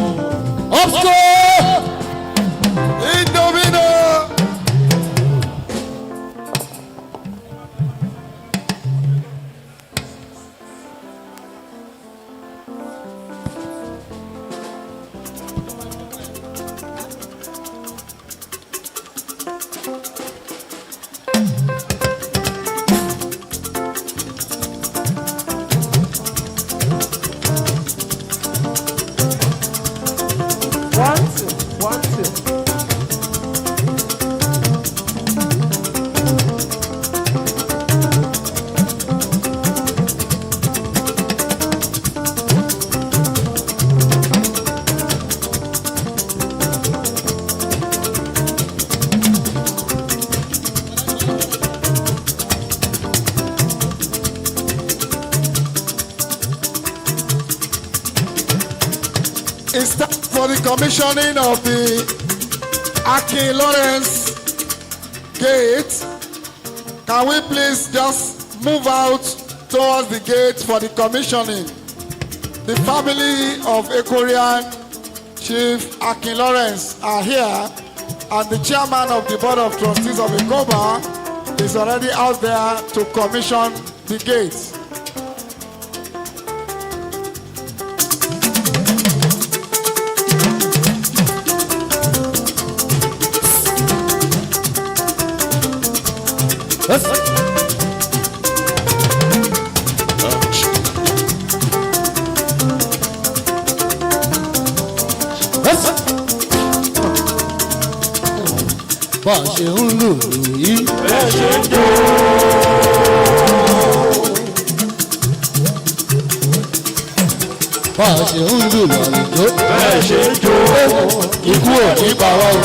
[SPEAKER 14] Up school!
[SPEAKER 1] Indomino!
[SPEAKER 5] One, two.
[SPEAKER 1] It's time for the commissioning of the Akin Lawrence gate. Can we please just move out towards the gate for the commissioning? The family of Ekorian Chief Akin Lawrence are here, and the chairman of the board of trustees of Ekoba is already out there to commission the gates.
[SPEAKER 14] Let's bá a ṣe ń lù yìí. Bẹ́ẹ̀ ṣe ń jó. Bá a ṣe ń lù lálùjọ. Bẹ́ẹ̀ ṣe ń jó. Ikú ò ní pa wá o,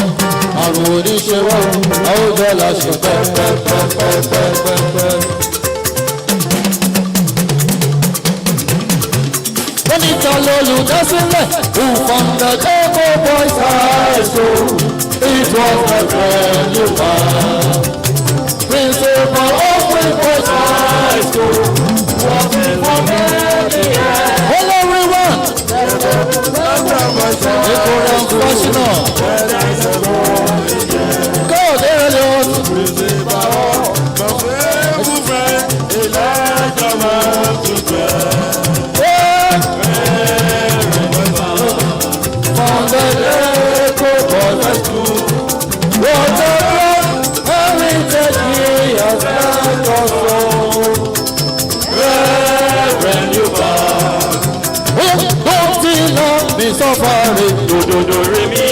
[SPEAKER 14] àrùn ò ní ṣe wá o, àwùjọ la ṣe pẹ́pẹ́pẹ́pẹ́pẹ́. Wọ́n ní ta lolùdásílẹ̀, who founded Echo Boys High School. It was my friend you found. Principal of Echo Boys High School. Working for many years. Hello everyone. Ekorian professional. Go there, Lord. Principal of my friend, Elijah Founded Echo Boys High School. What a heritage he has left us all. Reverend you back. Don't you love me suffering? Do re mi.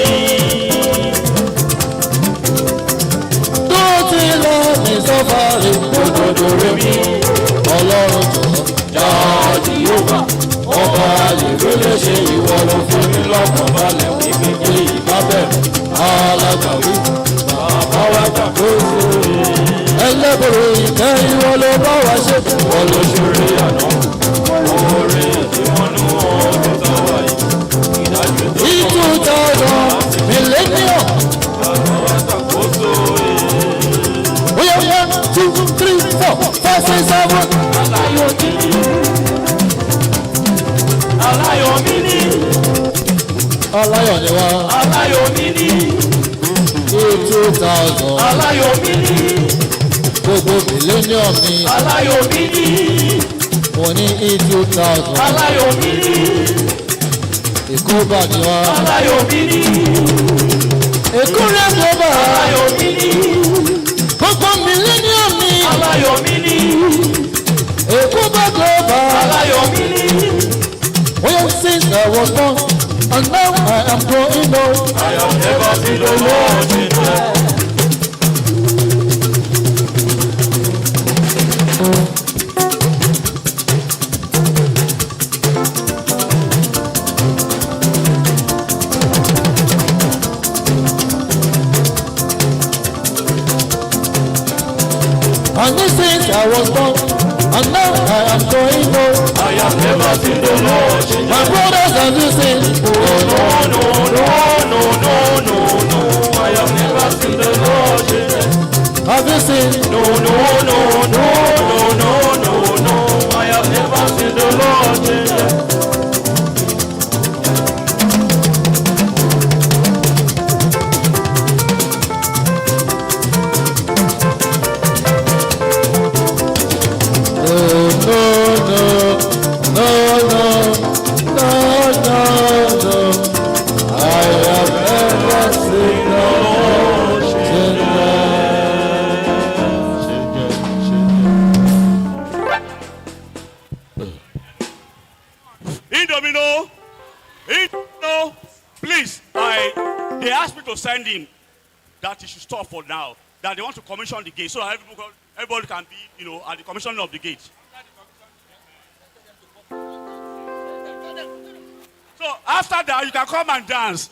[SPEAKER 14] Don't you love me suffering? Do re mi. Ọlọ́run jọ̀ọ́ jáde yóò bá. Ọba àlèrè lè ṣe ìwọ ló fún mi lọ́kàn balẹ̀ wípé kí ìbá bẹ̀rẹ̀ alágbàwí bàbá wa gbàgbóso. Ẹlẹ́bùrú ìtẹ́ ìwọ ló bá wa ṣe. Wọ́n ló ṣeré àná. Oore tí wọ́n nú ọdún táwa yìí. Ìdájọ́ tó kọ́ millennium. Bàbá wa gbàgbóso. Oya 1, 2, 3, 4, 5, 6, 7. Aláyọ̀ kìíní. Aláyọ̀ mi ní. Aláyọ̀ ni wá. Aláyọ̀ mi ní. 2000. Aláyọ̀ mi ní. Gbogbo millennium ni. Aláyọ̀ mi ní. Mo ní 2000. Aláyọ̀ mi ní. Èkóbà ni wá. Aláyọ̀ mi ní. Èkórè Èkóbà. Aláyọ̀ mi ní. Gbogbo millennium ni. Aláyọ̀ mi ní. Èkóbà Èkóbà. Aláyọ̀ mi ní. Well, since I was born, and now I am growing old. I have never seen the Lord in there. And since I was born, and now I am growing old. I have never seen the Lord. My brothers and sisters. Oh no, no, no, no, no, no, no. I have never ever seen the Lord change? Have you seen? No, no, no, no, no, no, no, no. I have never seen the Lord change.
[SPEAKER 9] Please, they asked me to send in that it should stop for now. That they want to commission the gate so that everybody can be, at the commissioning of the gate. So after that, you can come and dance.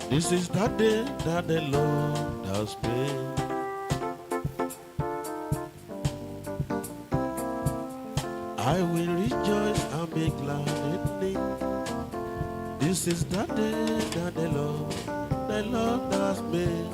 [SPEAKER 14] This is that day that the Lord has made. I will rejoice and be glad in it. this is the day that the Lord has made.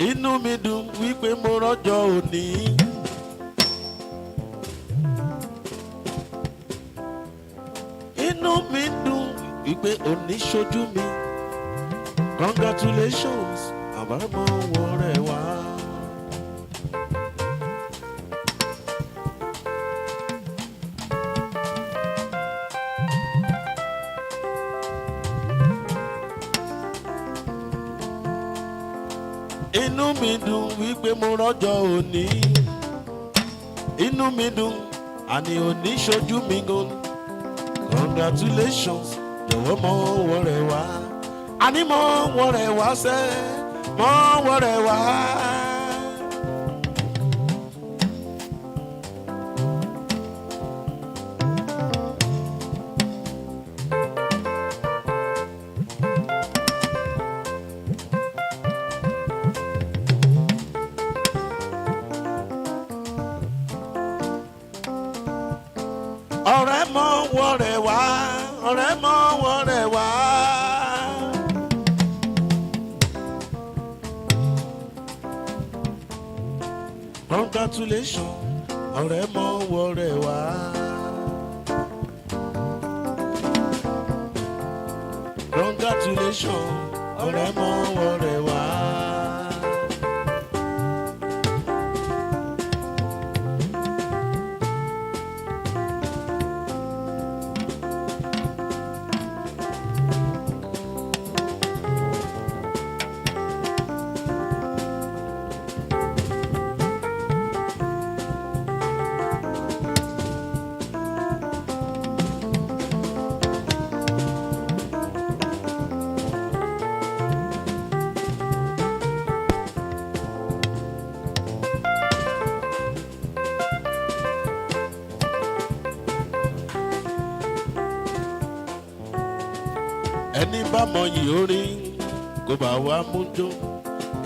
[SPEAKER 14] Inú mi dùn wípé mo rọ́jọ́ òní. Inú mi dùn wípé òní ṣojú mi. Congratulations, àbámọ̀ wọ̀rẹ́ wá. Inú mi dùn wípé mo rọ́jọ́ òní. Inú mi dùn àní òní ṣojú mi gan. Congratulations, jọ̀wọ́ mọ wọ̀rẹ́ wá. Àní mọ wọ̀rẹ́ wá sẹ́, mọ wọ̀rẹ́ wá. Ọ̀rẹ́ mọ wọ̀rẹ́ wá, ọ̀rẹ́ mọ wọ̀rẹ́ wá. Congratulations, ọ̀rẹ́ mọ wọ̀rẹ́ wá. Congratulations, ọ̀rẹ́ mọ wọ̀rẹ́ wá. Ẹni bá mọ yìí orin kó bá wa mú jó.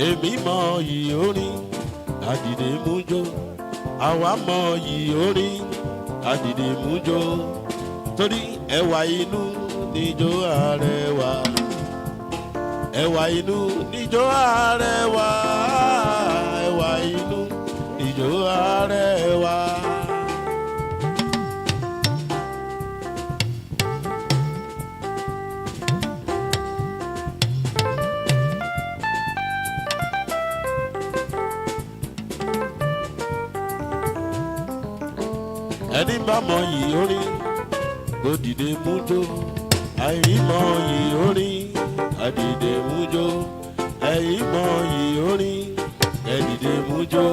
[SPEAKER 14] Èmi mọ yìí orin àdìdè mú jó. Àwa mọ yìí orin àdìdè mú jó. Torí ẹwà inú níjó àrẹwà. Ẹwà inú níjó àrẹwà. Ẹwà inú níjó àrẹwà. Ẹni bá mọ yìí orin kó dìde mú jó. Àìrí mọ yìí orin àdìdè mú jó. Ẹ̀yìn mọ yìí orin ẹ̀dìdè mú jó.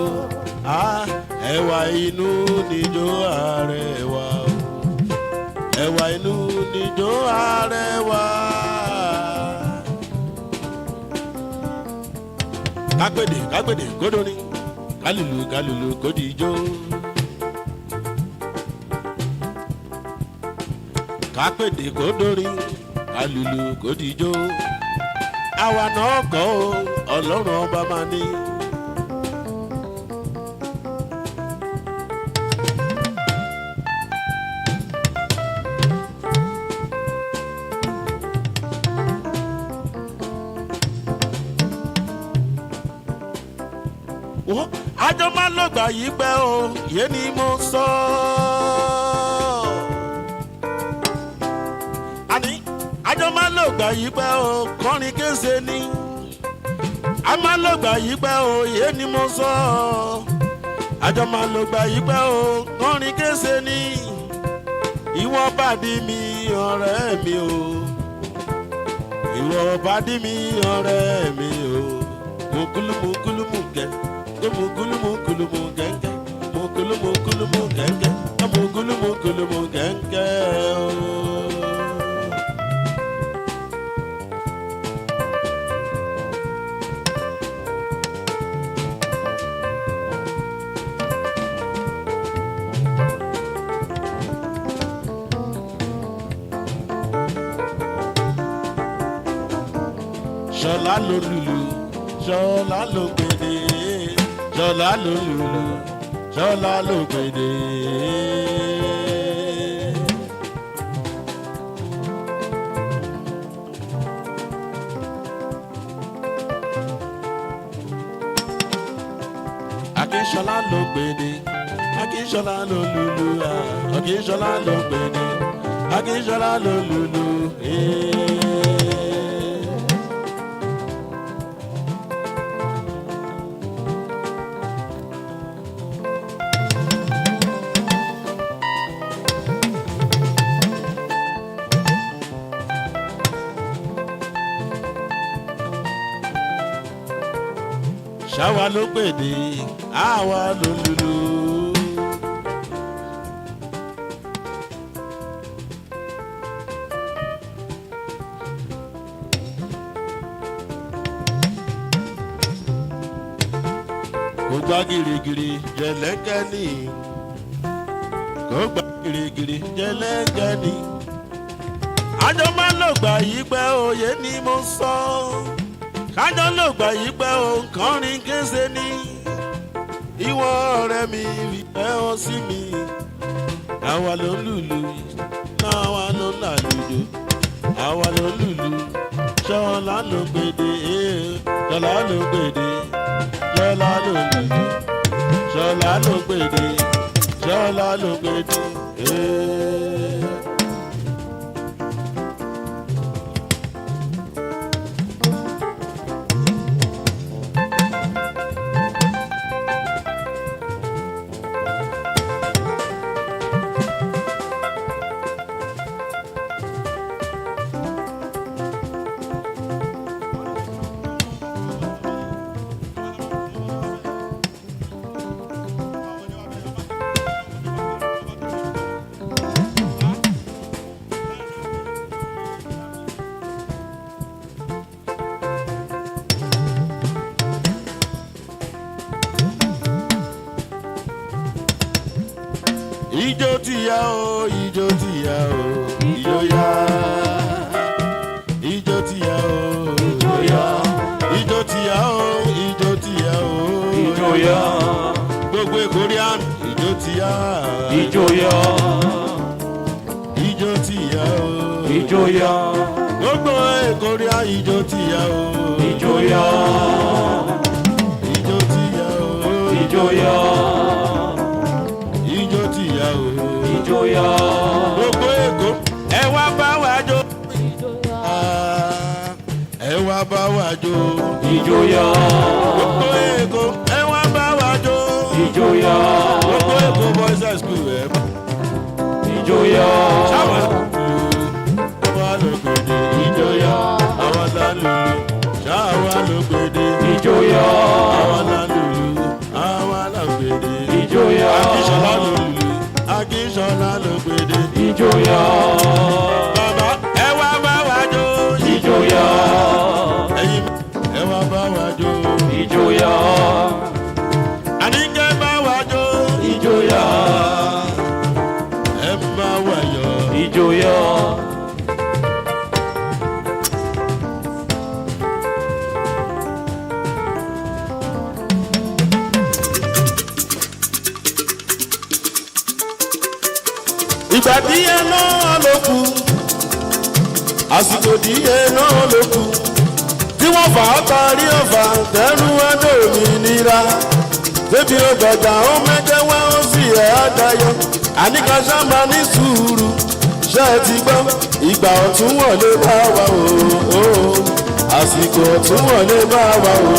[SPEAKER 14] Ẹwà inú níjó àrẹwà. Ẹwà inú níjó àrẹwà. Kápẹ́dè kápẹ́dè kódórin kálùlù kálùlù kódìjó. Kápẹ́dè kó dórin alùlù kó dijó. Àwa náà kọ́ o, Ọlọ́run ọba máa ní. Àjọ máa ń lògbà yìí pẹ́ o, yé ni mo sọ. Àjọ máa ń lògbà yìí pẹ́ o, kọrin kése ni. A máa ń lògbà yìí pẹ́ o, yé ni mo sọ. Àjọ máa ń lògbà yìí pẹ́ o, kọrin kése ni. Ìwọ bàdí mi ọ̀rẹ́ mi o. Ìwọ bàdí mi ọ̀rẹ́ mi o. Mukulu gẹ, mukulu gẹ́ngẹ́. Mukulu gẹ́ngẹ́, mukulu gẹ́ngẹ́ o. ṣọlá ló lùlù ṣọlá ló gbèdé ṣọlá ló lùlù ṣọlá ló gbèdé. Akínṣọlá ló gbèdé Akínṣọlá ló lùlù Akínṣọlá ló gbèdé Akínṣọlá ló lùlù. Ṣáwa ló gbèdé àwa ló lùlù. Kò gbá girigiri jẹlẹ́gẹ́ ni kò gbá girigiri jẹlẹ́gẹ́ ni. Àjọ máa ń lò gbà yí pé òye ni mo sọ. Kájọ ló gbà yí pé nǹkan rí kése ní. Ìwọ ọ̀rẹ́ mi fìfẹ́ ọ sí mi. Àwa ló lùlù, àwa ló làlùjò. Àwa ló lùlù, ṣọlá ló gbèdé. Ṣọlá ló gbèdé, ṣọlá ló lùlù. Ṣọlá ló gbèdé, ṣọlá ló gbèdé. Ijó ti yá o, ijó ti yá o, ijó yá. Ijó ti yá o, ijó yá. Ijó ti yá o, ijó ti yá o, ijó yá. Gbogbo Korean, ijó ti yá. Ijó yá. Ijó ti yá o, ijó yá. Gbogbo Korean, ijó ti yá o, ijó yá. Ijó ti yá o, ijó yá. Ìjòyà. Gbogbo Èkó ẹ wá bá wa jó. Ẹ wá bá wa jó. Ìjòyà. Gbogbo Èkó ẹ wá bá wa jó. Ìjòyà. Gbogbo Èkó boys and school ẹ. Ìjòyà. Ṣáwa ló gbèdé. Ìjòyà. Àwọn tá lùlù. Ṣáwa ló gbèdé. Ìjòyà. Àwọn tá lùlù. Àwọn tá gbèdé. Ìjòyà. Akínṣọlá ló lùlù. Akínṣọlá ló gbèdé. Ìjòyà. Bàbá ẹ wá bá wa jó. Ìjòyà. Ẹyin ẹ wá bá wa jó. Ìjòyà. Àníkẹ́ bá wa jó. Ìjòyà. Ẹ bá wa yọ̀. Ìjòyà. Ìgbà díẹ̀ náà ló kù, àsìkò díẹ̀ náà ló kù, tí wọ́n fà á parí ọ̀fà tẹ́rù ẹ̀dọ̀ òmìnira. Débi ọgbàgbà ó mẹ́jẹ̀wá ó sì ẹ̀ àdáyọ̀, àníkàṣá máa ní sùúrù. Ṣé ẹ ti gbọ́? Ìgbà ọ̀tún wọlé bá wa o, àsìkò ọ̀tún wọlé bá wa o.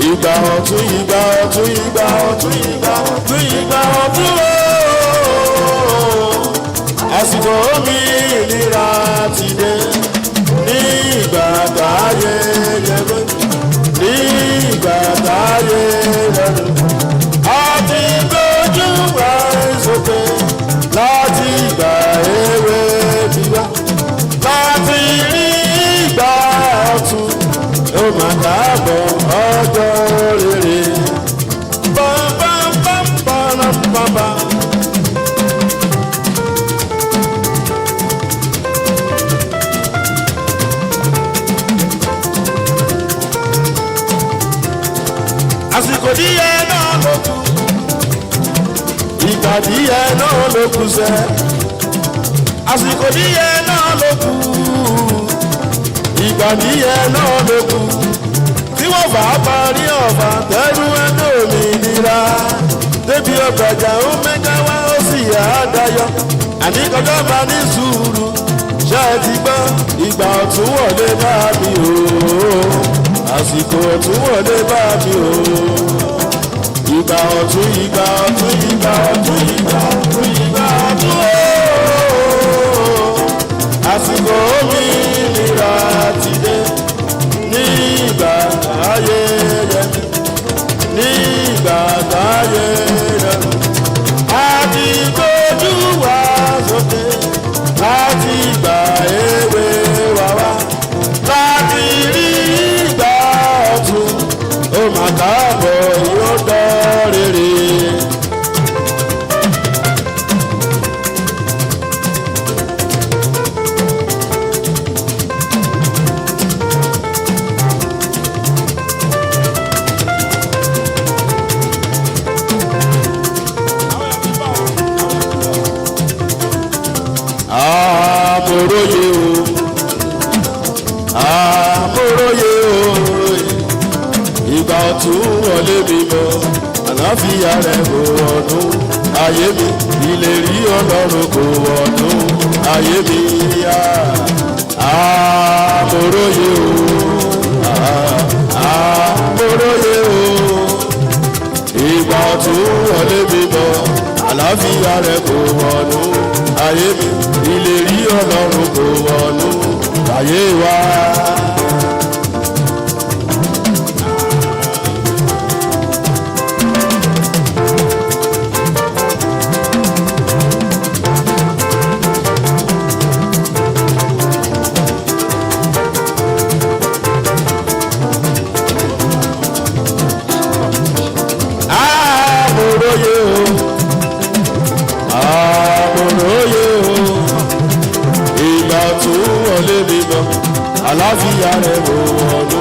[SPEAKER 14] Ìgbà ọ̀tún, ìgbà ọ̀tún, ìgbà ọ̀tún, ìgbà ọ̀tún, ìgbà ọ̀tún o. Àsìkò òmìnira ti dé ní ìgbà táyé yẹgbẹ́, ní ìgbà táyé yẹgbẹ́. A ti gbójú wa sókè láti ìgbà èwe tiwa, láti rí ìgbà ọ̀tun, ó máa dábọ̀ ọjọ́ rere. Bá. àsìkò díẹ̀ náà ló kù ìgbà díẹ̀ náà ló kù sẹ́ àsìkò díẹ̀ náà ló kù ìgbà díẹ̀ náà ló kù tí wọ́n fà á parí ọ̀fà tẹ́rù ẹ̀dọ́ òmìnira débi ọgbàjà ó mẹ́jà wá ó sì yà á dayọ̀ àní kọjá bá ní sùúrù ṣé ẹ ti gbọ́ ìgbà ọ̀tún wọlé bá mi o àsìkò ọ̀tún wọlé bá mi o ìgbà ọ̀tún ìgbà ọ̀tún ìgbà ọ̀tún ìgbà ọ̀tún ìgbà ọ̀tún o àsìkò òmìnira ti dé ní ìgbà ayé rẹ̀ ní ìgbà ayé rẹ̀ àti gbójú wa sókè láti ìgbà èwe wa wá láti rí ìgbà ọ̀tún ó mà káàbọ̀ yóò dọ́ rere. Amoroye o amoroye o ìgbà ọ̀tún wọlé mi mọ́ àlàáfíà rẹ̀ kò wọ̀nú ayé mi ìlérí ọlọ́run kò wọ̀nú ayé mi amoroye o amoroye o ìgbà ọ̀tún wọlé mi mọ́ àlàáfíà rẹ̀ kò wọ̀nú ayé mi ìlérí ọlọ́run kò wọ̀nú ayé wa. Amoroye o amoroye o ìgbà tó wọlé mi mọ́ àlàáfíà rẹ̀ kò wọ̀nú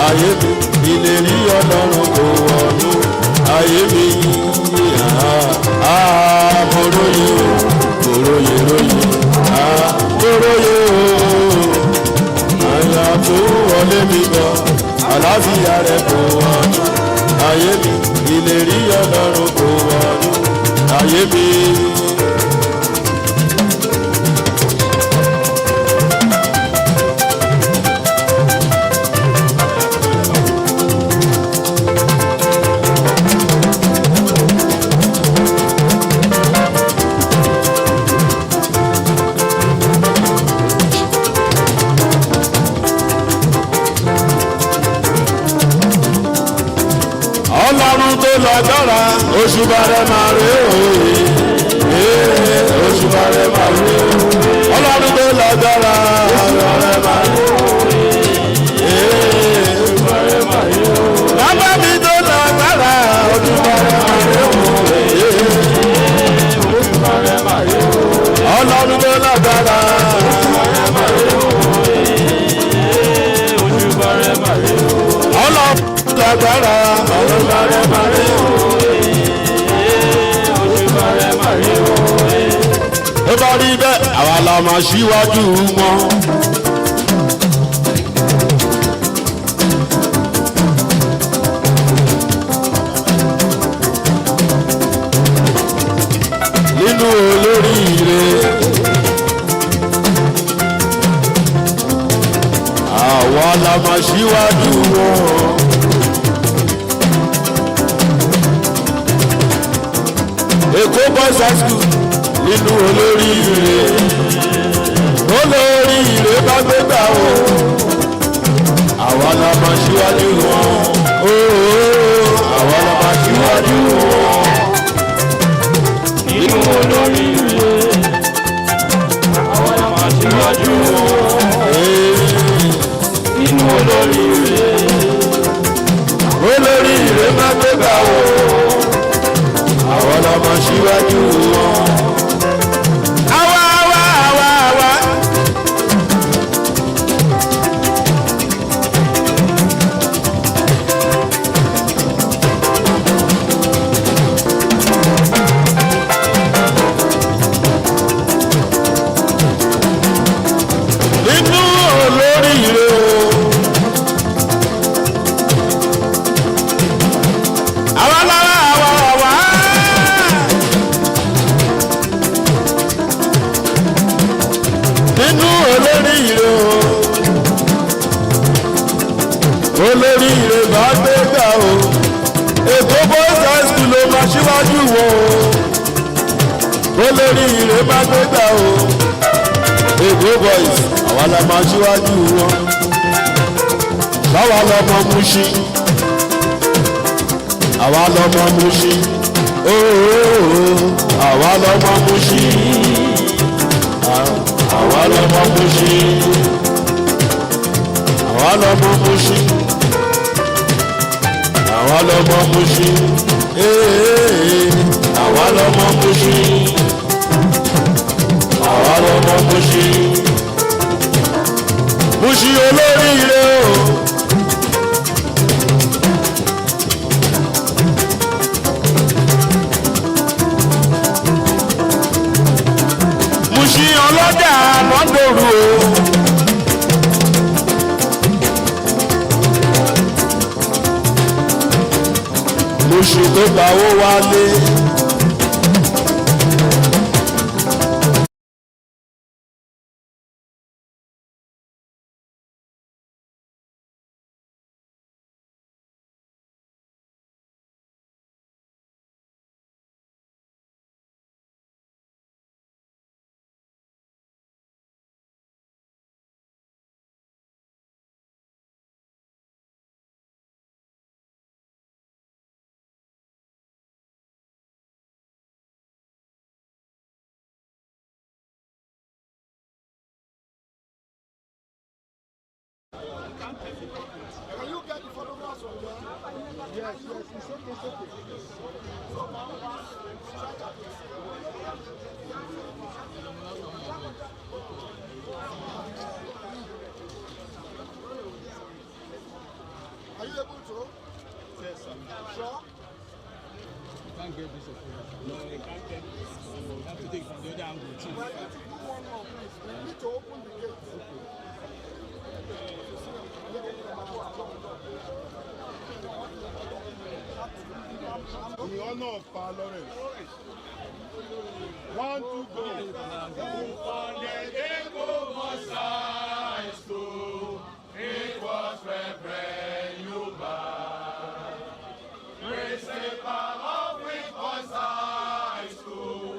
[SPEAKER 14] ayé mi ìlérí ọlọ́run kò wọ̀nú ayé mi amoroye o moroye roye amoroye o àyà tó wọlé mi mọ́ àlàáfíà rẹ̀ kò wọ̀nú ayé mi ìlérí ọlọ́run kò wọ̀nú ayé mi. Ọlọ́run tó lágbára òṣùbà rẹ̀ máa rè òye òṣùbà rẹ̀ máa rè ọlọ́run tó lágbára òṣùbà rẹ̀ máa rè òṣùbà rẹ̀ máa rè bàbá mi tó lágbára òṣùbà rẹ̀ máa rè òṣùbà rẹ̀ máa rè ọlọ́run tó lágbára òṣùbà rẹ̀ máa rè òṣùbà rẹ̀ máa rè ọlọ́run lágbára òṣùbà rẹ̀ máa rè òṣùbà rẹ̀ máa rè ó bá rí bẹ́ẹ̀ àwa la máa ṣíwájú wọn. nínú olóríire àwa la máa ṣíwájú wọn. Èkó boys high school nínú olóríire bá gbé gbà o àwa la máa ṣíwájú wọn àwa la máa ṣíwájú wọn nínú olóríire àwa la máa ṣíwájú wọn nínú olóríire bá gbé gbà o àwa la máa ṣíwájú wọn. olórí ire bá gbé gbà o Èkó boys high school ló máa ṣíwájú wọn o olórí ire bá gbé gbà o Èkó boys àwa la máa ṣíwájú wọn báwa lọmọ Mushin àwa lọmọ Mushin ooo àwa lọmọ Mushin àwa lọmọ Mushin àwa lọmọ Mushin àwa lọmọ Mushin àwa lọmọ Mushin àwa lọmọ Mushin Mushin olóríire o. Mushin ọlọ́jà lọ́dọ̀ọ̀rù o. Mushin tó gbà owó wálé.
[SPEAKER 1] Can you get the photographs from there? Yes, it's okay, it's okay. Are you able to? Yes, sir. Sure?
[SPEAKER 15] You can't get this photograph. No, you can't get this. You have to take it from the other angle too.
[SPEAKER 1] Well, you need to do one more, please. We need to open the gate. Okay.
[SPEAKER 2] In the honor of Pa Lawrence. 1, 2, go.
[SPEAKER 14] It was Reverend Yuba, principal of Which Boys High School,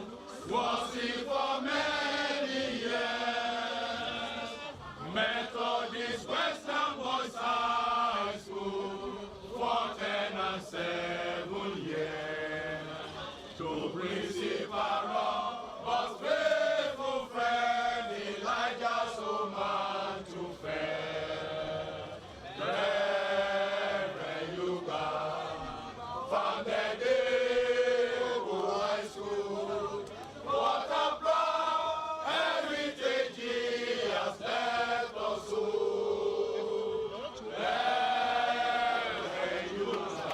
[SPEAKER 14] was he for many years. Methodist Western Boys High School for 10 and 7 years. To principal Rob was faithful friend Elijah so man to fair. Reverend Yuba founded Ego High School. What a proud heritage he has left us so. Reverend Yuba.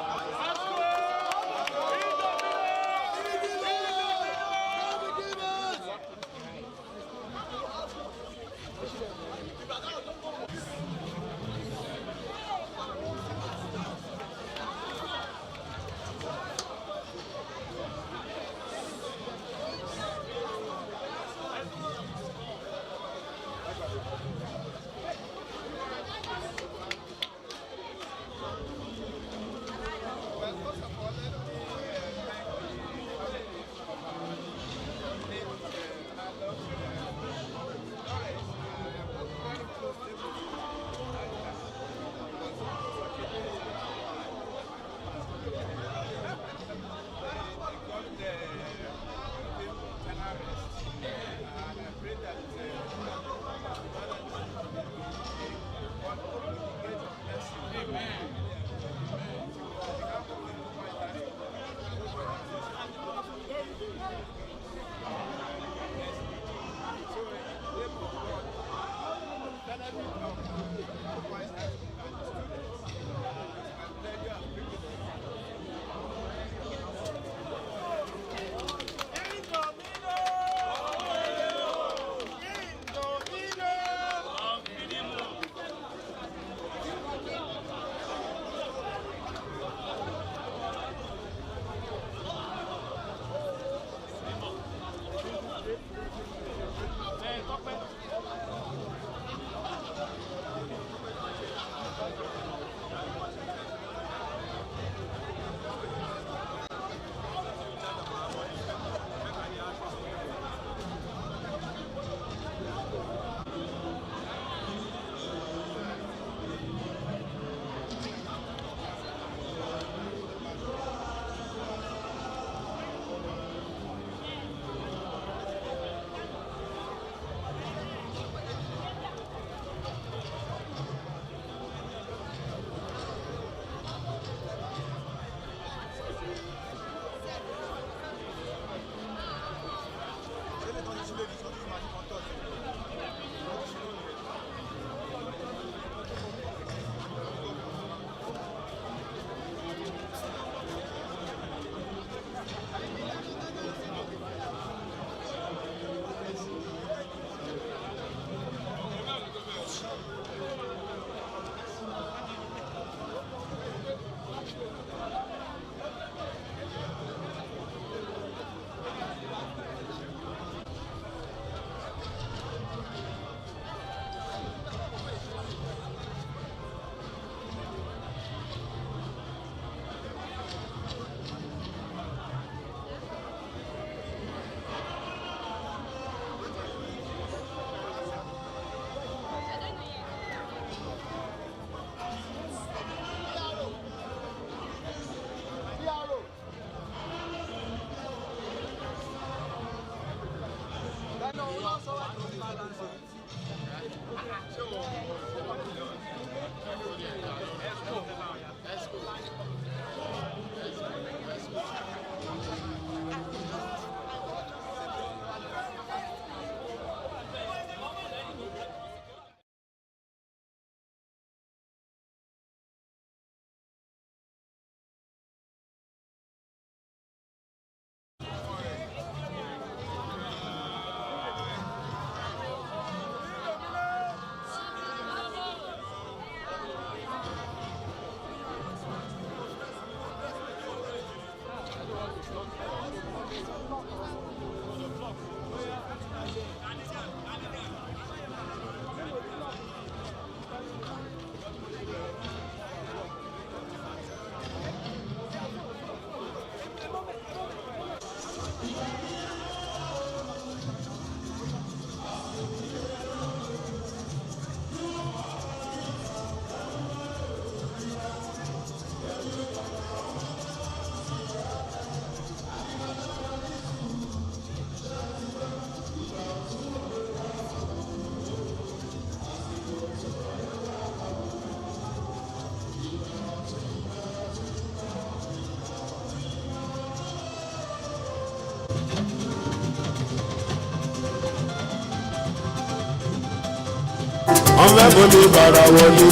[SPEAKER 14] ọmọ ẹ̀bùn ní bàrà wọlé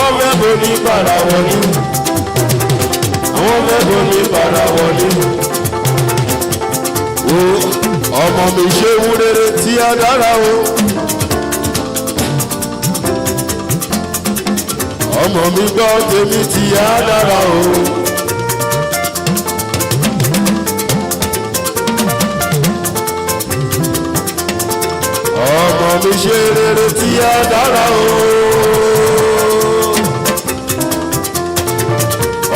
[SPEAKER 14] ọmọ ẹ̀bùn ní bàrà wọlé ọmọ ẹ̀bùn ní bàrà wọlé. o ọmọ mi ṣe wúrere tí a dára o ọmọ mi gbọ́ tèmi tí a dára o. ọmọ mi ṣe rere tí a dára o.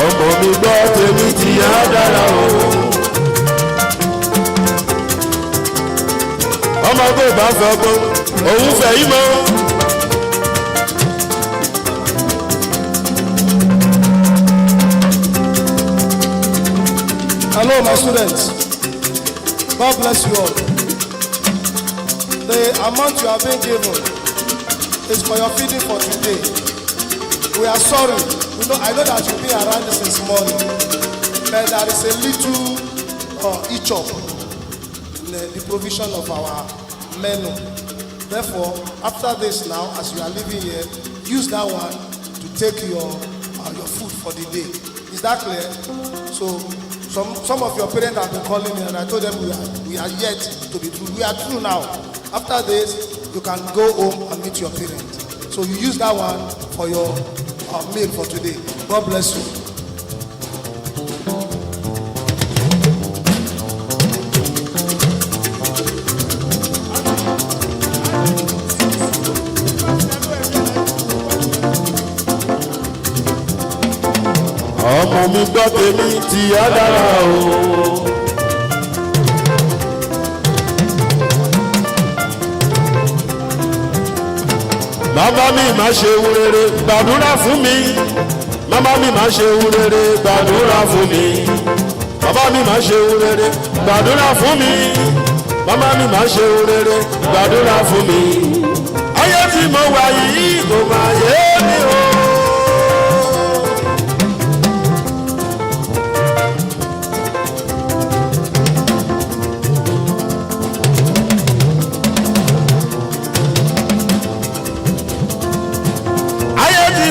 [SPEAKER 14] ọmọ mi gbọ́ tèmi tí a dára o. ọmọ tó bá fẹ́ gbọ́ òun fẹ́ yí mọ́.
[SPEAKER 12] Hello, my students. God bless you all. The amount you have been given is for your feeding for today. We are sorry. I know that you've been around this since morning, but there is a little hitch up in the provision of our menu. Therefore, after this now, as you are leaving here, use that one to take your food for the day. Is that clear? So, some of your parents have been calling me, and I told them we are yet to be through. We are through now. After this, you can go home and meet your parents. So you use that one for your meal for today. God bless you.
[SPEAKER 14] ọmọ mi gbọ́ tèmi tí a dára o. bàbá mi máa ṣe wúrere gbàdúrà fún mi. bàbá mi máa ṣe wúrere gbàdúrà fún mi. bàbá mi máa ṣe wúrere gbàdúrà fún mi. bàbá mi máa ṣe wúrere gbàdúrà fún mi. ayé tí mo wà yìí kò máa yé mi o.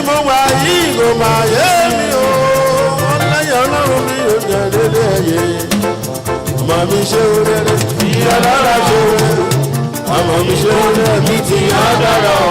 [SPEAKER 14] mo wà yìí kò máa yé mi o. lẹ́yìn ọlọ́run mi ò jẹ́ lélẹ̀ ẹ̀yẹ. ọmọ mi ṣe rere ìyá dára ṣe rere. ọmọ mi ṣe rere mi ti yá dára o.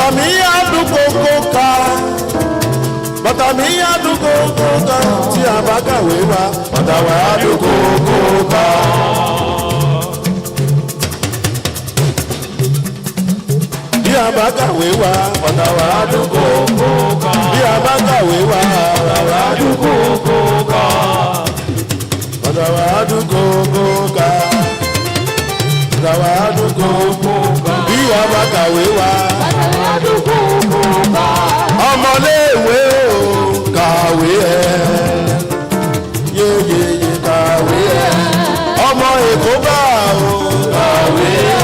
[SPEAKER 14] bàtà mi adùn kókó ká bàtà mi adùn kókó ká tí a bá kàwé wa bàtà wa adùn kókó ká. bí a bá kàwé wa bàtà wa adùn kókó ká bí a bá kàwé wa bàtà wa adùn kókó ká bàtà wa adùn kókó ká bàtà wa adùn kókó ká bí a bá kàwé wa bàtà wa adùn kókó ká. ọmọléèwé o kàwé ẹ yeyeye kàwé ẹ ọmọ èkó bá o kàwé ẹ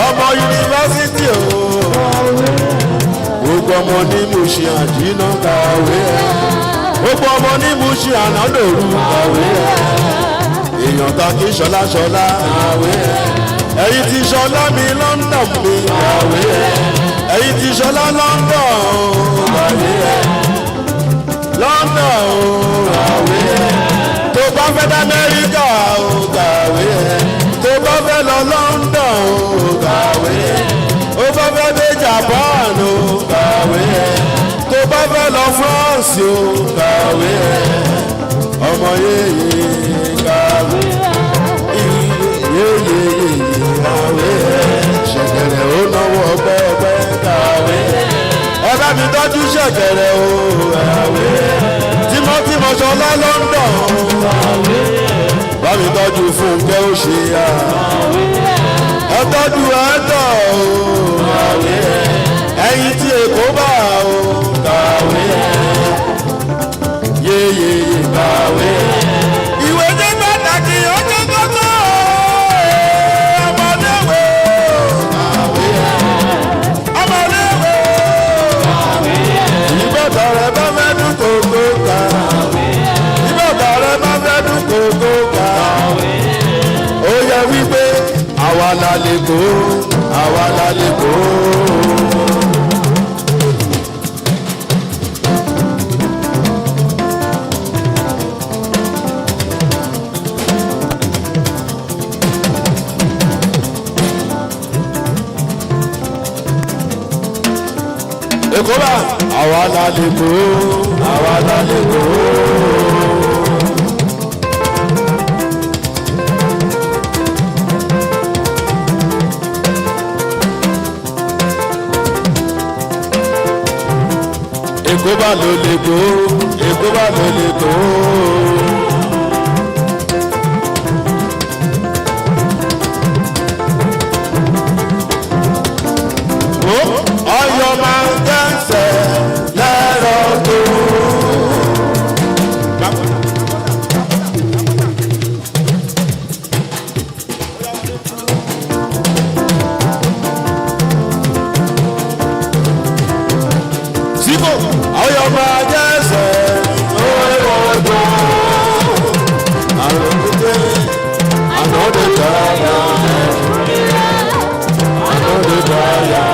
[SPEAKER 14] ọmọ yunifásitì o gbogbo ọmọ ní Mushin àjínà kàwé ẹ gbogbo ọmọ ní Mushin ànádòru kàwé ẹ èèyàn ta kí ṣọlá ṣọlá kàwé ẹ ẹ̀yin ti ṣọlá mi London mi kàwé ẹ ẹ̀yin ti ṣọlá London kàwé ẹ London kàwé ẹ tó bá fẹ́ dá Amẹ́ríkà kàwé ẹ tó bá fẹ́ lọ London kàwé ẹ ó bá fẹ́ dé Japan kàwé ẹ tó bá fẹ́ lọ France kàwé ẹ ọmọ yéye kàwé yéye kàwé ṣẹ̀kẹ̀rẹ̀ ó náwó ọgbẹ́ kàwé ẹ bá mi tọ́jú ṣẹ̀kẹ̀rẹ̀ o kàwé tímọ́tímọ́ ṣọlá London kàwé bá mi tọ́jú Fúnkẹ́ ó ṣe yá ẹ tọ́jú ẹ̀dọ̀ o kàwé ẹ̀yin tí Èkó bá o kàwé yéye kàwé. ìwé jẹ́ pàtàkì ọjọ́ kọ́kọ́ ọmọdéwé kàwé ọmọdéwé kàwé. ìbọ̀dọ̀ rẹ̀ bá fẹ́ dún kókó ká ìbọ̀dọ̀ rẹ̀ bá fẹ́ dún kókó ká. ó yẹ wípé àwa la lè kó àwa la lè kó. Èkó bá àwa la lè kó àwa la lè kó. Èkó bá ló lè kó Èkó bá ló lè kó. Ọyọ máa ń dẹ́sẹ̀ lẹ́rọ̀ tó. Síbò ọyọ máa dẹ́sẹ̀ lẹ́rọ̀ tó. Àrùn títí ànọ́dé dáyà ànọ́dé dáyà.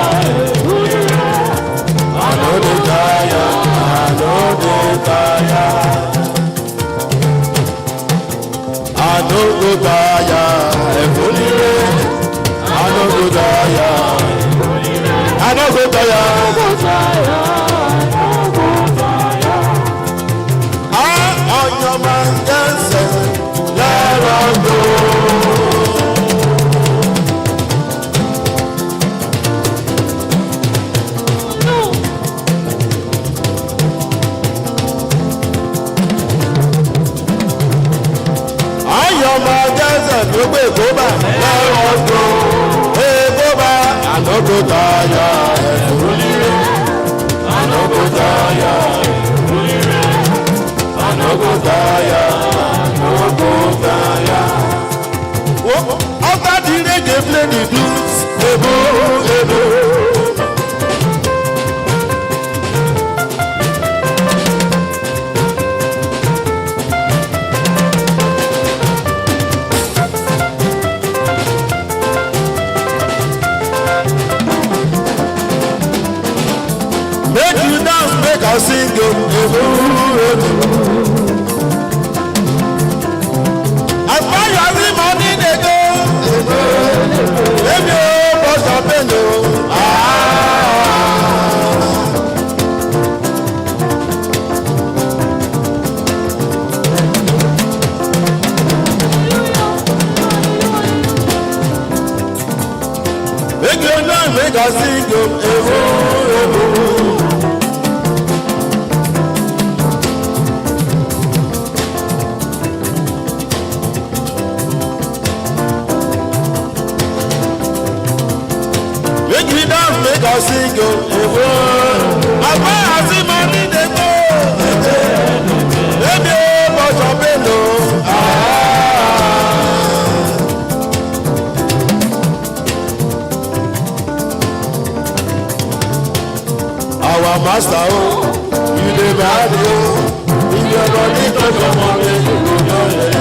[SPEAKER 14] Anogodaya, efunire. Anogodaya, anogodaya, anogodaya. Ọyọ máa ń dẹ́sẹ̀ lẹ́rọ̀ tó. Ọmọ jẹ́sẹ̀ ló gbé Èkóbà lọ́wọ́ tó. Èkóbà ànọ́gòtàyà ẹ̀fúnlẹ̀. Ànọ́gòtàyà ẹ̀fúnlẹ̀. Ànọ́gòtàyà ànọ́gòtàyà. After the reggae play the blues, ebo ebo. Make you dance, make I sing it. As far as the money they go, baby, oh, what's happening? Ah. èwo. Àgbà àti màmí dègbò. Bébí bọ́sọ̀ bélò. Our master, oh, you the bad, oh, in your body, touch your money, you know it.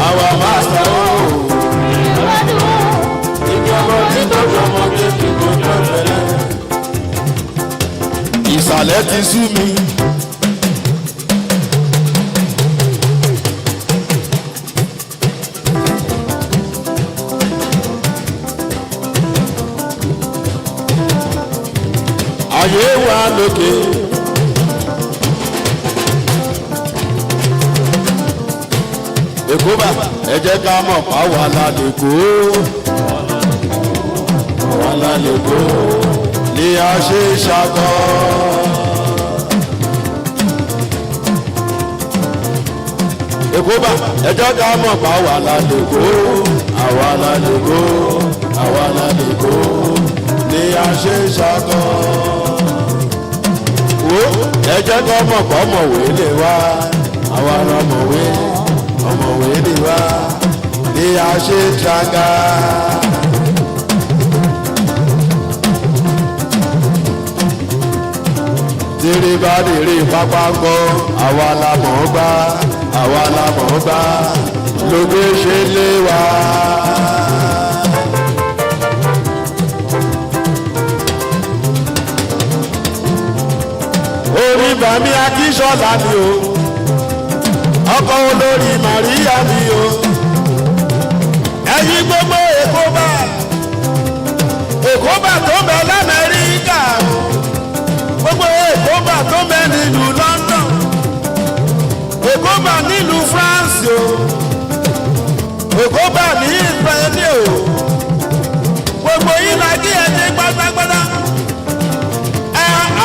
[SPEAKER 14] Our master, oh, in your body, touch your money, you know it. Ìsàlẹ̀ ti sú mi. Ayé wa lókè. Èkó bá ẹ jẹ́ ká mọ̀ pa wà lálẹ́kó. Wà lálẹ́kó ni a ṣe ṣàkọ́. Èkó bá ẹ jẹ́ ká mọ̀ pa wà lálẹ́kó. Àwa lálẹ́kó, àwa lálẹ́kó ni a ṣe ṣàkọ́. Ẹ jẹ́ kọ́ mọ̀ pọ̀ mọ̀wé lè wá àwa lọ́mọ̀wé ọmọwé lè wá ní a ṣe ṣàgá. Tírí bá dèrè pápá gbọ́ àwa la mọ̀ ọ́ gbá àwa la mọ̀ ọ́ gbá lóde ṣe lé wa. Orí bàmí Akíṣọ́lá mi o, ọkọ olórí Màríyá mi o, ẹ̀yin gbogbo Èkó bá tó bẹ l'Amẹ́ríkà o, gbogbo Èkó bá tó bẹ nílùú London, Èkó bá nílùú France o, Èkó bá ní Israeli o, gbogbo yìí la kí ẹ dé pátápátá.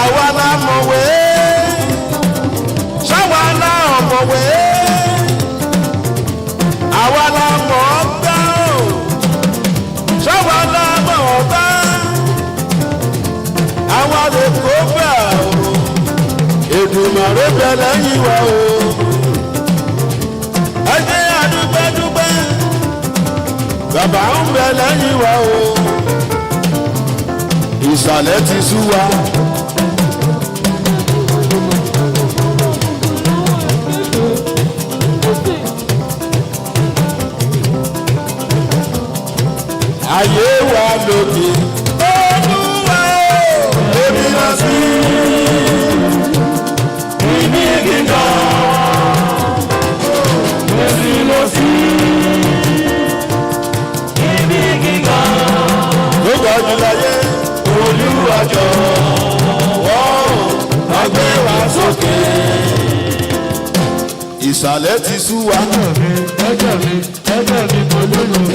[SPEAKER 14] Àwa la mọ̀wé, ṣáwa la ọ̀mọ̀wé, àwa la mọ̀ ọ́ gbá o, ṣáwa la mọ̀ ọ́ gbá, àwa lè kó bá o, Èdùmàrè bẹ lẹ́yìn wa o, ẹ jẹ́ àdúgbẹ́dúgbẹ́, bàbá ń bẹ lẹ́yìn wa o, ìsàlẹ̀ ti sú wa. Ayé wa lókè. Olúwa o, èmi lọ sí ibi gíga. Èmi lọ sí ibi gíga. Tó gbọ́dọ̀ láyé. Olúwa jọ̀wọ́ wá gbé wa sókè. Ìsàlẹ̀ ti sú wa. Ẹgbẹ́ mi kò lóyún mi.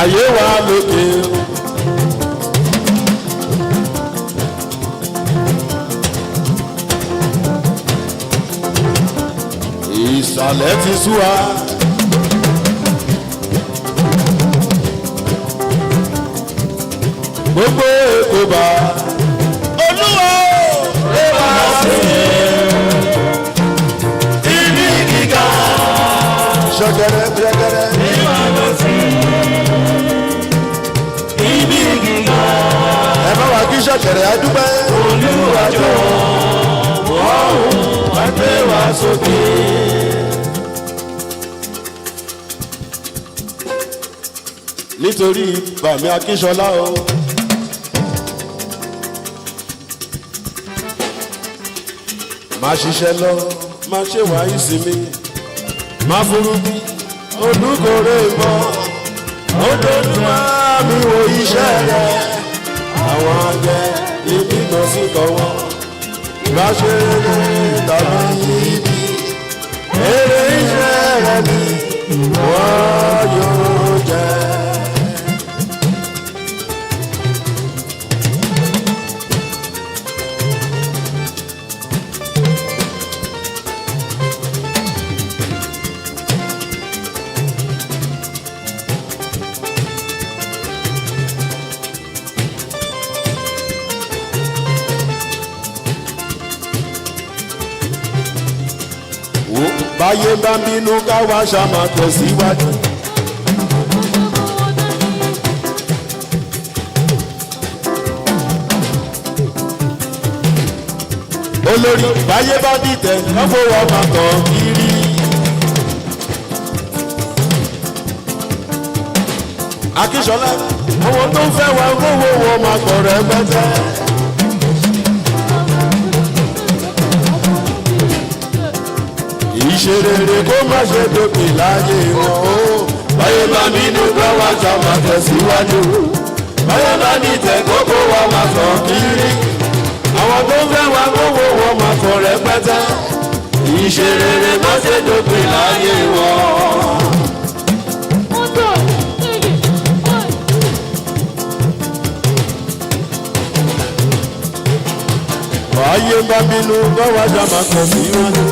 [SPEAKER 14] Ayé wa lókè. Ìsàlẹ̀ ti sú wa. Gbogbo Èkó bá. Olúwa ló bá sí ibi gíga. Ṣọ̀gẹ̀rẹ̀ gbẹ̀gẹ̀rẹ̀. Ìwà lọ sí ibi gíga. Ẹ bá wa kí ṣọ̀gẹ̀rẹ̀ adúpẹ́. Olúwa jọ̀wọ́ wá gbé wa sókè. Nítorí Bàmí Akíṣọlá o. Má ṣiṣẹ́ lọ, má ṣe wá ìsinmi, má forúkú, olùkórè mọ́, Olódùmarè mi wo iṣẹ́ rẹ̀, àwọn àgbẹ̀ ìbímọ sí kọ́ wọn, bá ṣe rere tàbí ibi, èrè iṣẹ́ rẹ̀ ni wọ́n yóò jẹ́. báyé bá ń bínú káwá ṣàmà tẹ̀síwájú. olórí báyé bá dìtẹ̀ lọ́fọ̀ wọ́n máa tọ̀ kiri. akíṣọlá àwọn tó ń fẹ́ wa kówó wọn máa kọ̀ rẹpẹtẹ. ìṣerere kó má ṣe dókè láyé wọn o. báyé bá bínú ká wá ṣá máa tẹ̀síwájú. báyé bá dìtẹ̀ kókó wa máa tọ̀ kiri. àwọn tó ń fẹ́ wa kówó wọn máa kọ̀ rẹpẹtẹ. ìṣerere má ṣe dókè láyé wọn. ayé bá bínú báwa ṣá máa tẹ̀síwájú.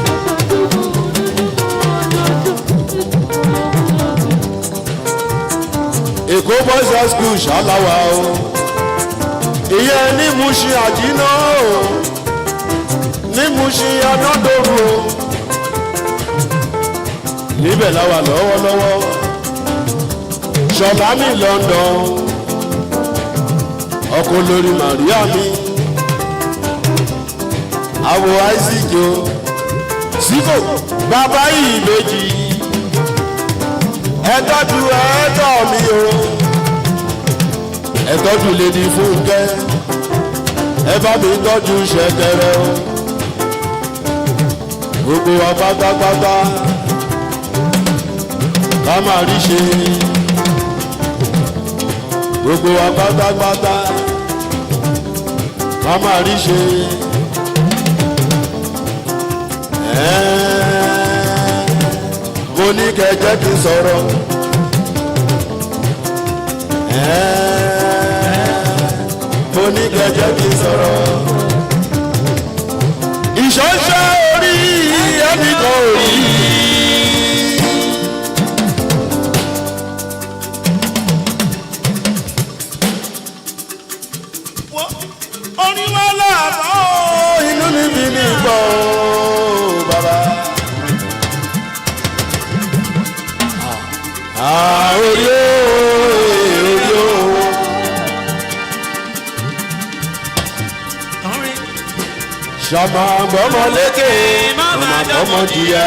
[SPEAKER 14] èkó boys high school ṣàlàwà o ìyẹn ní Mushin àjínà o ní Mushin anádòrò o níbẹ̀ láwà lọ́wọ́lọ́wọ́ ṣọlá ní London ọkọ̀ lórí Maria mi àwọ̀ Isaac o síkò bàbá yìí méjì ẹ̀tọ́jú ẹ̀tọ́ mi o ẹ̀tọ́jú lèdi Fúnkẹ́ ẹ bá mi tọ́jú Ṣẹ̀kẹ̀rẹ̀ o gbogbo wa pátápátá ká máa rí ṣe gbogbo wa pátápátá ká máa rí ṣe. Mo ní kẹ́ jẹ́ kí n sọ̀rọ̀. Mo ní kẹ́ jẹ́ kí n sọ̀rọ̀. Ìṣọ́ṣẹ́ orí ẹnìkan ò rí. Orí wa láàbọ̀ inú níbi ní gbọ́ bàbá. Orí o, orí o. Ṣàmà gbọ́mọ lékè, màmá gbọ́mọ jìyà.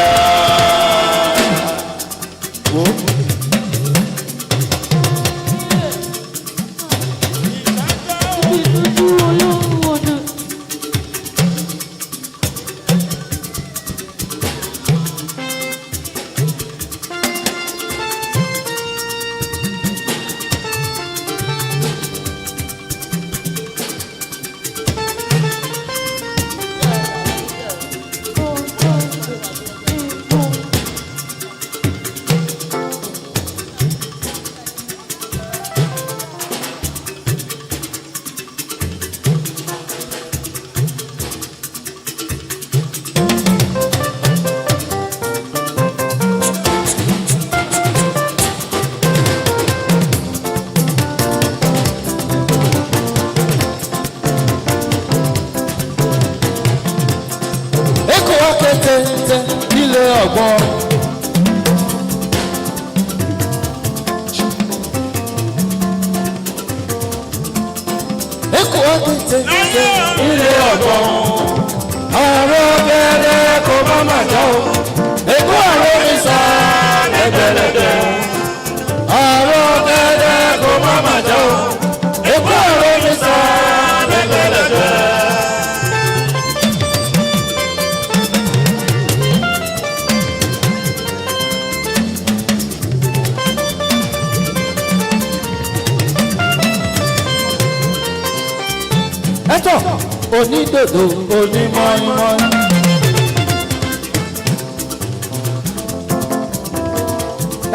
[SPEAKER 14] Onídòdò onímọ̀ọ́mọ́.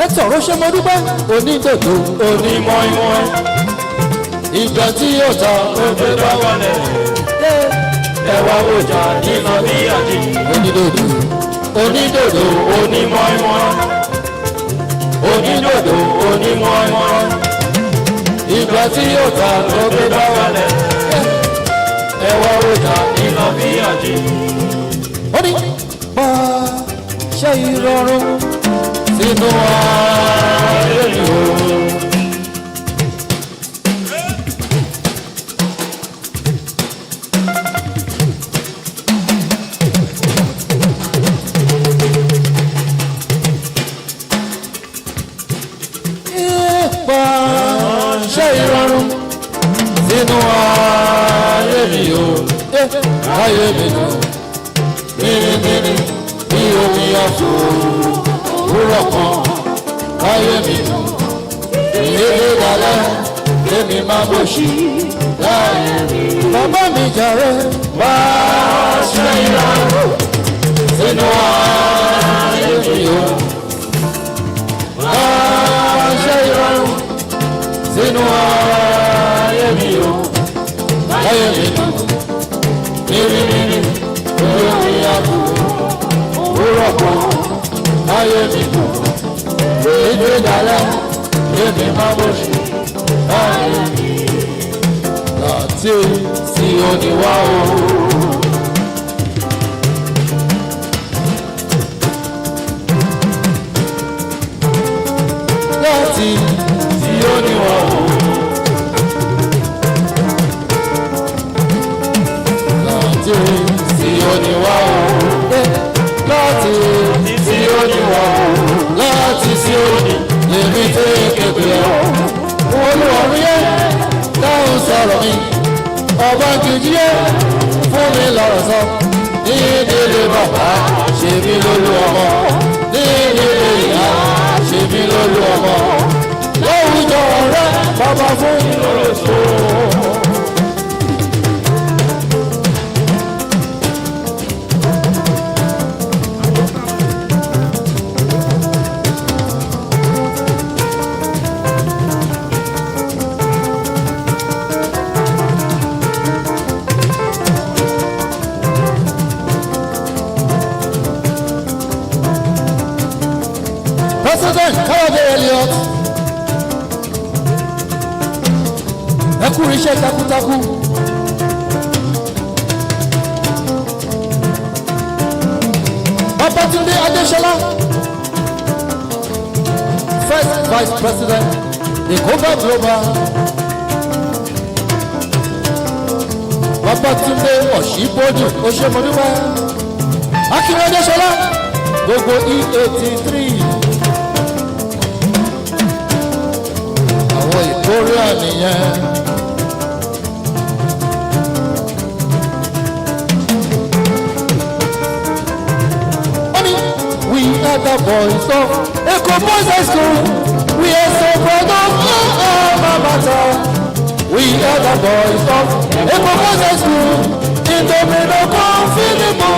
[SPEAKER 14] Ẹ tọ̀rọ̀ ṣe mo dúpẹ́. Onídòdò onímọ̀ọ́mọ́. Ìgbà tí yóò ta ó gbé bá wọlé. Ẹ wá wòjà nínú bí àjí. Onídòdò onídòdò onímọ̀ọ́mọ́. Onídòdò onímọ̀ọ́mọ́. Ìgbà tí yóò ta ó gbé bá wọlé. Ẹ wá wòjà nínú bí àjí. Ó ní bá ṣe ìrọ̀rùn sínú ayé mi o. Ipa ṣe ìrọ̀rùn sínú ayé mi o. Ayé mi o. Mìrìmìrì bí omi ọ̀tún òwúrọ̀ kan. Ayé mi o. Ìyébé dalẹ̀ kémi máa bọ̀ sí láyé mi. Bàbá mi jàre wá ṣe ìrọ̀rùn sínú ayé mi o. Wá ṣe ìrọ̀rùn sínú ayé mi o. Ayé mi o. Mìrìmìrì bí omi ọ̀tún òwúrọ̀ kan. Ayé mi o. Ìyébé dalẹ̀ kémi máa bọ̀ sí láyé mi. Láti sí oníwà o. Láti sí oníwà o. Láti sí oníwà o. Láti sí oníwà o. Láti sí oní lèmi tẹ́ kékeré o. Olúwarú yẹ dáhùn sọ̀rọ̀ mi. Ọba kejì yẹ fún mi lọ́rọ̀ sọ. Ní ìdílé bàbá ṣe mí lólú ọmọ. Ní ìdílé ìyá ṣe mí lólú ọmọ. Láwùjọ ọ̀rẹ́ bàbá fún mi lọ́rọ̀ sọ. President Káyọ̀dé Elliott ẹ kú iṣẹ́ takuntakun. Babátúndé Adéṣọlá First Vice President Ekova Global. Babátúndé Ọ̀ṣíbódù Oṣèmọdúpẹ́ Akínwé Adéṣọlá gbogbo E83. Àwọn ìkórè àníyàn. We are the boys of Eko Boys High School. We are so proud of our matter. We are the boys of Eko Boys High School. In the middle of Philippo.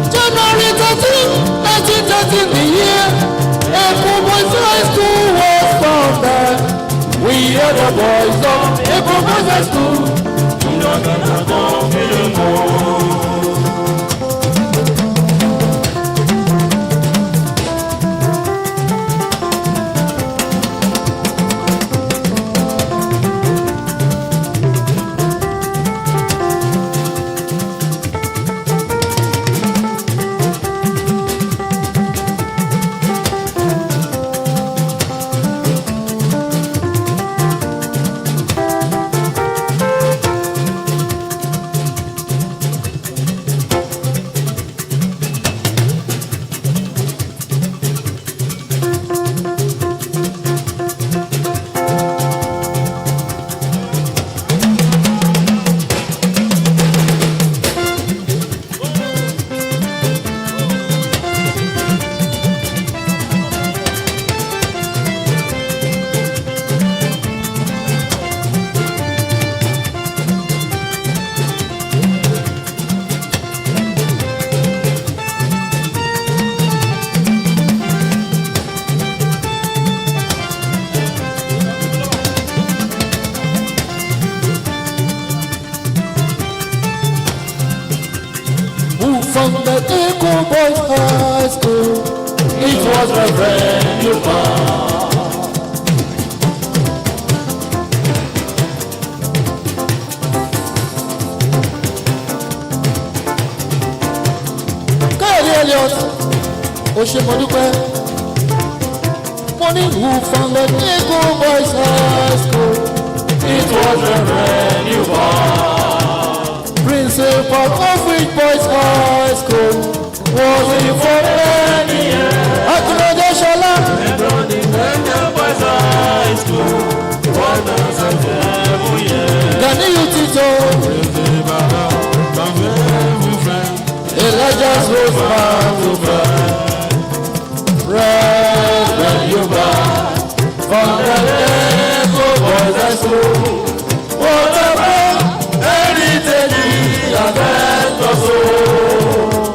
[SPEAKER 14] January 13, 1913, the year Eko Boys High School was founded. We are the boys of Eko Boys High School. In the middle of Philippo. From the Eko Boys High School, it was Reverend Yupa. Káyọ̀dé Elliott ṣe mo dúpẹ́. Mo ní who founded Eagle Boys High School. It was Reverend Yuval. Principal of which Boys High School was he for many years. Akinode Shola. Reverend Boys High School was there 7 years. Ganiyu Tito. Elijah's was man to friend. Reverend Yuval from the Eagle Boys High School. What about heritage and mentor soul?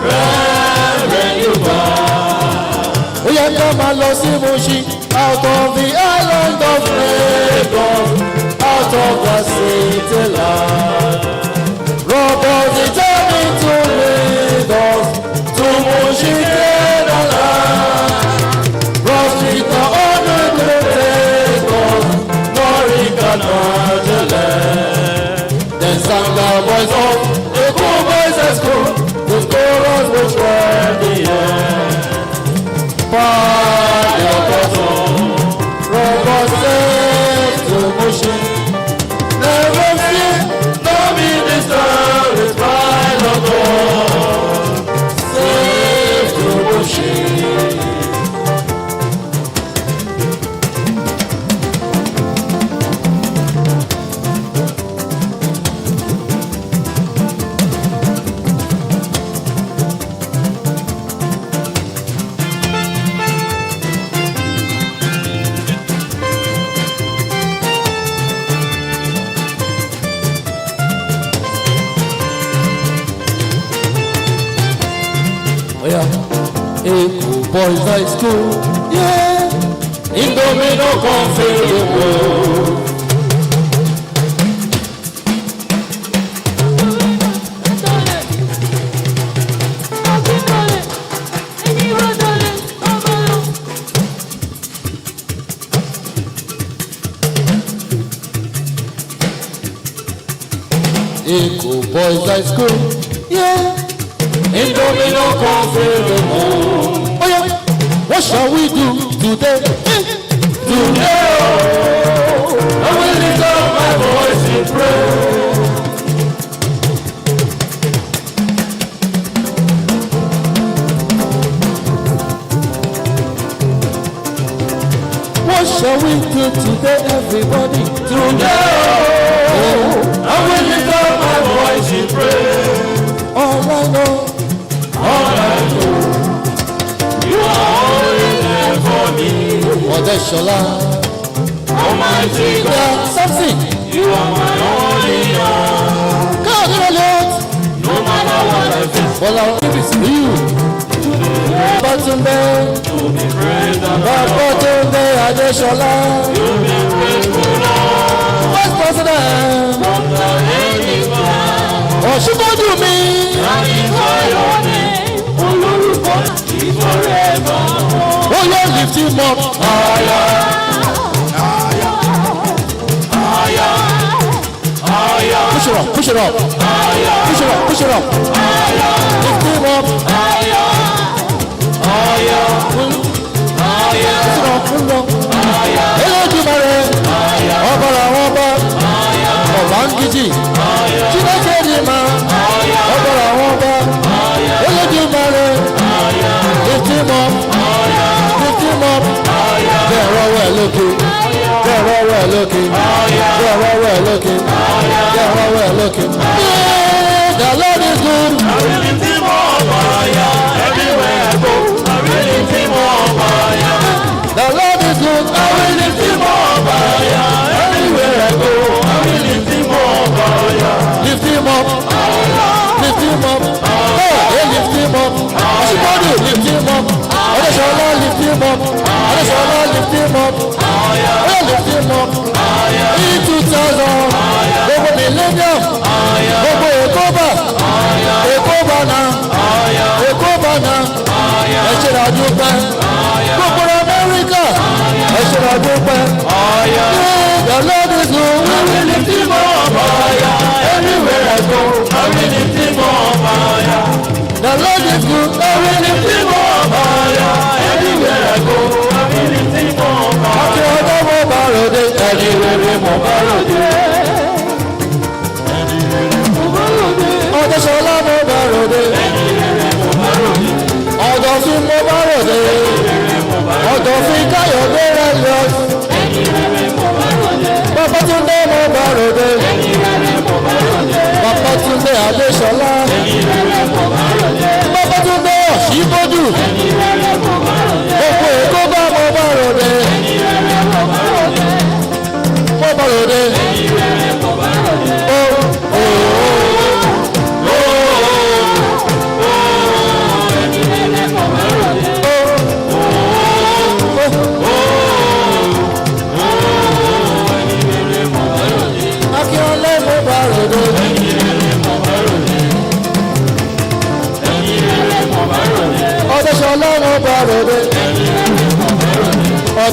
[SPEAKER 14] Reverend Yuval. We are come and lost emotion out of the island of Lagos, out of the city land. Robbers determined to lead us to Moshikena. Cross with the honor to take us, Norika Najele. Then sang the voice of the cool boys at school, the chorus which were the end. By your bottom, robbers said to Moshi, never fear, no be discouraged by the God. Save to Moshi. Eagle Boys High School, yeah. Indomie no come fill the world. Eagle Boys High School, yeah. Indomie no come fill the world. Oh yeah, what shall we do today? Today, oh, I will lift up my voice in prayer. What shall we do today, everybody? Today, oh, I will lift up my voice in prayer. All I know. All I know, you are always there for me. Odeshola, Almighty God, something. You are my only God. God, no matter what I face, all I give is you. Batumbe, to be praised and Batumbe, Odeshola, you be faithful, Lord. Vice President, from the lady God. Oh, she go do me. And for your name. Forever. Oh yeah, lift him up higher, higher, higher, higher. Push it up, push it up, higher. Push it up, push it up, higher. Lift him up higher, higher, higher. Push it up, push it up, higher. Hello, Jumare, higher. Obara, Oba, higher. Obangiji, higher. Chineke, higher. Obara, Oba, higher. Hello, Jumare. Lift him up, lift him up. They're all well looking, they're all well looking, they're all well looking, they're all well looking. Yeah, the Lord is good. I will lift him up higher, everywhere I go. I will lift him up higher. The Lord is good. I will lift him up higher, everywhere I go. I will lift him up higher. Lift him up, lift him up. Hey, lift him up. Lift him up. Odeshola, lift him up. Odeshola, lift him up. Lift him up. In 2000, gbogbo millennium, gbogbo Èkóbà náà, Èkóbà náà, ẹ ṣe ra dúpẹ́. Gbogbo Amẹ́ríkà, ẹ ṣe ra dúpẹ́. The Lord is good. I will lift him up higher. Everywhere I go, I will lift him up higher. The Lord is good. I will lift him up higher.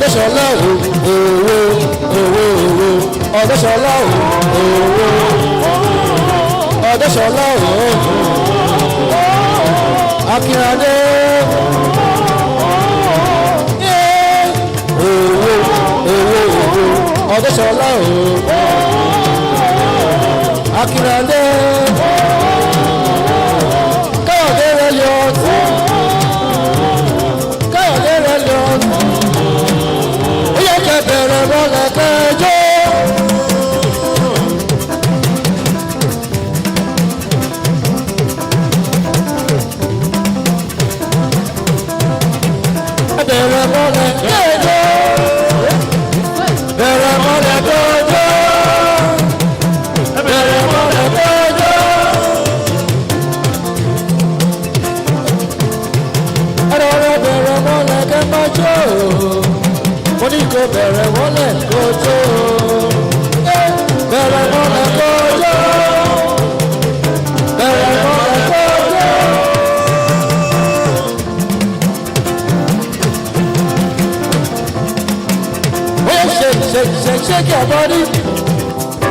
[SPEAKER 14] Ọ̀dẹ́ṣọlá owó Ọ̀dẹ́ṣọlá owó Ọ̀dẹ́ṣọlá owó Akínadé owó Ọ̀dẹ́ṣọlá owó Akínadé Káyọ̀dé rẹ̀ yọ Káyọ̀dé rẹ̀ yọ ó yẹ kẹ́ bẹ̀rẹ̀ bọ́lẹ̀ kẹjọ́. Bẹ̀rẹ̀ mọ́lẹ̀ kẹjọ́. Bẹ̀rẹ̀ mọ́lẹ̀ kẹjọ́. Bẹ̀rẹ̀ mọ́lẹ̀ kẹjọ́. Ẹ̀rọ bẹ̀rẹ̀ mọ́lẹ̀ kẹjọ́. Mo ní kó bẹ̀rẹ̀ mọ́lẹ̀ kẹjọ́. Bẹ̀rẹ̀ mọ́lẹ̀ kẹjọ́. Bẹ̀rẹ̀ mọ́lẹ̀ kẹjọ́. Shake your body.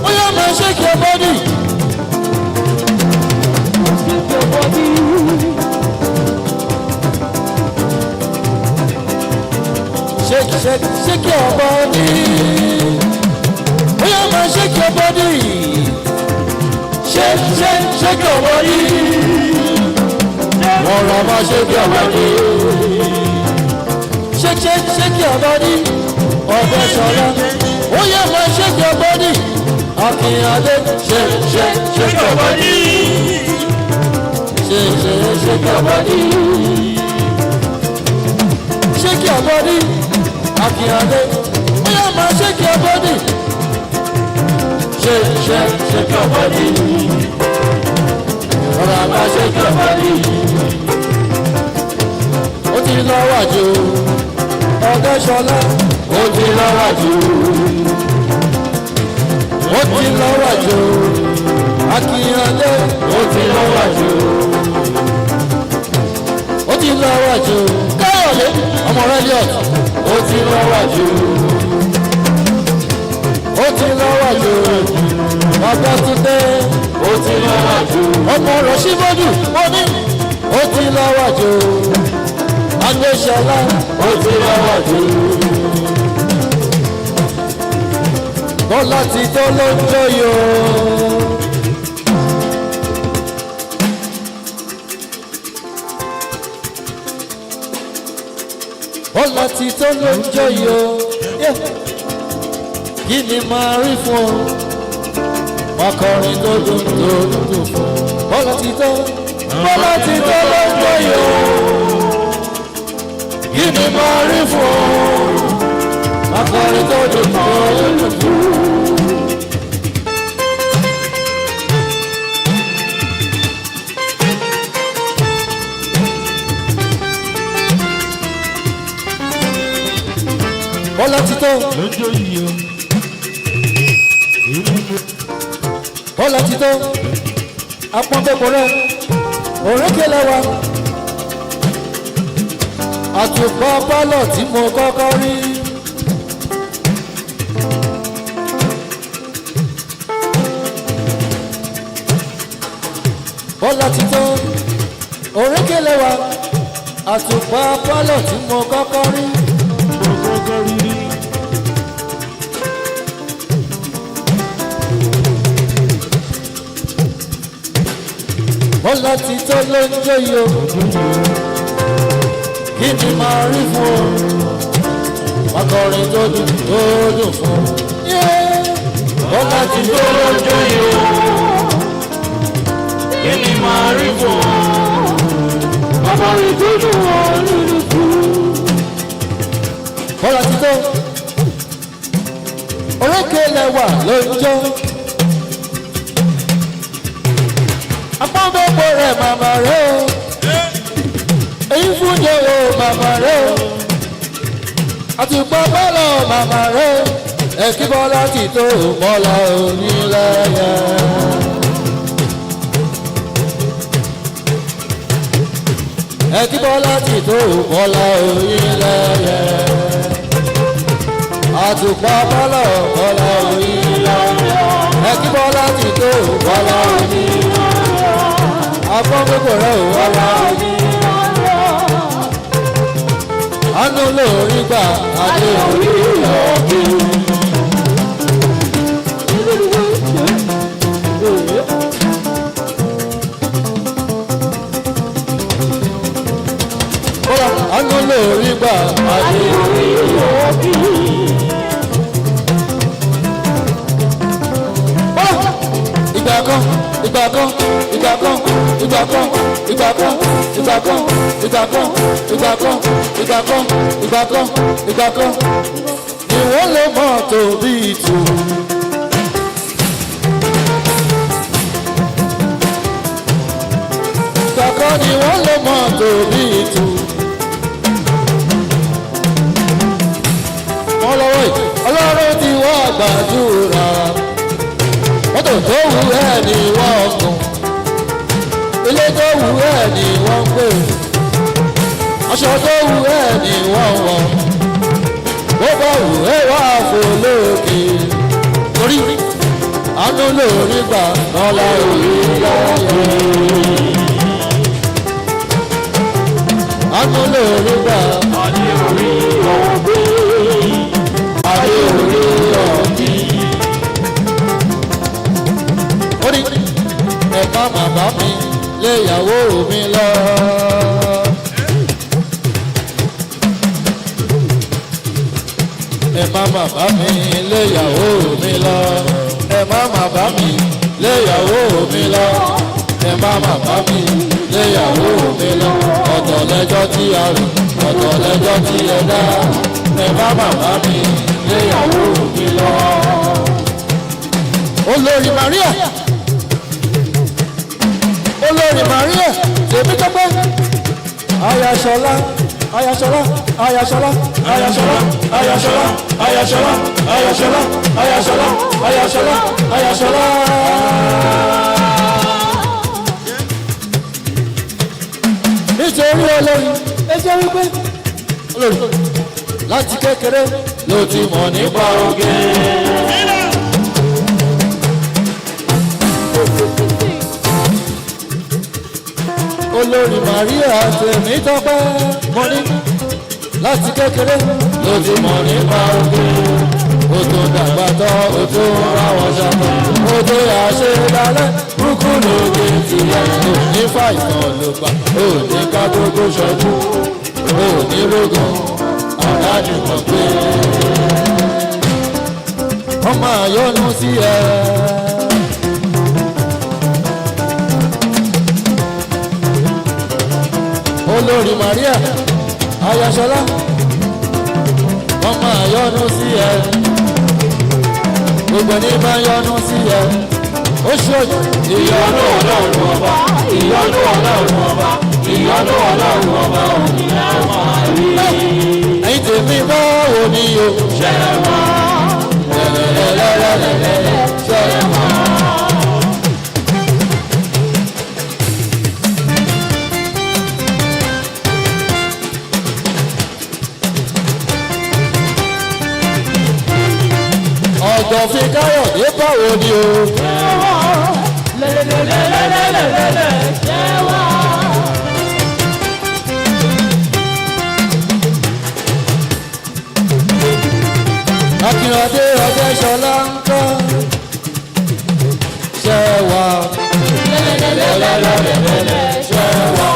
[SPEAKER 14] Oh yeah, man, shake your body. Shake your body. Shake your body. Oh yeah, man, shake your body. Shake your body. One of us shake your body. Shake your body. Ọ̀dẹ́ṣọlá. Oh yeah, man, shake your body. Akínadé. Shake your body. Shake your body. Shake your body. Akínadé. Oh yeah, man, shake your body. Shake your body. One of us shake your body. Ó ti lọ́wọ́ jù Ọ̀dẹ́ṣọlá. Ó ti lọ́wọ́ jù. Ó ti lọ́wọ́ jù Akínadé. Ó ti lọ́wọ́ jù. Ó ti lọ́wọ́ jù Káyọ̀dé ọmọ rẹ̀ yọ̀. Ó ti lọ́wọ́ jù. Ó ti lọ́wọ́ jù Ọ̀dẹ́túndé. Ó ti lọ́wọ́ jù ọmọ rẹ̀ síbọ́dù. Ó ní ó ti lọ́wọ́ jù Ọ̀dẹ́ṣọlá. Ó ti lọ́wọ́ jù. Bọ́lá ti tó ló ń jọyọ̀. Bọ́lá ti tó ló ń jọyọ̀. Kí ni máa rí fún ọ? Ọkọrin tó dùn fún. Bọ́lá ti tó ló ń jọyọ̀. Kí ni máa rí fún ọ? Akọrin tó dùn fún. Bọ́lá ti tó. Bọ́lá ti tó. Apọ́npẹ́pọ̀ rẹ̀ òrékèlè wa. Àtùpọ̀ pálọ̀ tí mo kọ́kọ́ rí. Bọ́lá ti tó. Òrékèlè wa. Àtùpọ̀ pálọ̀ tí mo kọ́kọ́ rí. Bọ́lá ti tó ló ń jọyọ̀. Kí ni máa rí fún ọ? Akọrin tó dùn fún. Bọ́lá ti tó ló ń jọyọ̀. Kí ni máa rí fún ọ? Akọrin tó dùn fún. Bọ́lá ti tó. Orékèlè wà ló ń jọ. Apọ́nbẹ́pọ̀ rẹ̀ màmá rẹ̀ o. Èyí fún jòrò màmá rẹ̀ o. Àtùpọ̀ bọ́lọ̀ màmá rẹ̀ o. Ẹ̀kí Bọ́lá ti tó Bọ́lá onílẹ̀yẹ. ẹ kí bọ́lá ti tó bọ́lá oyin lẹ́yẹ. àtùpà bọ́lá bọ́lá oyin lẹ́yẹ. ẹ kí bọ́lá ti tó bọ́lá oyin lẹ́yẹ. agbọ́n gbogbo rẹ̀ ò bọ́lá oyin lẹ́yẹ. àánú lórí gbà adé orí ọ̀gbìn. àánú lórí gbà adé orí ọ̀gbìn. ìgbà kan ìgbà kan ìgbà kan ìgbà kan ìgbà kan ìgbà kan ìgbà kan ìgbà kan ìgbà kan ìgbà kan ìgbà kan ni wọ́n lè mọ̀ tó bí ìtù. ìgbà kan ni wọ́n lè mọ̀ tó bí ìtù. wọ́n lọ́wọ́ yìí ọlọ́run ti wá gbàdúrà. mọ́tò tó wù ẹ́ ni wọ́n gùn. ilé tó wù ẹ́ ni wọ́n gbé. aṣọ tó wù ẹ́ ni wọ́n wọ̀. bó bá wù ẹ́ wá fò lókè. torí àánú lórí gbà lọ́la orí lọ́yẹ̀. àánú lórí gbà adé orí ọ̀gbìn. adé orí ọ̀gbìn. orí ẹ̀ka bàbá mi léyàwó mi lọ. ẹ̀ka bàbá mi léyàwó mi lọ. ẹ̀ka bàbá mi léyàwó mi lọ. ẹ̀ka bàbá mi léyàwó mi lọ. ọ̀tọ̀ lẹ́jọ́ tí a rò ọ̀tọ̀ lẹ́jọ́ tí ẹ dá. ẹ̀ka bàbá mi léyàwó mi lọ. olórí Maria olórí Maria tèmi tọ́pẹ́ ayaṣọlá ayaṣọlá ayaṣọlá ayaṣọlá ayaṣọlá ayaṣọlá ayaṣọlá ayaṣọlá ayaṣọlá ayaṣọlá. nítorí olórí ẹjẹ wípé olórí láti kékeré ló ti mọ̀ nípa oge. olórí Maria tèmi tọ́pẹ́ mọ́ ní láti kékeré ló ti mọ̀ nípa oge. ó tó dàgbà tọ́ ó tó ráwọ̀ ṣàtọ̀ ó tó àṣedálẹ̀ kúkú lóge tiẹ̀. ó ní fàìsàn ló gbà ó ní ká gbogbo ṣọdún ó ní rógùn àdájú mọ̀ pé wọ́n máa yọ́nú sí ẹ. olórí Maria ayaṣọlá wọ́n máa yọ́nú sí ẹ. gbogbo ní bá yọ́nú sí ẹ. ó ṣòyí ìyọ́nú ọlọ́run ọba ìyọ́nú ọlọ́run ọba ìyọ́nú ọlọ́run ọba òní ẹ máa rí. ẹ̀yin tèmi báwo ni o ṣe wá lẹ́lẹ́lẹ́lẹ́lẹ́lẹ́ ṣe wá. ọ̀dọ̀fin káyọ̀dé báwo ni o. lẹ́lẹ́lẹ́lẹ́lẹ́lẹ́lẹ́ ṣe wá. akínọdé ọdẹṣọlá ń kọ́ ṣe wá. lẹ́lẹ́lẹ́lẹ́lẹ́lẹ́ ṣe wá.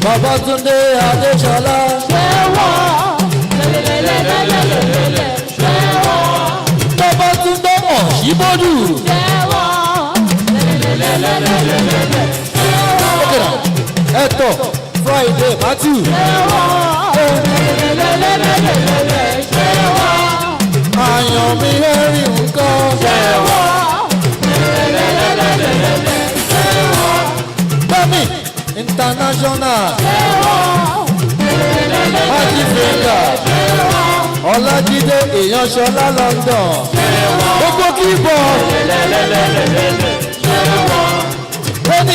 [SPEAKER 14] Babátúndé Adéṣọlá ṣe wá. Babátúndé Ọ̀ṣíbọ́dù ṣe wá. Ẹ̀tọ́ Friday Matthew ṣe wá. Àyànmí Henry ńkọ́ ṣe wá. Bẹ́ẹ̀ni international Haji Finger Ọlájídé Èyánṣọlá London gbogbo kíbọ̀ ó ní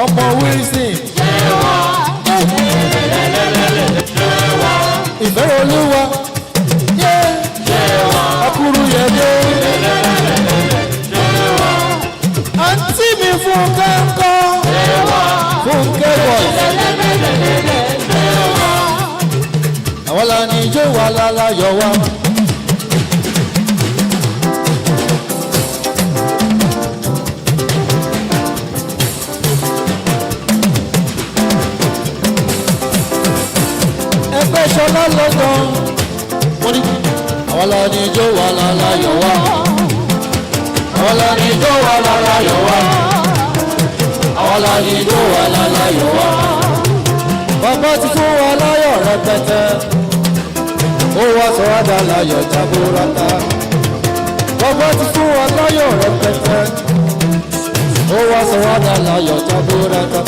[SPEAKER 14] ọmọ wilson. ìfẹ́ olúwa. akuru yẹ̀dẹ̀. àǹtí mi Fúnkẹ́ ńkọ́. Fúnkẹ́ boys. àwọn la ní ijó wa lálayọ̀ wa. ẹgbẹ́ ṣọlá lọ́gàn. wọ́n ní àwọn la ní ijó wa lálayọ̀ wa. àwọn la ní ijó wa lálayọ̀ wa. àwọn la ní ijó wa lálayọ̀ wa. bàbá ti fún wa láyọ̀ rẹpẹtẹ. ó wá sọ wá dá láyọ̀ jaburata. bàbá ti fún wa láyọ̀ rẹpẹtẹ. ó wá sọ wá dá láyọ̀ jaburata.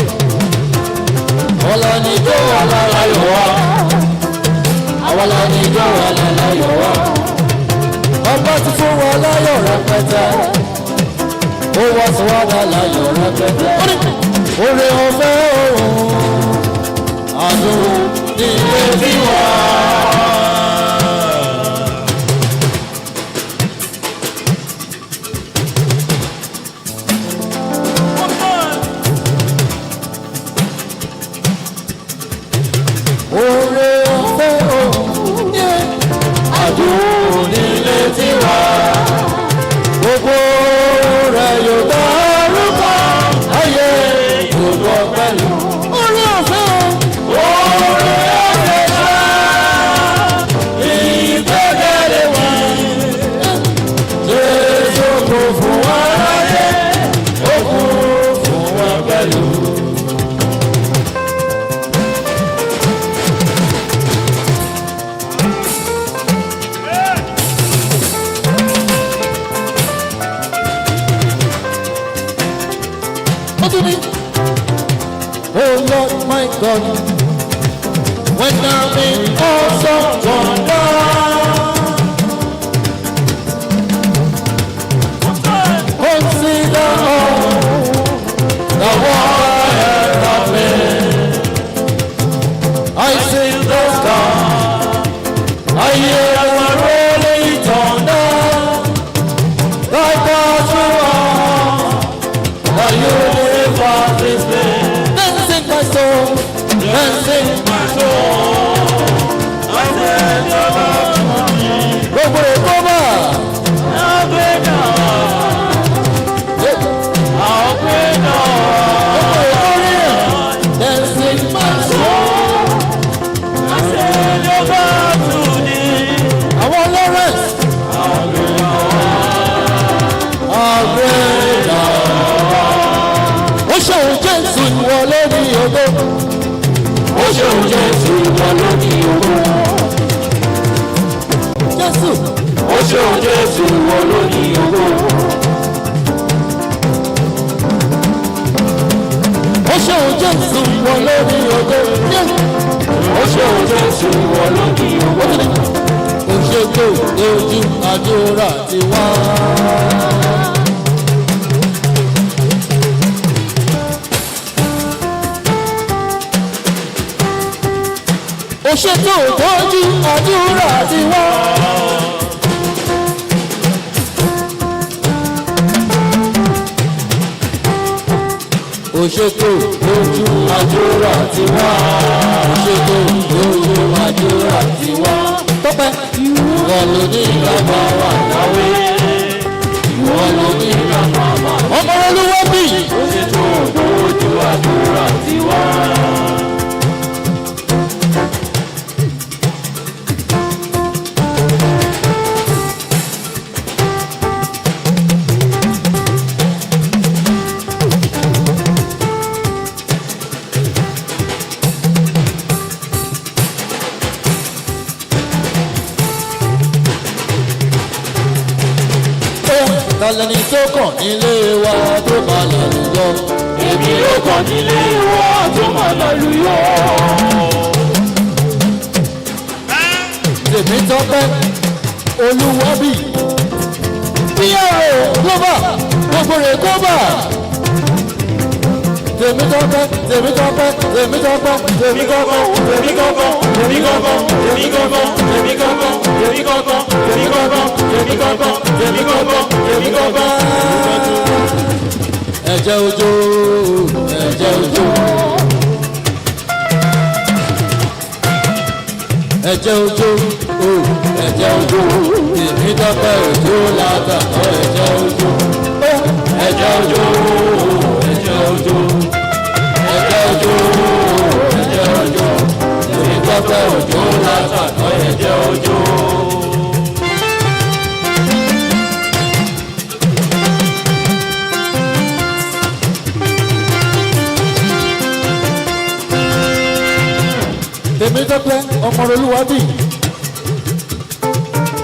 [SPEAKER 14] àwọn la ní ijó wa lálayọ̀ wa. àwọn la ní ijó wa lálayọ̀ wa. bàbá ti fún wa láyọ̀ rẹpẹtẹ. ó wá sọ wá dá láyọ̀ rẹpẹtẹ. oore ọ̀fẹ́ òun àdùn ní ilé tiwa. oore ọ̀fẹ́ òun àdùn ní ilé tiwa. gbogbo rẹ̀ yóò dárúkọ ayé gbogbo pẹ̀lú. oore ọ̀fẹ́ òun. oore ọ̀fẹ́ ṣá ìgbẹ́kẹ̀lé wa. Jésù kò fún wa láyé ó kú fún wa pẹ̀lú. Oh Lord my God, when I'm in awesome wonder, consider all the wonder of me. I see the sky, I hear the rolling thunder, like God you are, the universe is big. My soul, and sing my soul. I said you're about to me. Go over. I'll bring on. Then sing my soul. I said you're about to me. I want the rest. I'll bring on. I'll bring on. Oh, show Jésù wọlé ní ògo. Ó ṣeun Jésù wọlé ní ògo. Jésù. Ó ṣeun Jésù wọlé ní ògo. Ó ṣeun Jésù wọlé ní ògo. Ó ṣeun Jésù wọlé ní ògo. Ó ṣe tó lójú àdúrà tiwa. ó ṣètò ìtọ́jú àdúrà tiwa. ó ṣètò ìtọ́jú àdúrà tiwa. ó ṣètò ìtọ́jú àdúrà tiwa. tọ́pẹ́ ìwọ ló ní ìlànà wà láwé. ìwọ ló ní ìlànà wà láwé. ọmọ olúwa bí. ó ṣètò ìtọ́jú àdúrà tiwa. Talẹ́ni tó kàn nílé wa tó máa lálùyọ. Èmi ló kàn nílé wa tó máa lálùyọ. Tèmi tọ́pẹ́ Olúwabí. Bíyàwó Global gbogbo rẹ̀ Global. tèmi tọ́pẹ́ tèmi tọ́pẹ́ tèmi tọ́pẹ́ tèmi gángan tèmi gángan tèmi gángan tèmi gángan tèmi gángan tèmi gángan tèmi gángan tèmi gángan tèmi gángan tèmi gángan. ẹ̀jẹ̀ òjò ẹ̀jẹ̀ òjò ẹ̀jẹ̀ òjò ẹ̀jẹ̀ òjò tèmi tọ́pẹ́ òjò látàkọ́ ẹ̀jẹ̀ òjò ẹ̀jẹ̀ òjò ẹ̀jẹ̀ òjò ẹ̀jẹ̀ òjò ẹ̀jẹ̀ òjò tèmi tọ́pẹ́ òjò látàkọ́ ẹ̀jẹ̀ òjò. tèmi tọ́pẹ́ ọmọ olúwa bì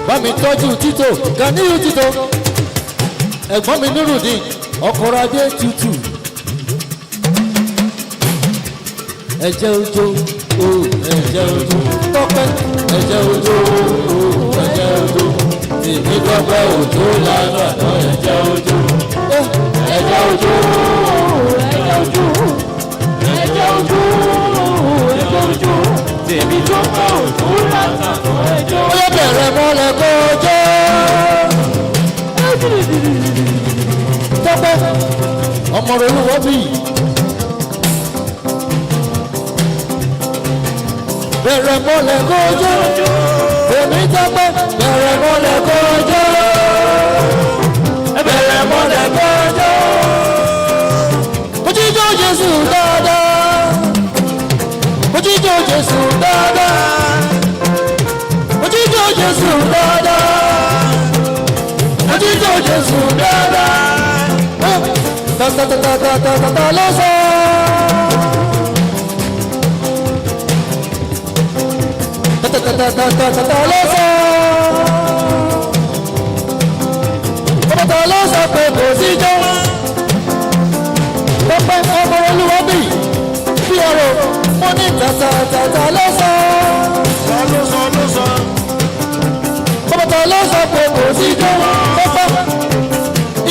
[SPEAKER 14] bá mi tọ́jú títò Ganiyu títò ẹ̀gbọ́n mi nírùdín ọkọ̀rọ̀ adé tutù ẹ̀jẹ̀ òjò ẹ̀jẹ̀ òjò tọ́pẹ́ ẹ̀jẹ̀ òjò ẹ̀jẹ̀ òjò tèmi tọ́pẹ́ òjò lánàá ẹ̀jẹ̀ òjò ẹ̀jẹ̀ òjò ẹ̀jẹ̀ òjò ẹ̀jẹ̀ òjò ẹ̀jẹ̀ òjò tèmi tọ́pẹ́ òjò lánàá ẹ̀jẹ̀ òjò. ó yẹ bẹ̀rẹ̀ mọ́lẹ̀ kọjọ́ tọ́pẹ́ ọmọ rẹ̀ olúwọ́ bí bẹ̀rẹ̀ mọ́lẹ̀ kọjọ́ tèmi tọ́pẹ́ bẹ̀rẹ̀ mọ́lẹ̀ kọjọ́ bẹ̀rẹ̀ mọ́lẹ̀ kọjọ́ mojíjó Jésù dáadáa mojíjó Jésù dáadáa mojíjó Jésù dáadáa mojíjó Jésù dáadáa ta ta ta ta ta ta ta ta lọ́sọ̀. Ta ta ta ta ta ta ta lọ́sọ̀. Bàbá ta lọ́sọ̀ pé kò sí jọ́. Pẹ́pẹ́ ọmọ olúwa bì bí ọ̀rọ̀ mo ní ta ta ta ta lọ́sọ̀. Lọ́sọ̀ lọ́sọ̀. Bàbá ta lọ́sọ̀ pé kò sí jọ́. Pẹ́pẹ́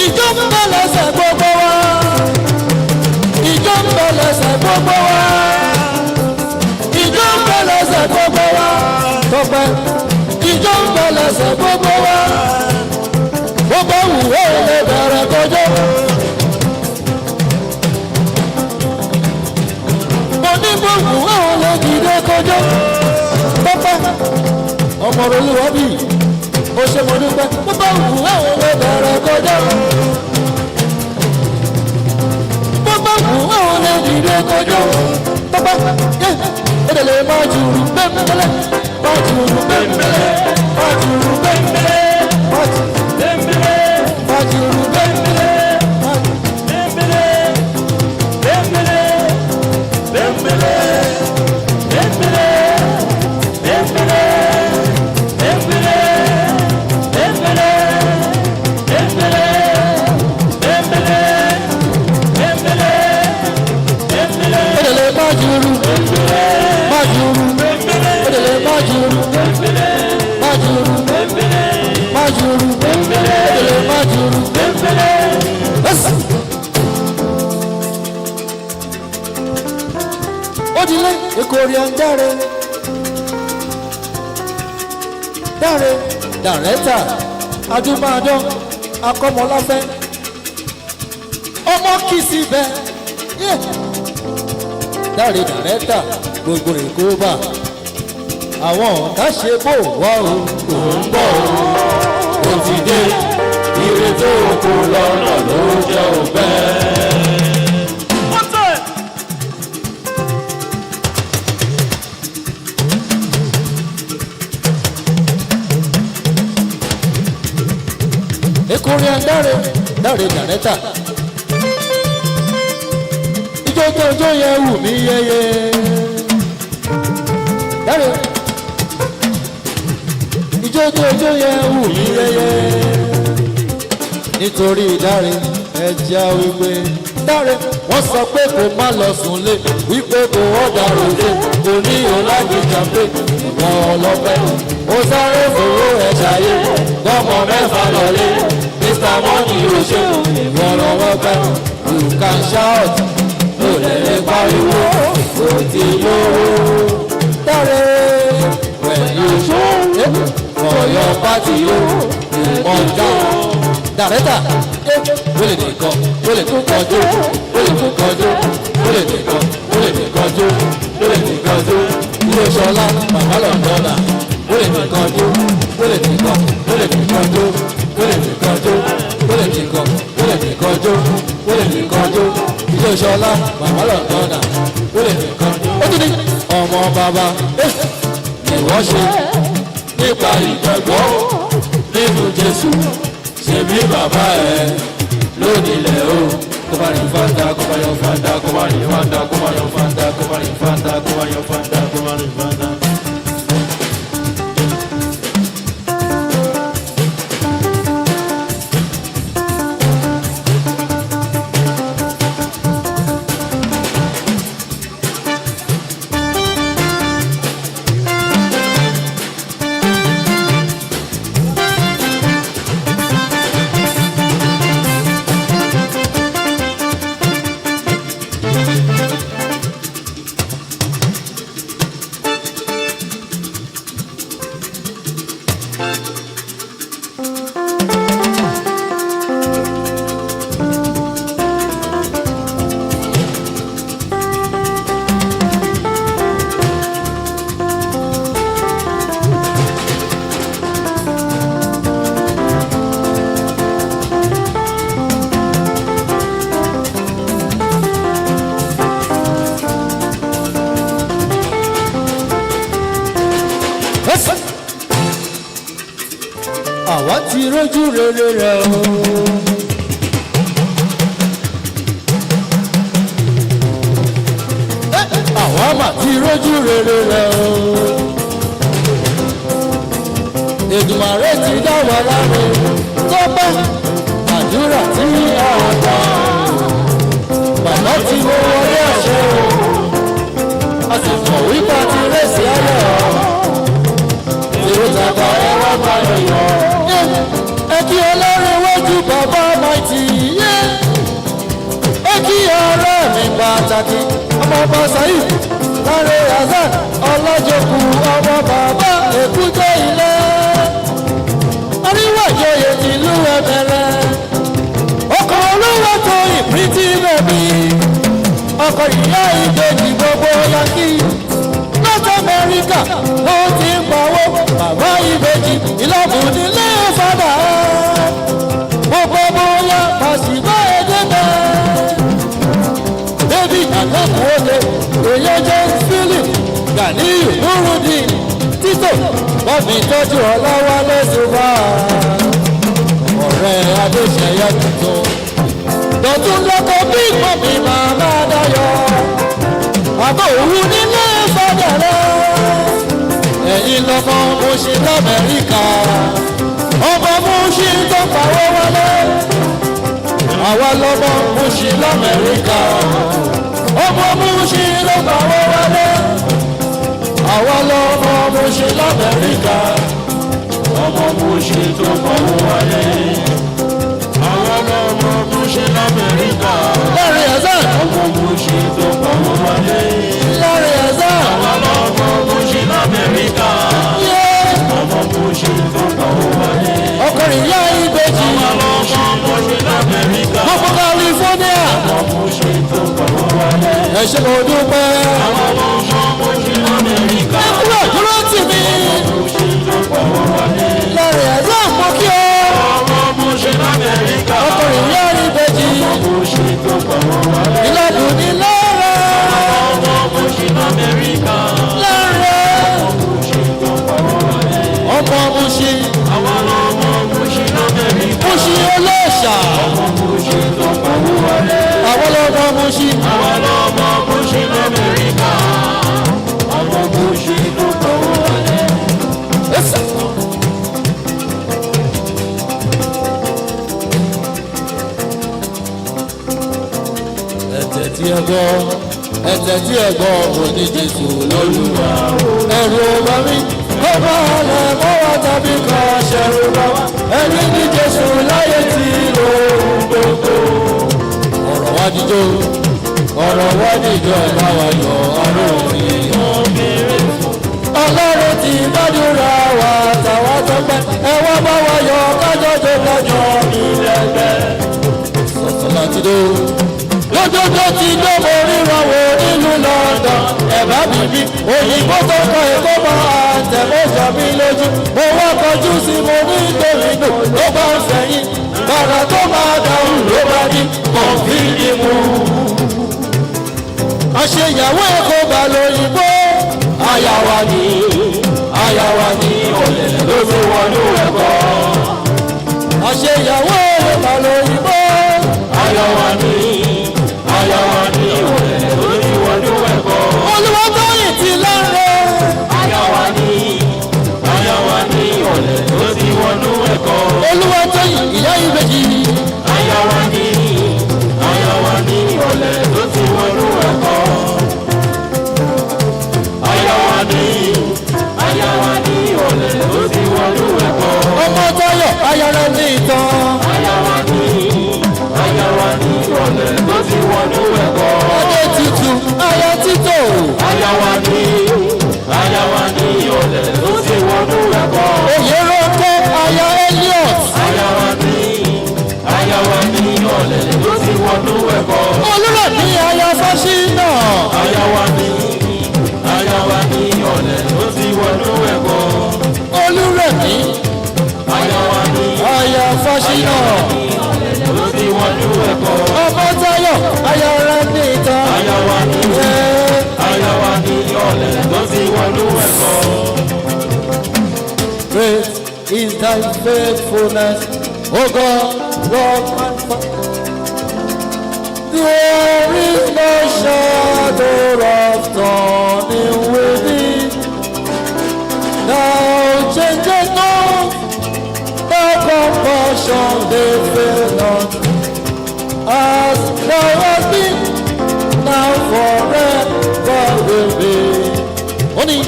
[SPEAKER 14] ìjọ ń bẹ lẹ́sẹ̀ gbogbo wa. Ìjọ ń bẹ lẹ́sẹ̀ gbogbo wa. Ìjọ ń bẹ lẹ́sẹ̀ gbogbo wa. Tọ́pẹ́ ìjọ ń bẹ lẹ́sẹ̀ gbogbo wa. Gbogbo wùwé lè bẹ̀rẹ̀ kọjọ́. Mo ní gbogbo wùwé lè dìde kọjọ́. Tọ́pẹ́ ọmọ olúwa bí ó ṣe mo dúpẹ́ gbogbo wùwé lè bẹ̀rẹ̀ kọjọ́. Àwọn lè dìde kọjọ́ tọ́pẹ́ èdè lè má jùrù bẹ́ẹ̀mẹ́lẹ́ má jùrù bẹ́ẹ̀mẹ́lẹ́ má jùrù bẹ́ẹ̀mẹ́lẹ́ má jùrù bẹ́ẹ̀mẹ́lẹ́ má jùrù bẹ́ẹ̀mẹ́lẹ́ má jùrù bẹ́ẹ̀mẹ́lẹ́ bẹ́ẹ̀mẹ́lẹ́ Odile ekorian dare dare dàrẹ́tà adúmáadán akọ́mọláfẹ́ ọmọ kìsì bẹ́ẹ̀ dáre dàrẹ́tà gbogbo èkó bá àwọn ọ̀tá ṣe bò wá o kò ń bọ̀ o ti dé ire tó kù lọ́nà ló jẹ́ òbẹ́. Ekurian dáre dàrẹ́tà ijó tó jó yẹ wù mí yẹyẹ dáre ijó tó jó yẹ wù mí yẹyẹ nítorí dáre ẹja wípé dáre wọ́n sọ pé kò má lọ sùn lé wípé kò ọ̀dà ròde kò ní ọ̀làjìjà pé ìwọ̀n ọlọ́pẹ́ ó sáré fòwò ẹ̀ṣà yé gbọ́mọ mẹ́fà lọ́lé Mr. Money ò ṣe ìwọ̀n ọlọ́pẹ́ you can shout no lè lè pariwo kò tí lówó. Dáre when you show for your party o ọjà. Dàrẹ́tà wọlé nìkan wọlé nìkan jó wọlé nìkan jó wọlé nìkan wọlé nìkan jó wọlé nìkan jó. Ilé Ṣọlá bàbá lọ́dọ̀ọ́dà wọlé nìkan jó wọlé nìkan wọlé nìkan jó wọlé nìkan jó wọlé nìkan wọlé nìkan jó wọlé nìkan jó. Ilé Ṣọlá bàbá lọ́dọ̀ọ́dà wọlé nìkan jó. Ó tún ní ọmọ bàbá ni wọ́n ṣe nípa ìgbàgbọ́ nínú Jésù. Ṣebí bàbá ẹ̀ lónìlẹ̀ o. Kó bá rí fanta, kó bá yọ fanta, kó bá rí fanta, kó bá yọ fanta, kó bá rí fanta, kó bá yọ fanta, kó bá rí fanta. Àwa ti rójú rere rẹ̀ o. Àwa mà ti rójú rere rẹ̀ o. Èdùmàrè ti dá wa láre tó bá àdúrà tí a gbà. Bàbá ti mú wọlé àṣẹ o. A sì mọ̀ wípé a ti rèsì ayọ̀. Èrò tàbá ẹ wá máa yọ̀. Ẹ kí Ọlọ́run wájú bàbá Mighty yé. Ẹ kí ọ̀rẹ́ mi pàtàkì ọmọ ọba Saheed Láre Razak Ọlọ́jọ́kù ọmọ bàbá Èkúté ilé. Àríwá ìjòyè tìlú Ẹ̀bẹ̀rẹ̀. Ọkọ̀ olówó tó ìpírítì bẹ̀bí. Ọkọ̀ ìyá ìbejì gbogbo yankí. North America ló ti ń pawó bàbá ìbejì ìlọ́bùn nílé fada. Gbogbo bóyá pàṣípà ẹ̀dẹ́gbẹ́. David Àlọ́kùnrin òye jẹ́ Philip Ganiyu Nurudeen Tito Bọ́bí tọ́jú Ọláwálé Silva. Ọ̀rẹ́ Adéṣeyẹ tuntun. Dọ̀tún lọ́kọ̀ bí mọ̀mí màmá Dayọ̀. Àbọ̀ òwú nílé fada rẹ̀. Ẹ̀yin lọ́mọ Mùṣín l'Amẹ́ríkà. Ọmọ Mùṣín tó pawó wọlé. Àwa lọ́mọ Mùṣín l'Amẹ́ríkà. Ọmọ Mùṣín ló pawó wọlé. Àwa lọ́mọ Mùṣín l'Amẹ́ríkà. Ọmọ Mùṣín tó pawó wọlé. Àwa lọ́mọ Mùṣín l'Amẹ́ríkà. Láre Razak. Ọmọ Mùṣín tó pawó wọlé. Láre Razak. Àwa lọ́mọ Mùṣín l'Amẹ́ríkà. Ọmọ Mùṣín tó pawó wọlé. Ọkùnrin ìyá ìbejì. Àwa lọ́mọ Mùṣín l'Amẹ́ríkà. Gbogbo California. Ọmọ Mùṣín tó pawó wọlé. Ẹ ṣé mo dúpẹ́. Àwa lọ́mọ Mùṣín l'Amẹ́ríkà. Ẹ kúrò dúró tì mí. Ọmọ Mùṣín tó pawó wọlé. Láre Razak mọ kí o. Ọmọ Mùṣín l'Amẹ́ríkà. Ọkùnrin ìyá ìbejì. Ọmọ Mùṣín tó pawó wọlé. Ìlọ́dún ní lọ́rọ̀. Ọmọ Mùṣín l'Amẹ́ríkà. Lọ́rọ̀. Ọmọ Mùṣín tó pawó wọlé. Ọmọ Mùṣín. Àwọn ọmọ Mùṣín l'Amẹ́ríkà. Mùṣín olóòṣà. Ọmọ Mùṣín tó pawó wọlé. Àwọn ọmọ Mùṣín. Àwọn ọmọ Mùṣín l'Amẹ́ríkà. Ọmọ Mùṣín tó pawó wọlé. Ẹ̀tẹ̀ tí ẹ gbọ́, ẹ̀tẹ̀ tí ẹ gbọ́, òní Jésù lólúwa. Ẹ̀rù ọba mi, ó bá ọ̀lẹ̀ mọ́ wá tàbí kan ṣẹ̀rù bá wá. Ẹni ní Jésù láyé tí lóhun gbogbo. Ọ̀rọ̀ wá jíjó, ọ̀rọ̀ wọ́n níjọ ìbáwá yọ ọ̀rọ̀ yìí obìnrin fún. ọlọ́run ti gbàdúrà wa tàwa tọpẹ́ ẹ wá bá wa yọ kájọ́ tó kájọ́ ìlẹ̀gbẹ́. sọ̀tún láti dó lójoojó ti dó mo ríran wò nílùú London ẹ̀bá bíbí òyìnbó tó kọ èkó mọ àtẹ̀mọ́jọ mi lójú mo wá kọjú sí mo ní nítorí nù ló bá ń fẹ̀yìn bàrà tó máa dáhùn ló bá ní kọ̀ǹfìdì mú. àṣeyàwó ẹ̀kọ́ bá lóyìnbó àyàwá ní olè ló fi wọnú ẹ̀kọ́. àṣeyàwó ẹ̀kọ́ bá lóyìnbó àyàwá ní olè ló fi wọnú ẹ̀kọ́. olúwa tóyìn ti lọ́rẹ̀ àyàwá ní olè ló fi wọnú ẹ̀kọ́. olúwa tóyìn ìyá ìbejì àyàwá ní olè ló fi wọnú ẹ̀kọ́. àyàwá ní olè ló fi wọnú ẹ̀kọ́. ọmọ tọyọ ayọrẹ ní ìtàn. àyàwá ní olè ló fi wọnú ẹ̀kọ́. adé tutù ayọ̀ títò. àyàwá ní olè ló fi wọnú ẹ̀kọ́. òye rọ́kẹ́ ayọ̀ Elliot. àyàwá ní olè ló fi wọnú ẹ̀kọ́. olúrẹ̀ ní ayọ̀ Fáṣínà. àyàwá ní olè ló fi wọnú ẹ̀kọ́. olúrẹ̀ ní ayọ̀ Fáṣínà ló ti wọnú ẹ̀kọ́. ọmọ Táyọ̀ ayọ̀ rẹ̀ ní ìtàn. àyàwá ní ọ̀lẹ̀ ló ti wọnú ẹ̀kọ́. Great is thy faithfulness, O God, rock and fall. There is no shadow of turning within. Thou changest not, thy compassion they fail not. As thou hast been, now forever will be. Only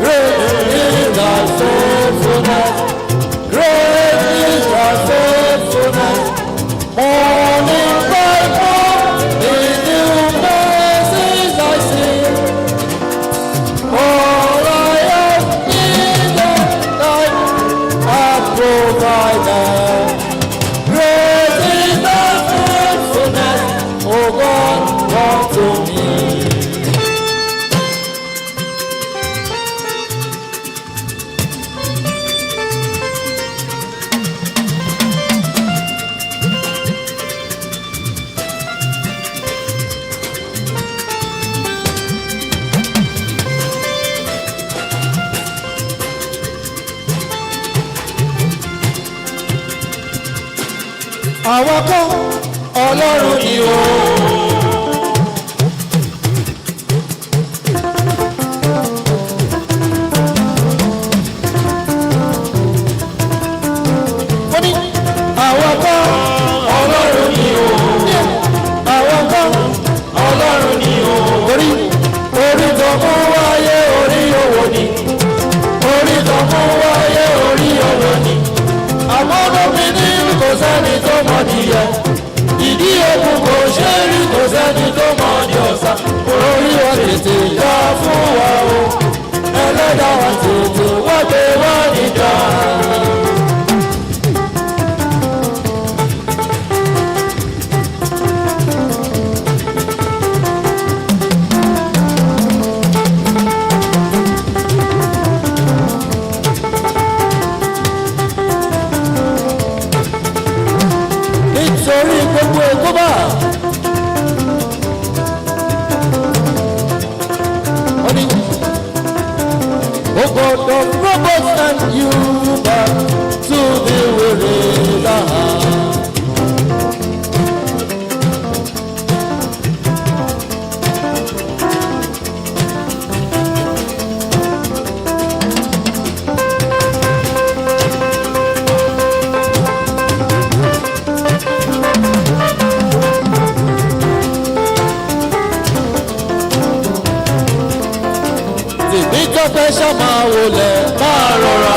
[SPEAKER 14] great is thy faithfulness, great is thy faithfulness. Morning by morning, new mercies I see. All I have needed, thy hath provided. Great is thy faithfulness, O God, unto me. Àwọn kan Ọlọ́run ni o. Wọ́n ní àwọn kan Ọlọ́run ni o. Àwọn kan Ọlọ́run ni o. Orí tó mú wáyé orí owó ni. Orí tó mú wáyé orí owó ni. Àmọ́ lómi ní kò sẹ́ni tó mọ̀ nìyẹn. Ìdí òkun kò ṣe é rí kò sẹ́ni tó mọ̀ ní ọ̀sán. Orí wa tètè yá fún wa o. Ẹlẹ́dàá wa tètè wá gbé wá níjà. Nítorí gbogbo èkó bá. Wọ́n ní o God of robots and human to the wearer. Tèmi tó fẹ́ ṣọ́mà wọlé máa rọra.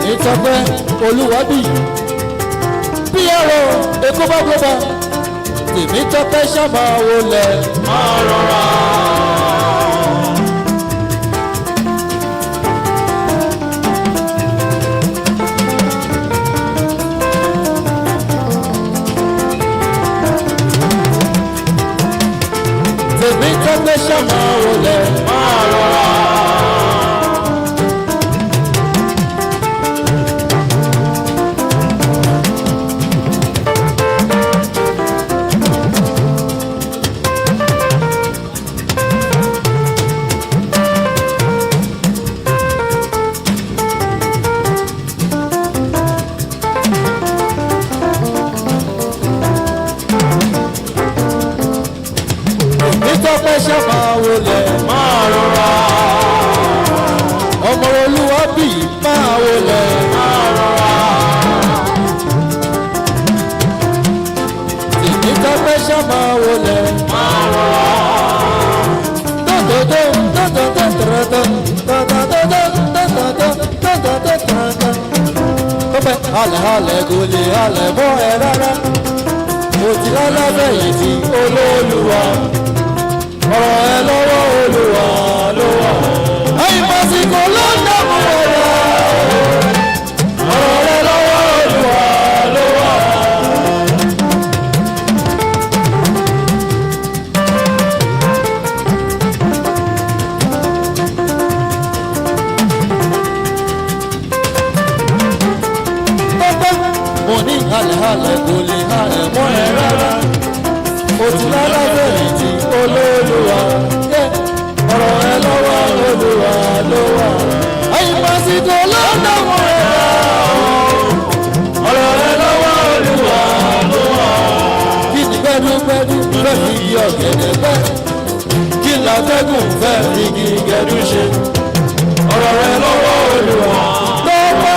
[SPEAKER 14] tèmi tọpẹ́ olúwàbí píárò èkó bá gbọ́dọ̀ tèmi tọpẹ́ sábà wọlé máa rọra. tèmi tọpẹ́ sábà wọlé máa rọra. tọ́pẹ́ sábà wọlé máa rọra ọmọ olúwàbí máa wọlé máa rọra tèmi tọ́pẹ́ sábà wọlé máa rọra tọ́pẹ́ halẹ̀ gòlè halẹ̀ mọ́ ẹ rárá mo ti lálẹ́ yìí ti olóòlùwà. ọ̀rọ̀ ẹ lọ́wọ́ olúwa ló wà. ẹ̀yin pàṣípò ló ń dààmú ẹ̀dá. ọ̀rọ̀ ẹ lọ́wọ́ olúwa ló wà. pọ́pọ́ mo ní halẹ̀ kò lè halẹ̀ mọ́ ẹ rárá. mo ti lálẹ́ yìí ti olóòlùwà ọ̀rọ̀ ẹ lọ́wọ́ olúwa ló wà. ẹ̀yin pàṣípò ló ń dààmú ẹ̀dá. ọ̀rọ̀ ẹ lọ́wọ́ olúwa ló wà. kí ni gbẹ́dúgbẹ́dú fẹ́ fi igi ọ̀gẹ̀dẹ̀ pẹ́? kí látẹ́gùn fẹ́ fi igi gẹ̀dú ṣe? ọ̀rọ̀ ẹ lọ́wọ́ olúwa ló wà.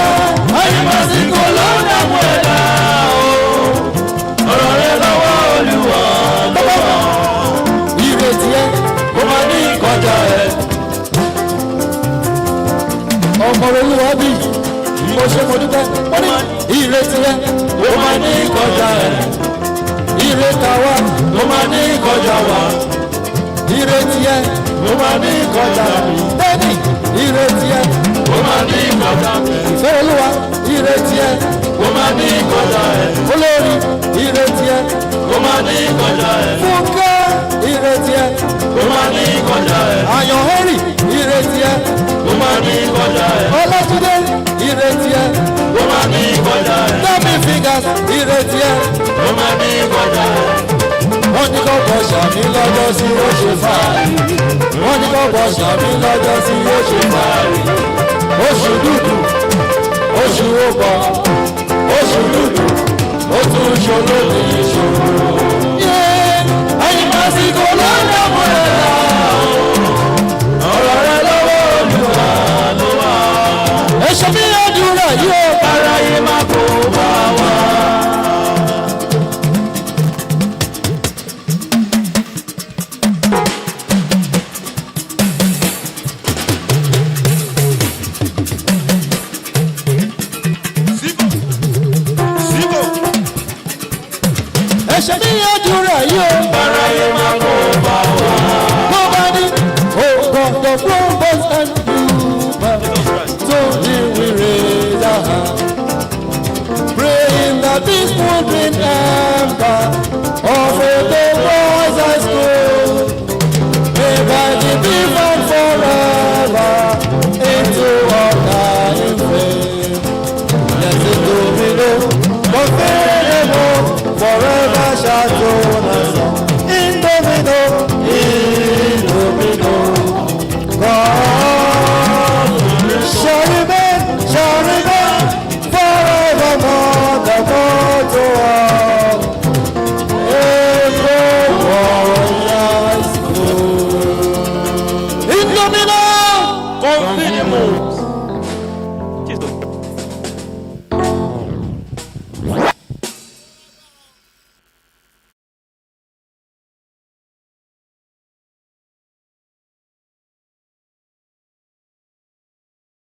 [SPEAKER 14] ẹ̀yin pàṣípò ló ń dààmú ẹ̀dá. ọ̀rọ̀ ẹ lọ́wọ́ olúwa ló wà. ìrètí ẹ kó máa ní ìkọjá ẹ. ọmọ olúwa bí mo ṣe mo dúpẹ́ ó ní ìrètí ẹ kó máa ní ìkọjá ẹ. ìrètà wa kó máa ní ìkọjá wa. ìrètí ẹ kó máa ní ìkọjá mi. bẹ́ẹ̀ni ìrètí ẹ kó máa ní ìkọjá mi. ìfẹ́ olúwa ìrètí ẹ kó máa ní ìkọjá ẹ. olórí ìrètí ẹ kó máa ní ìkọjá ẹ. fúnkẹ́ ìrètí ẹ kó máa ní ìkọjá ẹ. àyànhẹ́rì ìrètí ẹ kó máa ní ìkọjá ẹ. ọlọ́túndé ìrètí ẹ kó máa ní ìkọjá ẹ. dábì fingers ìrètí ẹ kó máa ní ìkọjá ẹ. wọ́n ní kọ́ bọ̀ sàmì lọ́jọ́ sí ó ṣe fàárì. wọ́n ní kọ́ bọ̀ sàmì lọ́jọ́ sí ó ṣe fàárì. oṣù dúdú oṣù ọgbà oṣù dúdú ó tún ṣòro ní ìṣòro. ẹ̀yin pàṣípò ló ń dààmú ẹ̀dá. ọ̀rọ̀ rẹ lọ́wọ́ olúwa ló wà. ẹ̀ṣọ́ bí àdúrà yóò bára yé má kó bá wa. ẹ̀ṣẹ̀ bí àdúrà yóò bára yé má kó bá wa. Nobody, oh God of Romans and Cuba, so we raise our hand, praying that this would bring ember